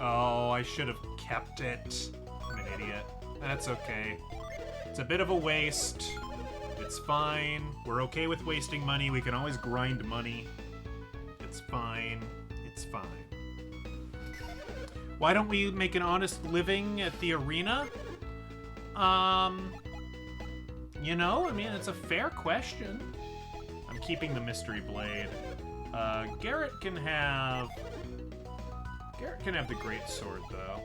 Speaker 1: Oh, I should have kept it. I'm an idiot. That's okay. It's a bit of a waste. It's fine. We're okay with wasting money. We can always grind money. It's fine. It's fine. Why don't we make an honest living at the arena? You know, I mean, it's a fair question. I'm keeping the mystery blade. Garrett can have the great sword though.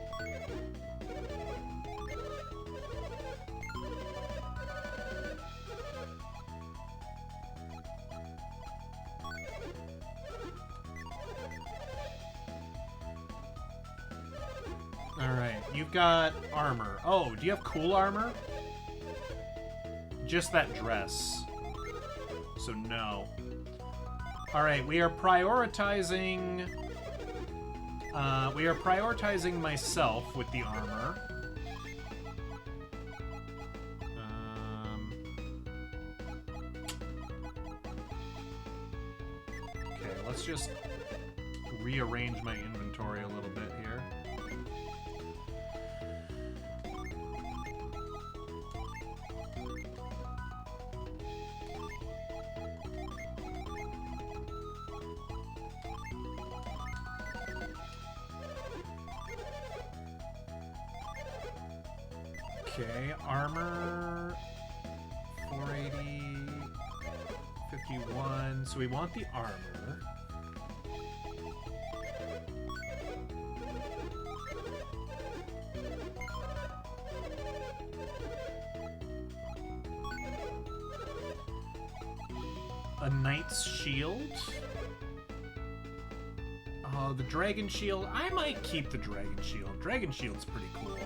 Speaker 1: Alright, you've got armor. Oh, do you have cool armor? Just that dress. So no. Alright, we are prioritizing myself with the armor. Okay, let's just rearrange my inventory a little bit here. Okay, armor, 480, 51, so we want the armor. A knight's shield? Oh, the dragon shield. I might keep the dragon shield. Dragon shield's pretty cool.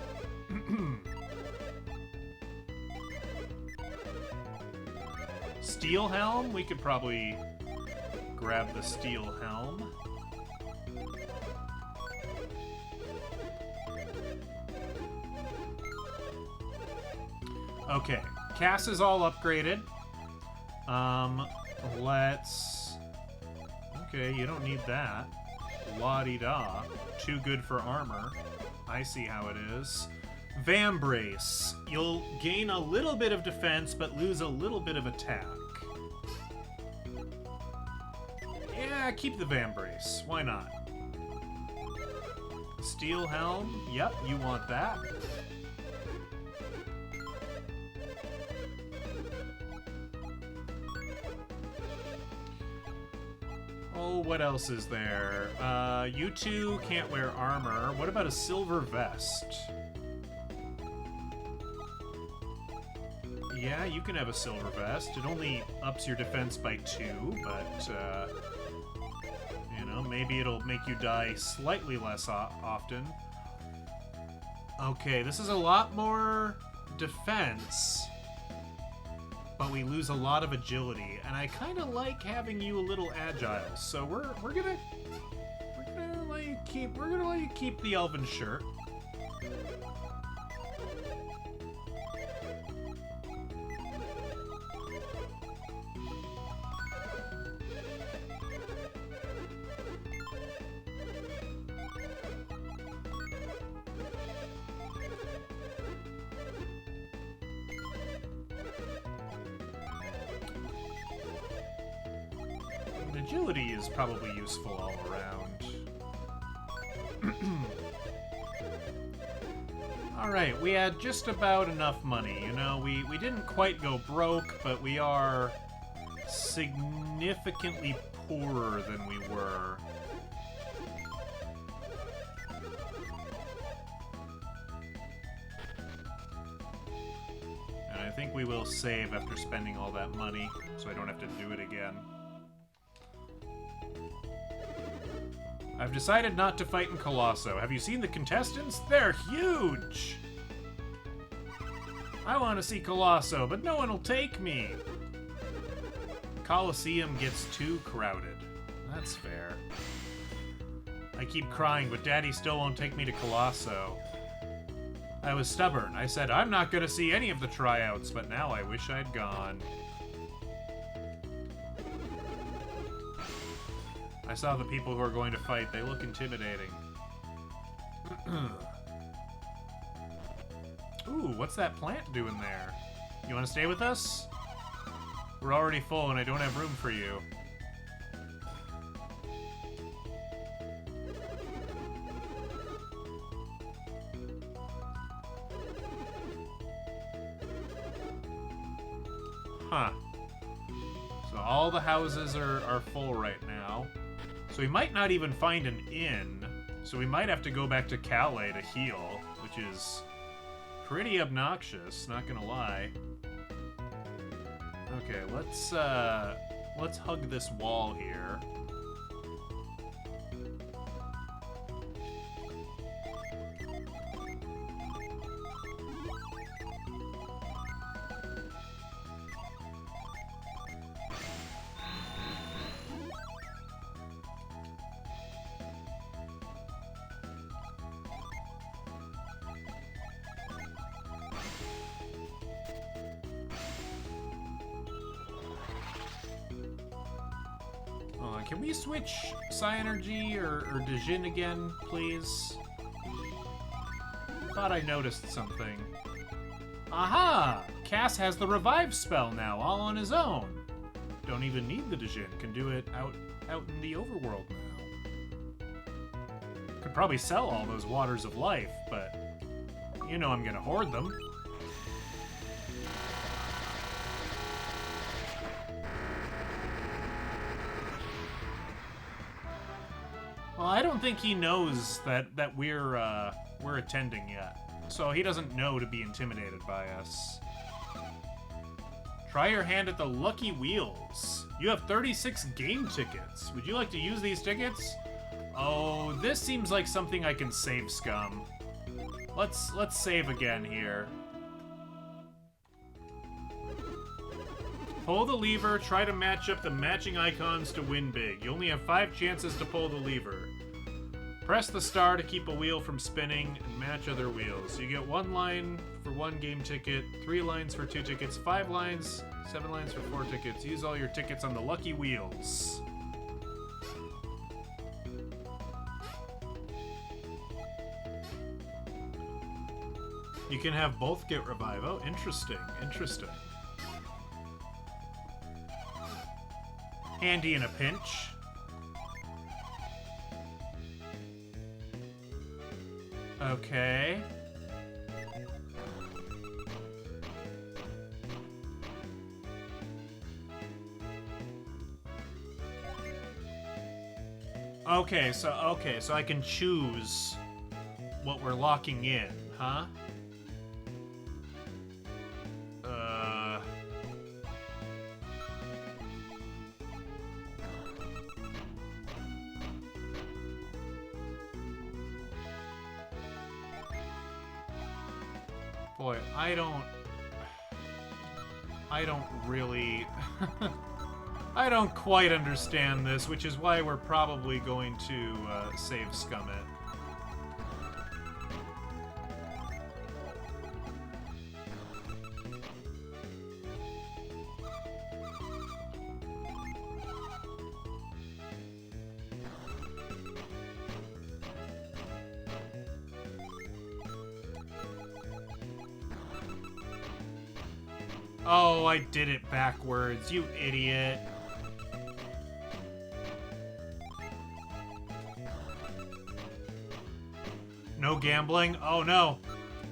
Speaker 1: Steel helm? We could probably grab the steel helm. Okay, Cass is all upgraded. Let's... Okay, you don't need that. La-di-da. Too good for armor. I see how it is. Vambrace. You'll gain a little bit of defense, but lose a little bit of attack. Yeah, keep the Vambrace. Why not? Steel helm. Yep, you want that. Oh, what else is there? You two can't wear armor. What about a silver vest? Yeah, you can have a silver vest. It only ups your defense by 2, but, you know, maybe it'll make you die slightly less often. Okay, this is a lot more defense. but we lose a lot of agility, and I kind of like having you a little agile. So we're gonna let you keep the elven shirt. Agility is probably useful all around. Alright, we had just about enough money. You know, we didn't quite go broke, but we are significantly poorer than we were. And I think we will save after spending all that money, so I don't have to do it again. I've decided not to fight in Colosso. Have you seen the contestants? They're huge! I want to see Colosso, but no one will take me. Colosseum gets too crowded. That's fair. I keep crying, but Daddy still won't take me to Colosso. I was stubborn. I said, I'm not going to see any of the tryouts, but now I wish I'd gone. I saw the people who are going to fight. They look intimidating. Ooh, what's that plant doing there? You want to stay with us? We're already full and I don't have room for you. Huh. So all the houses are full right now. So we might not even find an inn, so we might have to go back to Calais to heal, which is pretty obnoxious, not gonna lie. Okay, let's hug this wall here. Can we switch Psy-Energy or Dejin again, please? Thought I noticed something. Aha! Cass has the revive spell now, all on his own. Don't even need the Dejin. Can do it out in the overworld now. Could probably sell all those waters of life, but you know I'm gonna hoard them. Well, I don't think he knows that we're attending yet, so he doesn't know to be intimidated by us. Try your hand at the Lucky Wheels. You have 36 game tickets. Would you like to use these tickets? Oh, this seems like something I can save, scum. Let's save again here. Pull the lever, try to match up the matching icons to win big. You only have 5 chances to pull the lever. Press the star to keep a wheel from spinning and match other wheels. You get 1 line for 1 game ticket, 3 lines for 2 tickets, 5 lines, 7 lines for 4 tickets. Use all your tickets on the Lucky Wheels. You can have both get revive. Oh, interesting, interesting. Handy in a pinch. Okay. Okay, so I can choose what we're locking in, huh? Boy, I don't... I don't really... I don't quite understand this, which is why we're probably going to save Scummit. Oh, I did it backwards, you idiot. No gambling? Oh no.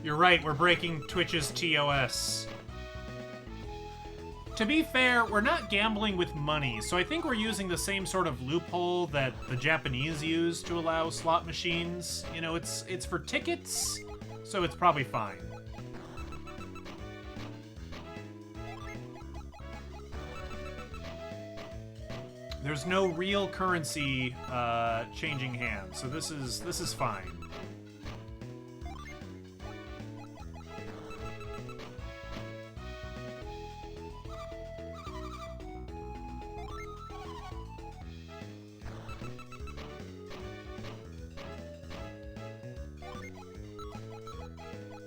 Speaker 1: You're right, we're breaking Twitch's TOS. To be fair, we're not gambling with money, so I think we're using the same sort of loophole that the Japanese use to allow slot machines. You know, it's for tickets, so it's probably fine. There's no real currency changing hands, so this is fine.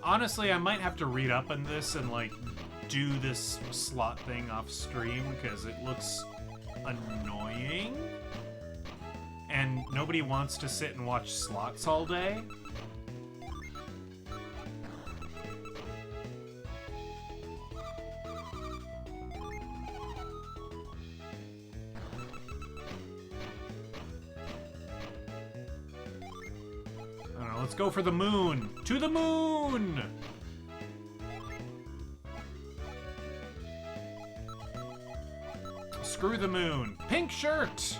Speaker 1: Honestly, I might have to read up on this and like do this slot thing off stream because it looks annoying and nobody wants to sit and watch slots all day. I don't know, let's go for the moon. To the moon! Screw the moon. Pink shirt!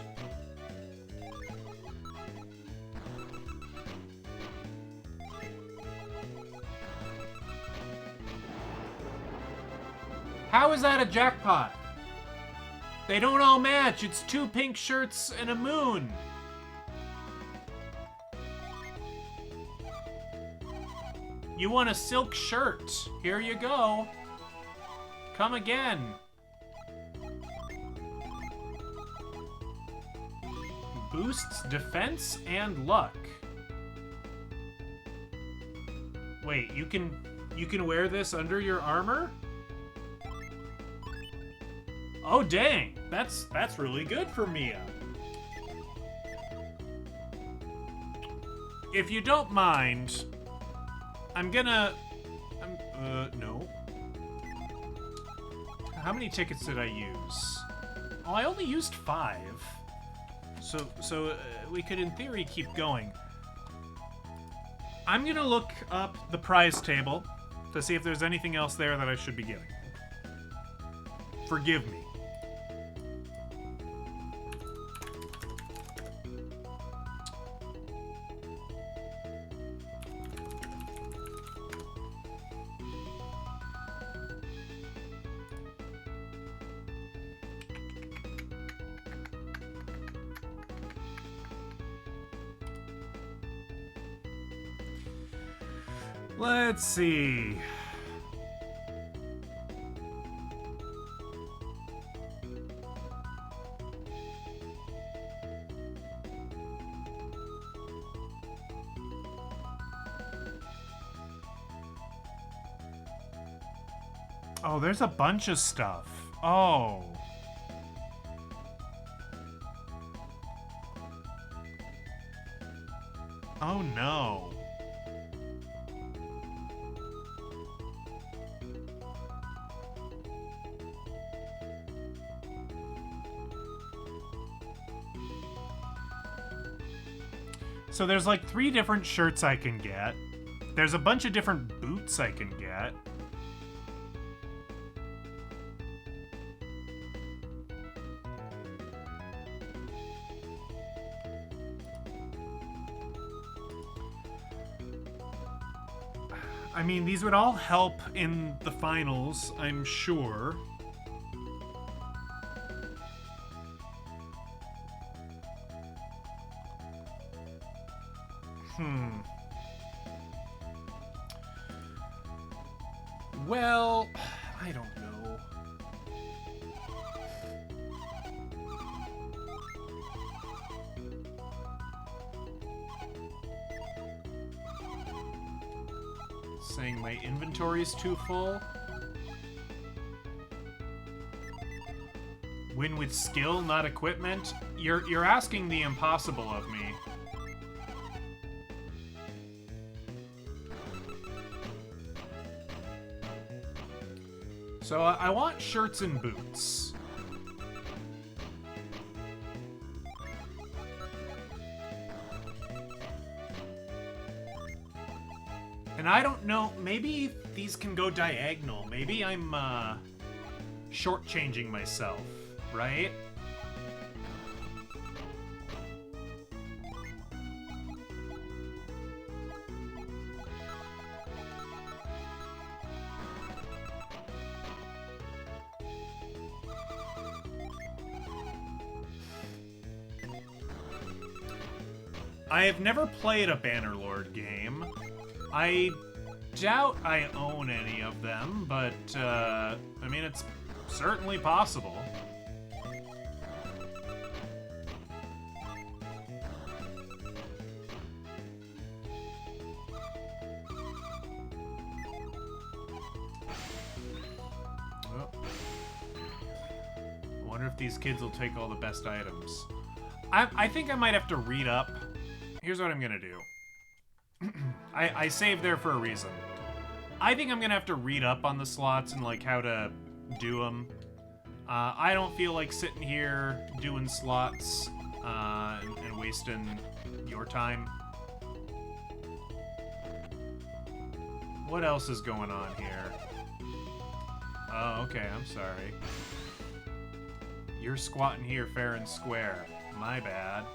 Speaker 1: How is that a jackpot? They don't all match. It's 2 pink shirts and a moon. You want a silk shirt. Here you go. Come again. Boosts defense and luck. Wait, you can wear this under your armor? Oh dang, that's really good for Mia. If you don't mind, no. How many tickets did I use? Oh, I only used 5. So we could, in theory, keep going. I'm gonna look up the prize table to see if there's anything else there that I should be getting. Forgive me. Let's see. Oh, there's a bunch of stuff. Oh. Oh no. So there's like 3 different shirts I can get. There's a bunch of different boots I can get. I mean, these would all help in the finals, I'm sure. Well, I don't know. Saying my inventory's too full. Win with skill, not equipment. You're asking the impossible of me. So I want shirts and boots. And I don't know, maybe these can go diagonal. Maybe I'm shortchanging myself, right? I have never played a Bannerlord game. I doubt I own any of them, but, I mean, it's certainly possible. Oh. I wonder if these kids will take all the best items. I think I might have to read up. Here's what I'm gonna do. I saved there for a reason. I think I'm gonna have to read up on the slots and like how to do them. I don't feel like sitting here doing slots and wasting your time. What else is going on here? Oh, okay, I'm sorry. You're squatting here fair and square. My bad.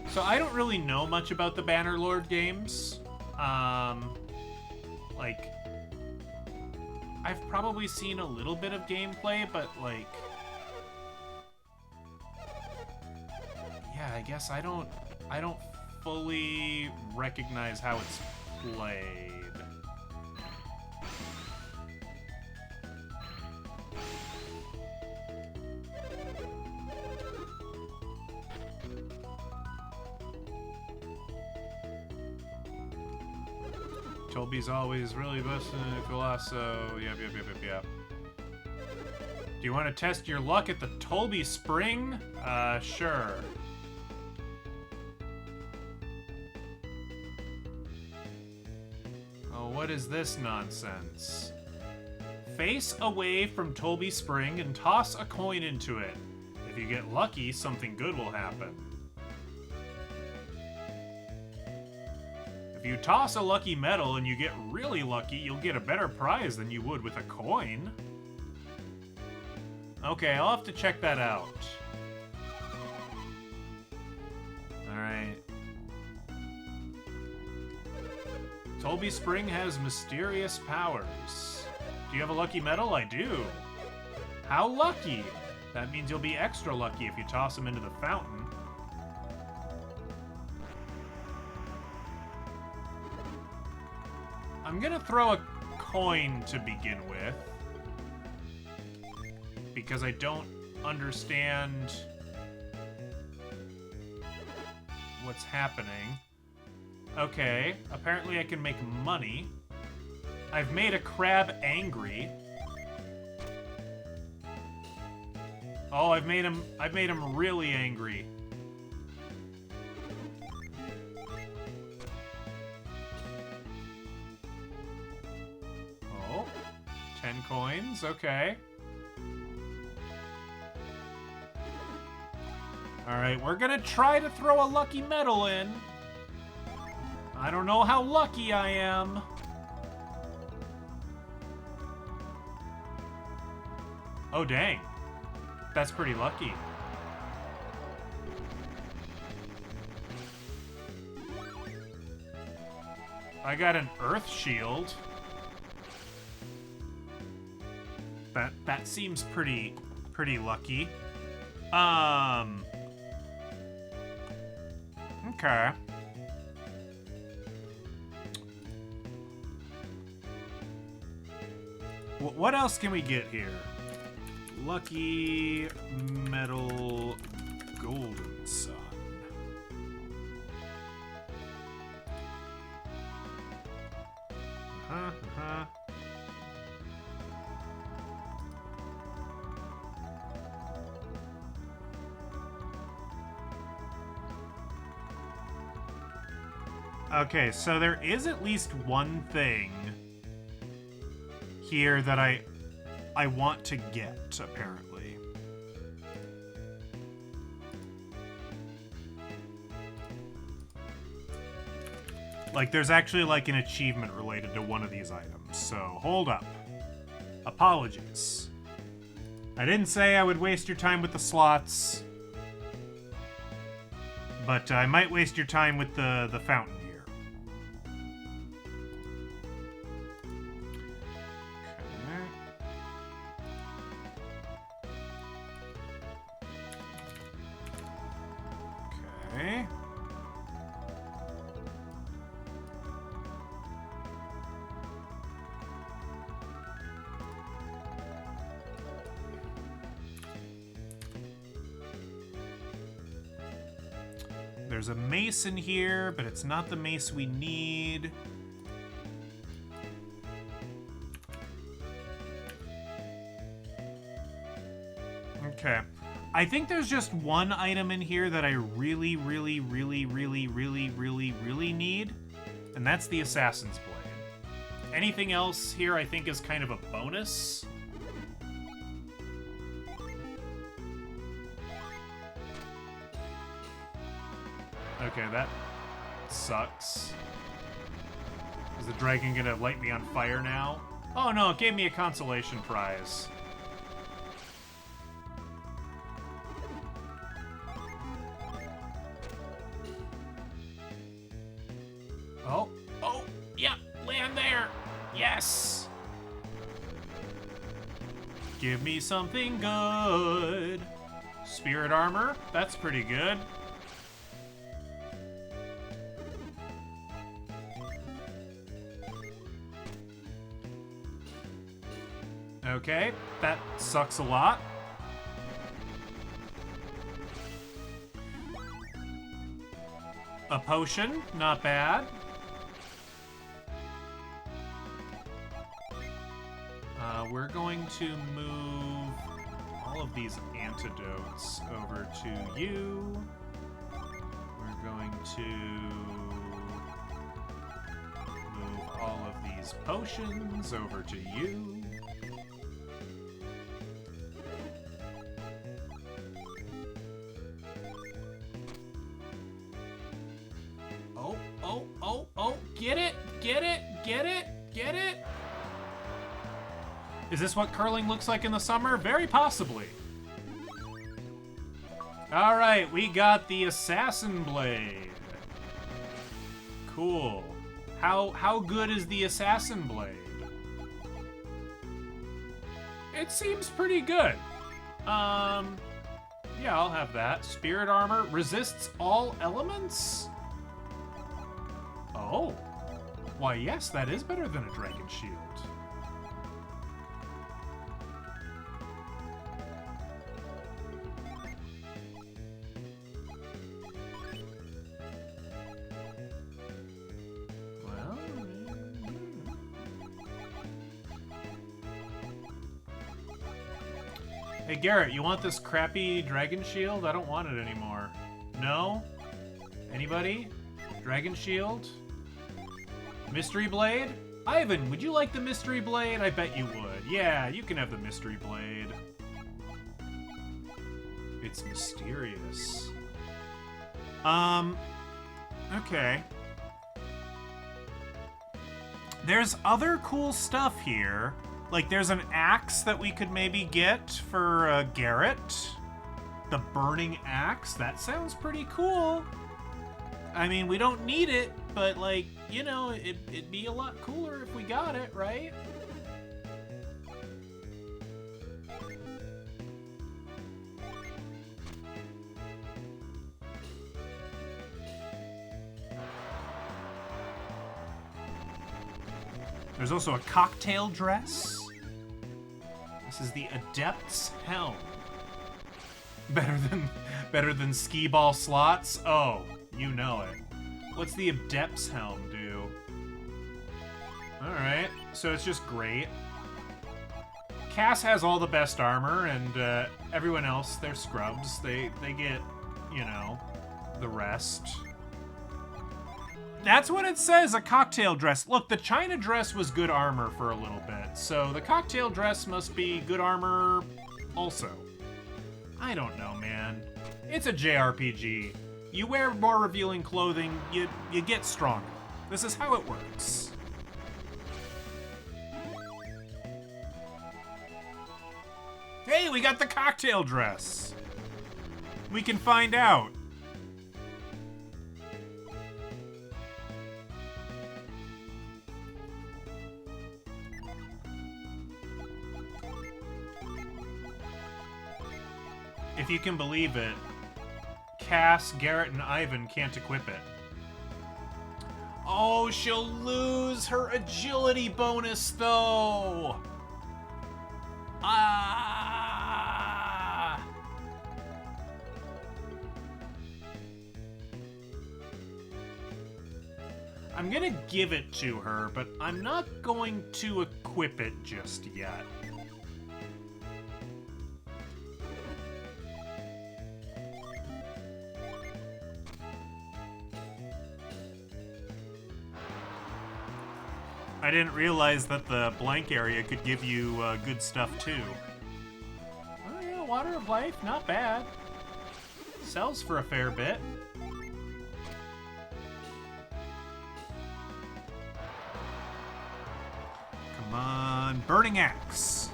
Speaker 1: So I don't really know much about the Bannerlord games. Like, I've probably seen a little bit of gameplay, but like, yeah, I guess I don't fully recognize how it's played. Toby's always really busting Colosso. Yep. Do you want to test your luck at the Tolby Spring? Sure. Oh, what is this nonsense? Face away from Tolby Spring and toss a coin into it. If you get lucky, something good will happen. If you toss a lucky medal and you get really lucky, you'll get a better prize than you would with a coin. Okay, I'll have to check that out. Alright. Tolby Spring has mysterious powers. Do you have a lucky medal? I do. How lucky! That means you'll be extra lucky if you toss them into the fountain. I'm gonna throw a coin to begin with, because I don't understand what's happening. Okay, apparently I can make money. I've made a crab angry. Oh, I've made him really angry. Oh, 10 coins, okay. Alright, we're gonna try to throw a lucky medal in. I don't know how lucky I am. Oh, dang. That's pretty lucky. I got an earth shield. That seems pretty lucky. Okay. What else can we get here? Lucky Metal Golden Sun. Okay, so there is at least one thing here that I want to get, apparently. Like, there's actually, like, an achievement related to one of these items, so hold up. Apologies. I didn't say I would waste your time with the slots, but I might waste your time with the fountain here. Okay. There's a mace in here, but it's not the mace we need. Okay. I think there's just one item in here that I really need, and that's the Assassin's Blade. Anything else here I think is kind of a bonus. Okay, that sucks. Is the dragon gonna light me on fire now? Oh no, it gave me a consolation prize. Oh, yeah, land there. Yes. Give me something good. Spirit armor, that's pretty good. Okay, that sucks a lot. A potion, not bad. We're going to move all of these antidotes over to you. We're going to move all of these potions over to you. Oh, get it, get it, get it, get it. Is this what curling looks like in the summer? Very possibly. All right, we got the Assassin Blade. Cool. How good is the Assassin Blade? It seems pretty good. Yeah, I'll have that. Spirit armor resists all elements? Oh. Why, yes, that is better than a dragon shield. Well, hey, Garrett, you want this crappy dragon shield? I don't want it anymore. No? Anybody? Dragon shield? Mystery Blade? Ivan, would you like the Mystery Blade? I bet you would. Yeah, you can have the Mystery Blade. It's mysterious. Okay. There's other cool stuff here. Like, there's an axe that we could maybe get for Garrett. The burning axe. That sounds pretty cool. I mean, we don't need it, but, like, you know, it'd be a lot cooler if we got it, right? There's also a cocktail dress. This This is the Adept's Helm. Better than skee ball slots? Oh, you know it. What's the Adept's Helm do? Alright, so it's just great. Cass has all the best armor, and everyone else, they're scrubs. They get, you know, the rest. That's what it says, a cocktail dress. Look, the China dress was good armor for a little bit, so the cocktail dress must be good armor also. I don't know, man. It's a JRPG. You wear more revealing clothing, you get stronger. This is how it works. Hey, we got the cocktail dress. We can find out. If you can believe it, Cass, Garrett, and Ivan can't equip it. Oh, she'll lose her agility bonus, though! Ah! I'm gonna give it to her, but I'm not going to equip it just yet. I didn't realize that the blank area could give you good stuff too. Oh yeah, Water of Life, not bad. Sells for a fair bit. Come on, Burning Axe.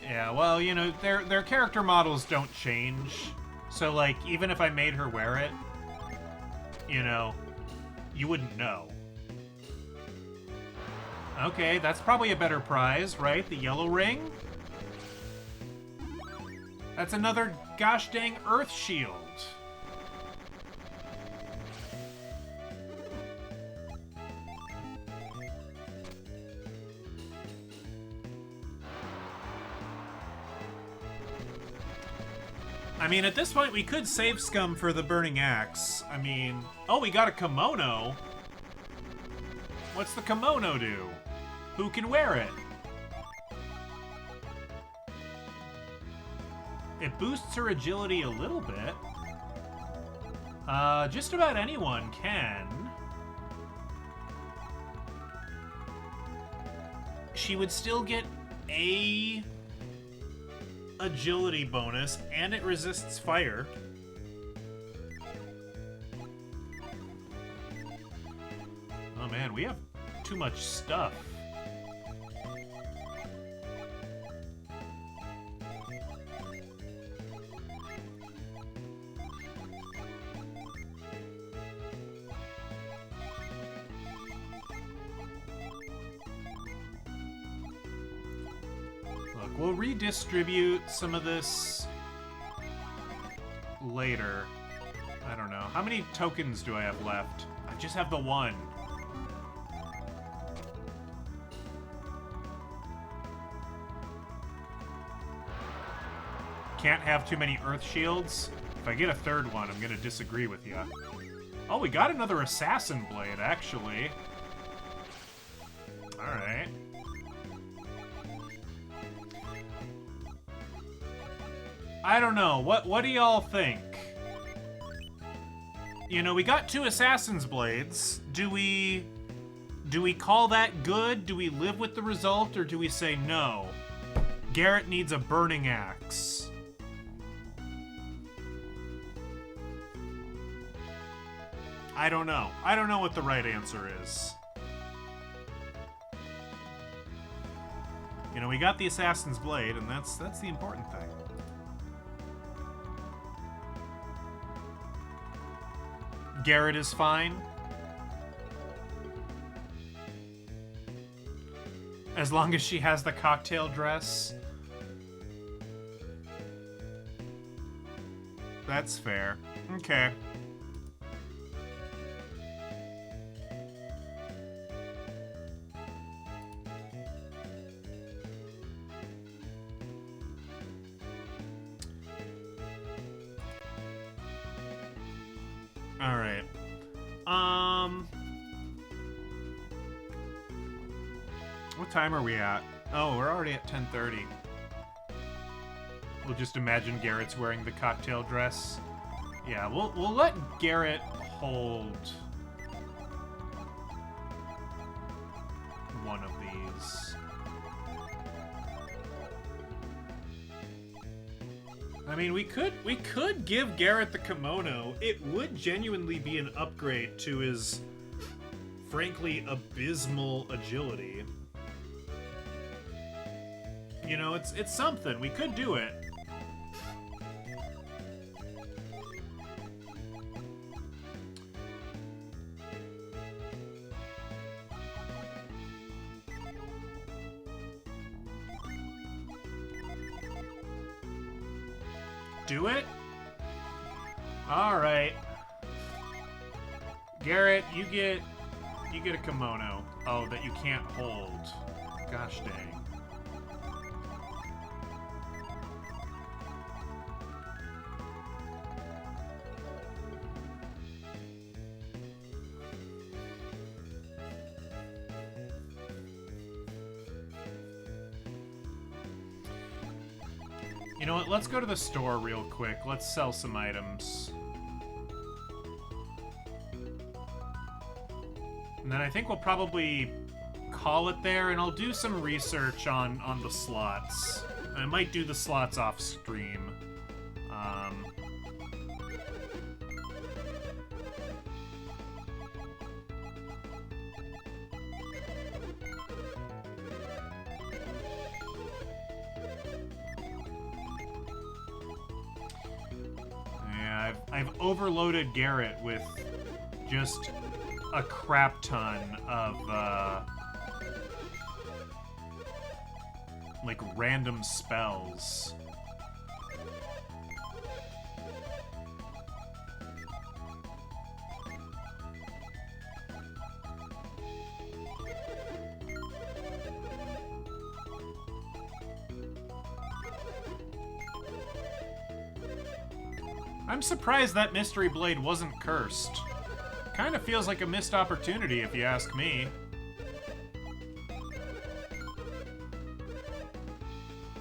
Speaker 1: Yeah, well, you know, their character models don't change. So like, even if I made her wear it, you know, you wouldn't know. Okay, that's probably a better prize, right? The yellow ring? That's another gosh dang Earth Shield. I mean, at this point, we could save Scum for the Burning Axe. I mean... Oh, we got a kimono! What's the kimono do? Who can wear it? It boosts her agility a little bit. Just about anyone can. She would still get a agility bonus, and it resists fire. Oh man, we have too much stuff. We'll redistribute some of this later. I don't know. How many tokens do I have left? I just have the one. Can't have too many Earth Shields. If I get a third one, I'm gonna disagree with you. Oh, we got another Assassin Blade, actually. Alright. I don't know. What do y'all think? You know, we got 2 Assassin's Blades. Do we call that good? Do we live with the result, or do we say no? Garrett needs a Burning Axe. I don't know. I don't know what the right answer is. You know, we got the Assassin's Blade, and that's the important thing. Garrett is fine. As long as she has the cocktail dress. That's fair. Okay. All right. What time are we at? Oh, we're already at 10:30. We'll just imagine Garrett's wearing the cocktail dress. Yeah, we'll let Garrett hold one of these. I mean, we could give Garrett the kimono. It would genuinely be an upgrade to his, frankly, abysmal agility. You know, it's something. We could do it. Do it? Alright. Garrett, you get a kimono. Oh, that you can't hold. Gosh dang. You know what? Let's go to the store real quick. Let's sell some items. And then I think we'll probably call it there, and I'll do some research on the slots. I might do the slots off stream. I've overloaded Garrett with just a crap ton of, like, random spells. I'm surprised that Mystery Blade wasn't cursed. Kind of feels like a missed opportunity, if you ask me.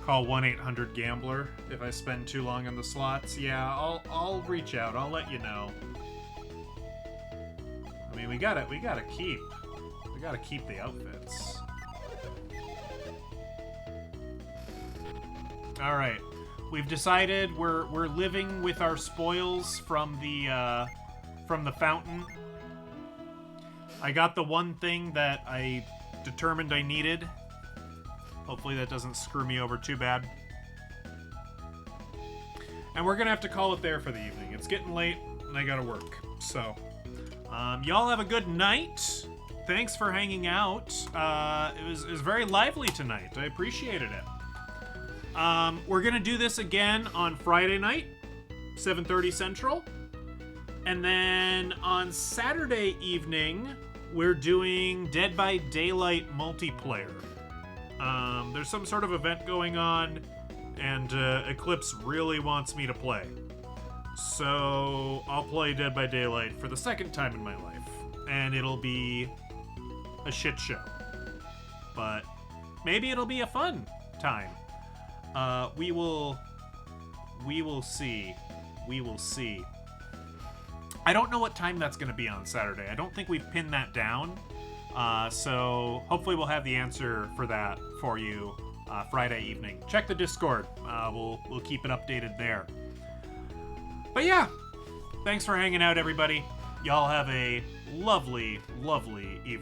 Speaker 1: Call 1-800-GAMBLER if I spend too long on the slots. Yeah, I'll reach out. I'll let you know. I mean, we gotta keep the outfits. All right. We've decided we're living with our spoils from the fountain. I got the one thing that I determined I needed. Hopefully that doesn't screw me over too bad. And we're gonna have to call it there for the evening. It's getting late and I gotta work. So, y'all have a good night. Thanks for hanging out. It was very lively tonight. I appreciated it. We're gonna do this again on Friday night, 7:30 Central. And then on Saturday evening, we're doing Dead by Daylight multiplayer. There's some sort of event going on, and Eclipse really wants me to play. So I'll play Dead by Daylight for the second time in my life, and it'll be a shit show. But maybe it'll be a fun time. We will see. We will see. I don't know what time that's going to be on Saturday. I don't think we've pinned that down. So hopefully we'll have the answer for that for you Friday evening. Check the Discord. We'll keep it updated there. But yeah, thanks for hanging out, everybody. Y'all have a lovely, lovely evening.